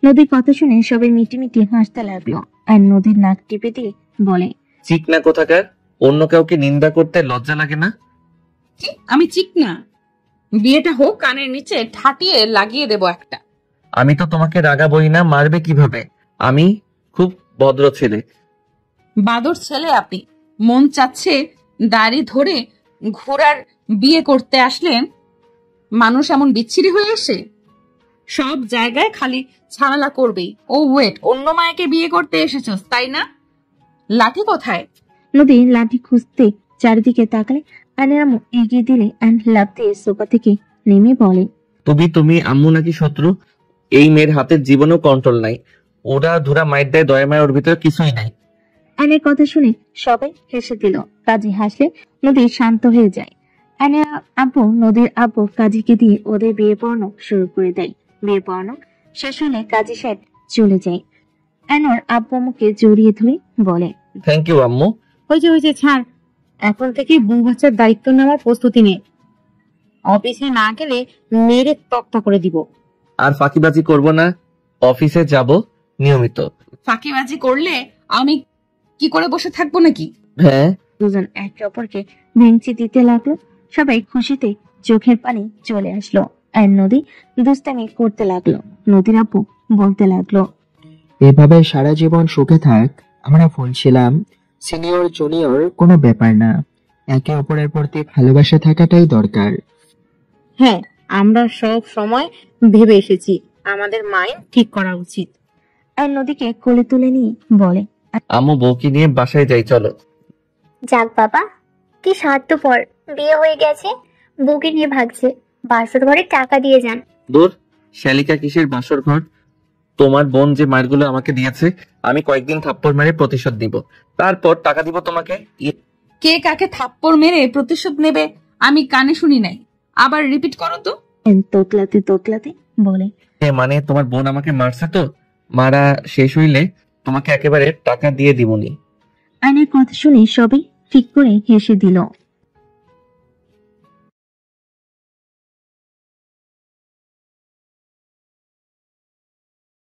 নদীর কথা শুনে সবাই মিটিমিটি হাসতে লাগলো। আয়ন নদীর নাক টিপে দিয়ে বলে, চিকনা কোথাকার, অন্য কাউকে নিন্দা করতে লজ্জা লাগে না? কি আমি চিকনা? বিয়েটা হোক, কানের নিচে ঠাটিয়ে লাগিয়ে দেব একটা। আমি তো তোমাকে রাগাবই না, মারবে কিভাবে? আমি খুব ভদ্র ছেলে। বাদর ছেলে আপনি। মন চাচ্ছে দাড়ি ধরে ঘোড়ার বিয়ে করতে আসলেন। মানুষ এমন বিচ্ছিরি হয়ে আসে, সব জায়গায় খালি ঝামেলা করবেই। ও ওয়েট, অন্য মায়াকে বিয়ে করতে এসেছস তাই না? লাঠি কোথায়? নদী লাঠি খুঁজতে চারিদিকে তাকালে আয়নের আম্মু এগিয়ে দিলে আয়ন লাফ দিয়ে সোফা থেকে নেমে বলে, তুমি আম্মু নাকি শত্রু? এই মেয়ের হাতের জীবনেও কন্ট্রোল নাই। ওরা ধুরা মাইর দেয়, দয়া মায় ওর ভিতরে কিছুই নাই। আয়নের কথা শুনে সবাই হেসে দিল। কাজী হাসলে নদী শান্ত হয়ে যায়। আয়নের আব্বু নদীর আব্বু কাজীকে দিয়ে ওদের বিয়ে পড়ানো শুরু করে দেয়। বিয়ে পড়ানো শেষ হলে কাজী সাহেব চলে যায়। আয়নর আব্বু আম্মুকে জড়িয়ে ধরে বলে, থ্যাংক ইউ আম্মু। হয়েছে ছাড়, এখন থেকে বউ বাচ্চার দায়িত্ব নেওয়ার প্রস্তুতি নে। অফিসে না গেলে মেরে তক্তা করে দিব। আর ফাঁকিবাজি করব না, অফিসে যাব নিয়মিত। ফাঁকিবাজি করলে আমি কি করে বসে থাকবো নাকি? হ্যাঁ। দুজন একে অপরকে ভেঙচি দিতে লাগলো। সবাই খুশিতে চোখের পানি চলে আসলো। আর নদী দুস্তামি করতে লাগলো। নদীর আব্বু বলতে লাগলো, এভাবে সারা জীবন সুখে থাক। আমরা বলছিলাম সিনিয়র জুনিয়র কোনো ব্যাপার না, একে অপরের প্রতি ভালোবাসা থাকাটাই দরকার। হ্যাঁ, আমরা সব সময় ভেবে এসেছি আমাদের মাইন্ড ঠিক করা উচিত। আর নদীকে কোলে তুলে নিয়ে বলে, আম্মু বউকে নিয়ে বাসায় যাই চলো। যাক বাবা, কি স্বার্থপর, বিয়ে হয়ে গেছে, বউকে নিয়ে ভাগছে। বাসর ঘরে টাকা দিয়ে যান। দূর, শালিকা কিসের বাসর ঘর? তোমার বোন যে মারগুলো আমাকে দিয়েছে, আমি কয়েকদিন থাপ্পড় মেরে প্রতিশোধ দিব, তারপর টাকা দিব তোমাকে। কে কাকে থাপ্পড় মেরে প্রতিশোধ নেবে আমি কানে শুনি নাই, আবার রিপিট করো তো। তোতলাতে তোতলাতে বলে, মানে তোমার বোন আমাকে মারছে, তো মারা শেষ হইলে তোমাকে একেবারে টাকা দিয়ে দিবনি। আয়নের কথা শুনে সবাই ঠিক করে হেসে দিল।